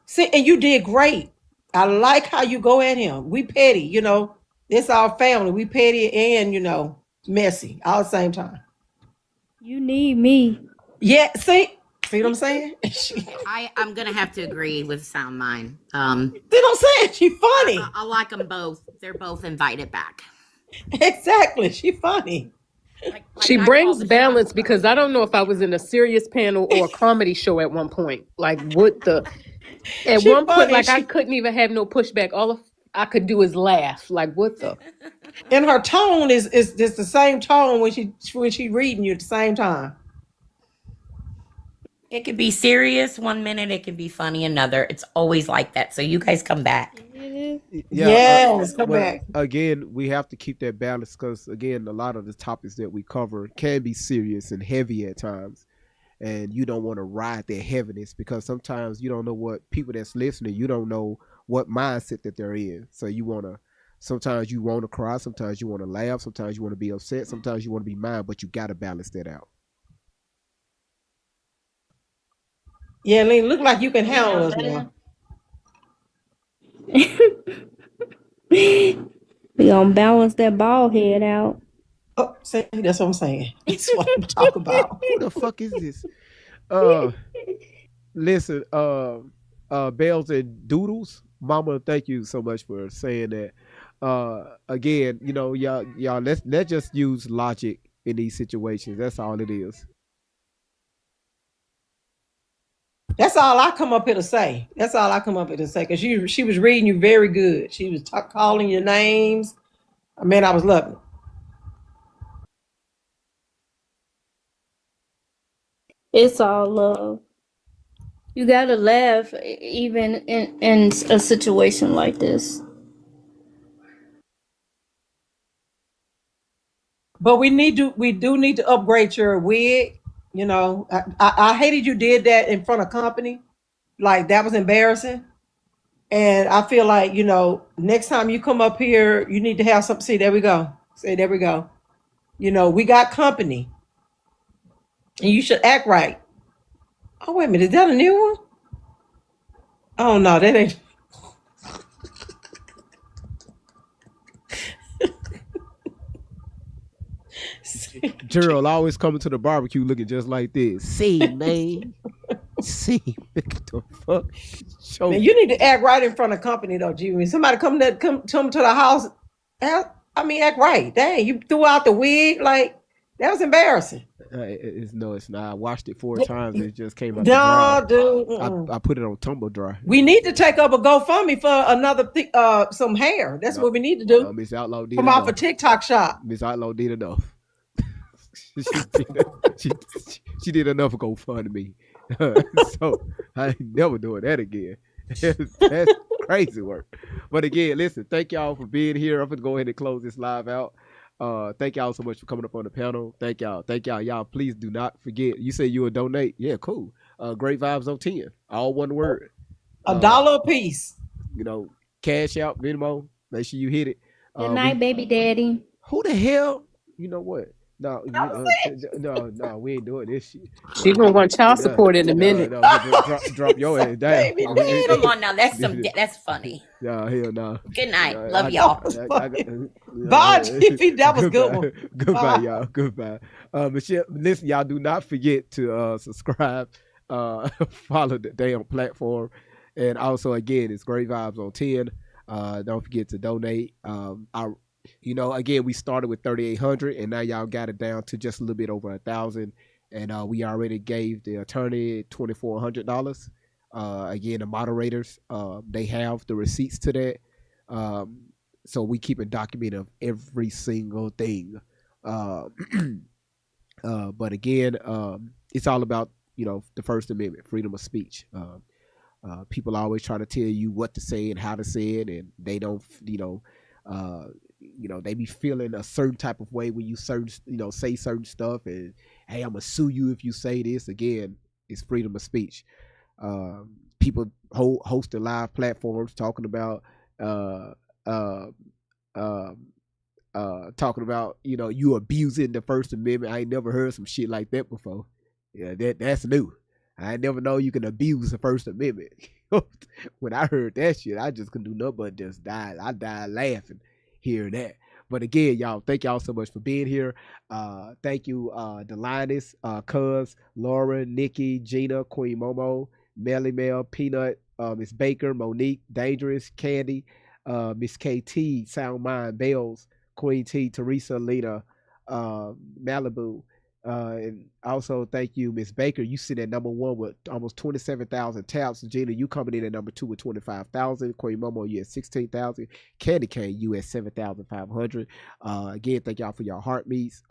See, and you did great. I like how you go at him. We petty, you know. It's our family. We petty and messy all the same time. You need me. Yeah, see what I'm saying? I'm gonna have to agree with Sound Mind. See what I'm saying? She funny. I like them both. They're both invited back. Exactly. She funny. She I call brings the shots, balance because I don't know if I was in a serious panel or a comedy show at one point. Like what the at She one point, funny. like I couldn't even have no pushback. All of I could do is laugh. Like what the And her tone is just the same tone when she reading you at the same time. It could be serious one minute, it can be funny another. It's always like that. So you guys come back. Yeah. Yes, come Well, back. again, we have to keep that balance because, again, a lot of the topics that we cover can be serious and heavy at times. And you don't want to ride that heaviness because sometimes you don't know what people that's listening, you don't know what mindset that they're in. So sometimes you want to cry, sometimes you want to laugh, sometimes you want to be upset, sometimes you want to be mad, but you got to balance that out. Yeah, Lena, look like you can handle us now. We gonna balance that bald head out. Oh, see, that's what I'm saying. That's what I'm talking about. Who the fuck is this? Listen, Bells and Doodles, Mama, thank you so much for saying that. Again, y'all, let's just use logic in these situations. That's all it is. That's all I come up here to say. That's all I come up here to say. Because she was reading you very good. She was calling your names. I mean, I was loving it. It's all love. You gotta laugh even in a situation like this. But we do need to upgrade your wig. You know, I hated you did that in front of company. Like that was embarrassing. And I feel like, next time you come up here, you need to have something. See, there we go. See, there we go. We got company. And you should act right. Oh, wait a minute. Is that a new one? Oh no, that ain't. Gerald always coming to the barbecue looking just like this. See, man. See, what the fuck? Man, you need to act right in front of company though, G. When somebody come to the house, act right. Dang, you threw out the wig. Like, that was embarrassing. It's not. I watched it 4 times and it just came out No, the dry. dude. I put it on tumble dry. We need to take up a GoFundMe for another some hair. That's what we need to do. Miss Outlaw did from off a TikTok shop. Miss Outlaw did enough. she did enough for GoFundMe. So I ain't never doing that again. That's crazy work. But again, listen, thank y'all for being here. I'm gonna go ahead and close this live out. Thank y'all so much for coming up on the panel. Thank y'all. Y'all please do not forget. You say you would donate. Yeah, cool. Great vibes on 10. All one word. $1 a piece. Cash out, Venmo. Make sure you hit it. Good night, baby daddy. Who the hell? You know what? No, no, we ain't doing this shit. She gonna want child support in a minute. Drop your ass down. Come on now, that's funny. No, hell no. Good night. Love y'all. Bye, Jiffy. That was a good one. Goodbye, y'all. Goodbye. Michelle, listen, y'all do not forget to subscribe, follow the damn platform. And also, again, it's Great Vibes on 10. Don't forget to donate. Again, we started with 3,800 and now y'all got it down to just a little bit over 1,000. And we already gave the attorney $2,400. Again, the moderators, they have the receipts to that. So we keep a document of every single thing. But again, it's all about, the First Amendment, freedom of speech. People always try to tell you what to say and how to say it, and they don't, they be feeling a certain type of way when you say certain stuff, and hey, I'm gonna sue you if you say this. Again, it's freedom of speech. People hosting live platforms talking about you abusing the First Amendment. I ain't never heard some shit like that before. Yeah, that's new. I never know you can abuse the First Amendment. When I heard that shit, I just couldn't do nothing but just die. I died laughing hearing that. But again, y'all, thank y'all so much for being here. Thank you, Delinus, Cuz, Laura, Nikki, Gina, Queen Momo, Melly Mel, Peanut, Miss Baker, Monique, Dangerous, Candy, Miss KT, Sound Mind, Bells, Queen T, Teresa, Lena, Malibu. And also thank you, Miss Baker. You sit at number 1 with almost 27,000 taps. Gina, you coming in at number 2 with 25,000. Queen Momo, you at 16,000. Candy Cane, you at 7,500. Again, thank y'all for y'all heartbeats.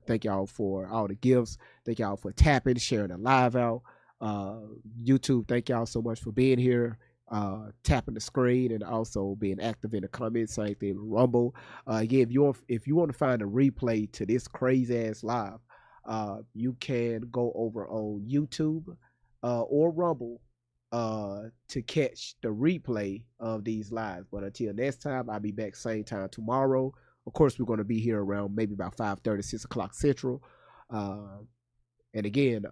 Thank y'all for all the gifts. Thank y'all for tapping, sharing the live out. YouTube, thank y'all so much for being here. Tapping the screen and also being active in the comments. Same thing with Rumble. Again, if you want to find a replay to this crazy ass live, you can go over on YouTube or Rumble to catch the replay of these lives. But until next time, I'll be back same time tomorrow. Of course, we're going to be here around maybe about 5:30, 6 o'clock Central. And again,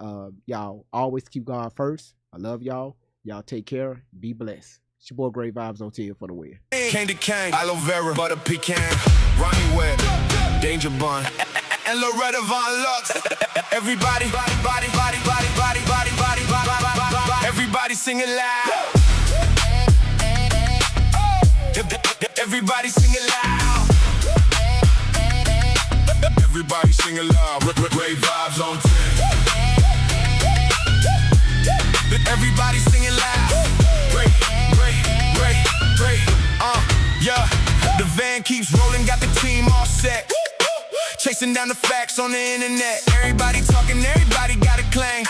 y'all always keep God first. I love y'all. Y'all take care. Be blessed. It's your boy Great Vibes on TV for the win. Candy cane, aloe vera, butter pecan, Ronnie Webb, Danger Bun, and Loretta Von Lux. Everybody, everybody sing it loud. Everybody sing it loud. Everybody sing it loud. Great Vibes on 10. Everybody sing it loud. Great. Yeah. The van keeps rolling, got the team all set. Chasing down the facts on the internet. Everybody talking, everybody got a claim.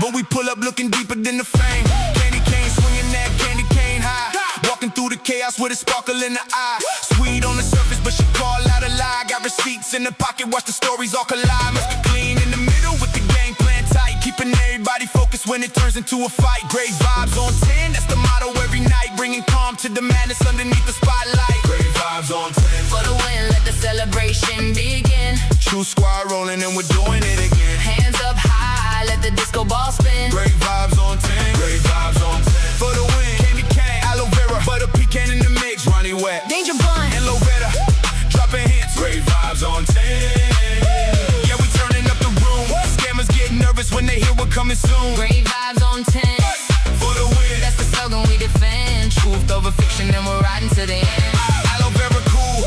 But we pull up looking deeper than the fame. Candy cane swinging that candy cane high. Walking through the chaos with a sparkle in the eye. Sweet on the surface, but she call out a lie. Got receipts in the pocket, watch the stories all collide. Must be clean in the middle with the game plan tight. Keeping everybody focused when it turns into a fight. Great vibes on 10, that's the motto every night. Bringing calm to the madness underneath the spotlight. Great vibes on 10. For the win, let the celebration begin. True squad rolling and we're doing it again. Hands up high, let the disco ball spin. Great vibes on 10. Great vibes on 10. For the win, candy cane, aloe vera, butter pecan in the mix. Ronnie Webb, Danger Bun, and Loretta, dropping hits. Great vibes on 10. Yeah, we turning up the room. Scammers get nervous when they hear we're coming soon. great vibes on 10. For the win, That's the slogan we defend. Truth over fiction, and we're riding to the end. aloe vera cool.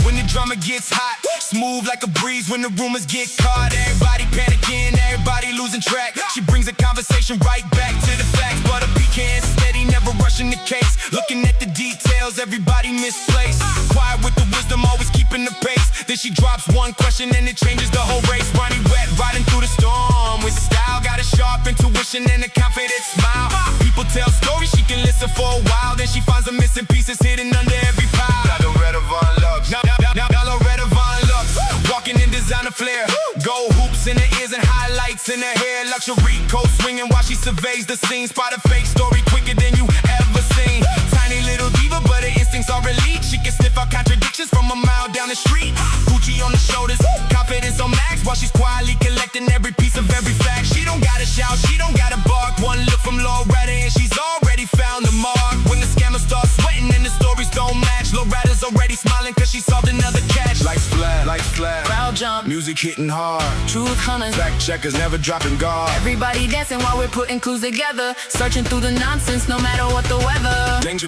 When the drama gets hot, smooth like a breeze when the rumors get caught. Everybody panicking, everybody losing track. She brings the conversation right back to the facts. Butter pecan steady, never rushing the case. Looking at the details, everybody misplaced. Quiet with the wisdom, always keeping the pace. Then she drops one question and it changes the whole race. Ronnie Webb riding through the storm with style. Got a sharp intuition and a confident smile. People tell stories, she can listen for a while. Then she finds the missing pieces hidden under every pile. Got Loretta Von Lux. Now Loretta Von Lux. Walking in designer flair. Gold hoops in her ears and highlights in her hair. Luxury coat swinging while she surveys the scene. Spot a fake story quicker than you ever seen. Tiny little diva, but her instincts are elite. She can sniff out contradictions from a mile down the street. Gucci on the shoulders, confidence on max. While she's quietly collecting every piece of every fact. She don't gotta shout, she don't gotta bark. One look from Loretta and she's already found the mark. When the scammers start sweating and the stories don't match, Loretta's already smiling cause she solved another catch. Lights flat, Crowd jump, music hitting hard. truth hunters, Fact checkers never dropping guard. everybody dancing while we're putting clues together. Searching through the nonsense, no matter what the weather. Danger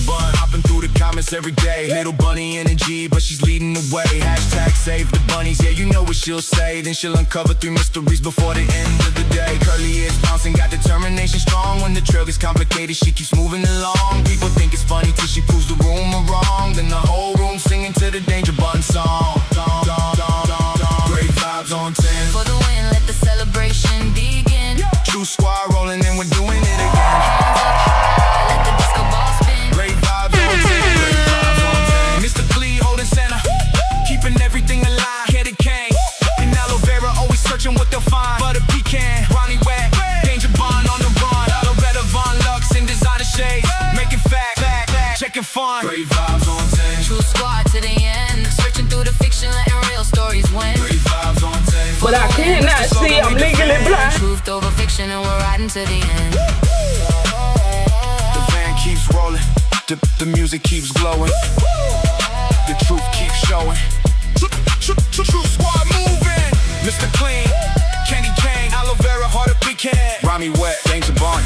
bun. Hopping through the comments every day. Little bunny energy, but she's leading the way. Hashtag save the bunnies, yeah, you know what she'll say. Then she'll uncover 3 mysteries before the end of the day. Curly ears bouncing, got determination strong when when the trail gets complicated, she keeps moving along. People think it's funny till she proves the rumor wrong. Then the whole room singing to the Danger Button song. Great vibes on 10. For the win, let the celebration begin. True squad rolling and we're doing it again. Hands up high, let the disco ball spin. Great vibes on 10. Great vibes on 10. Mr. Clee holding center, keeping everything alive. Candy cane and aloe vera, always searching what they'll find. Butter pecan, Ronnie Wet, Danger Bond on the run. Loretta Von Lux in designer shades, making fact, checking fun. Great vibes on 10. True squad to the end. Searching through the fiction, letting real stories win. Great vibes on 10. But I cannot see, I'm legally blind. Truth over fiction, and we're riding to the end. The van keeps rolling, the music keeps glowing, the truth keeps showing. True squad moving. Mr. Clean, Candy Cane, aloe vera, heart of pecan. Ronnie Wet, Danger Bond.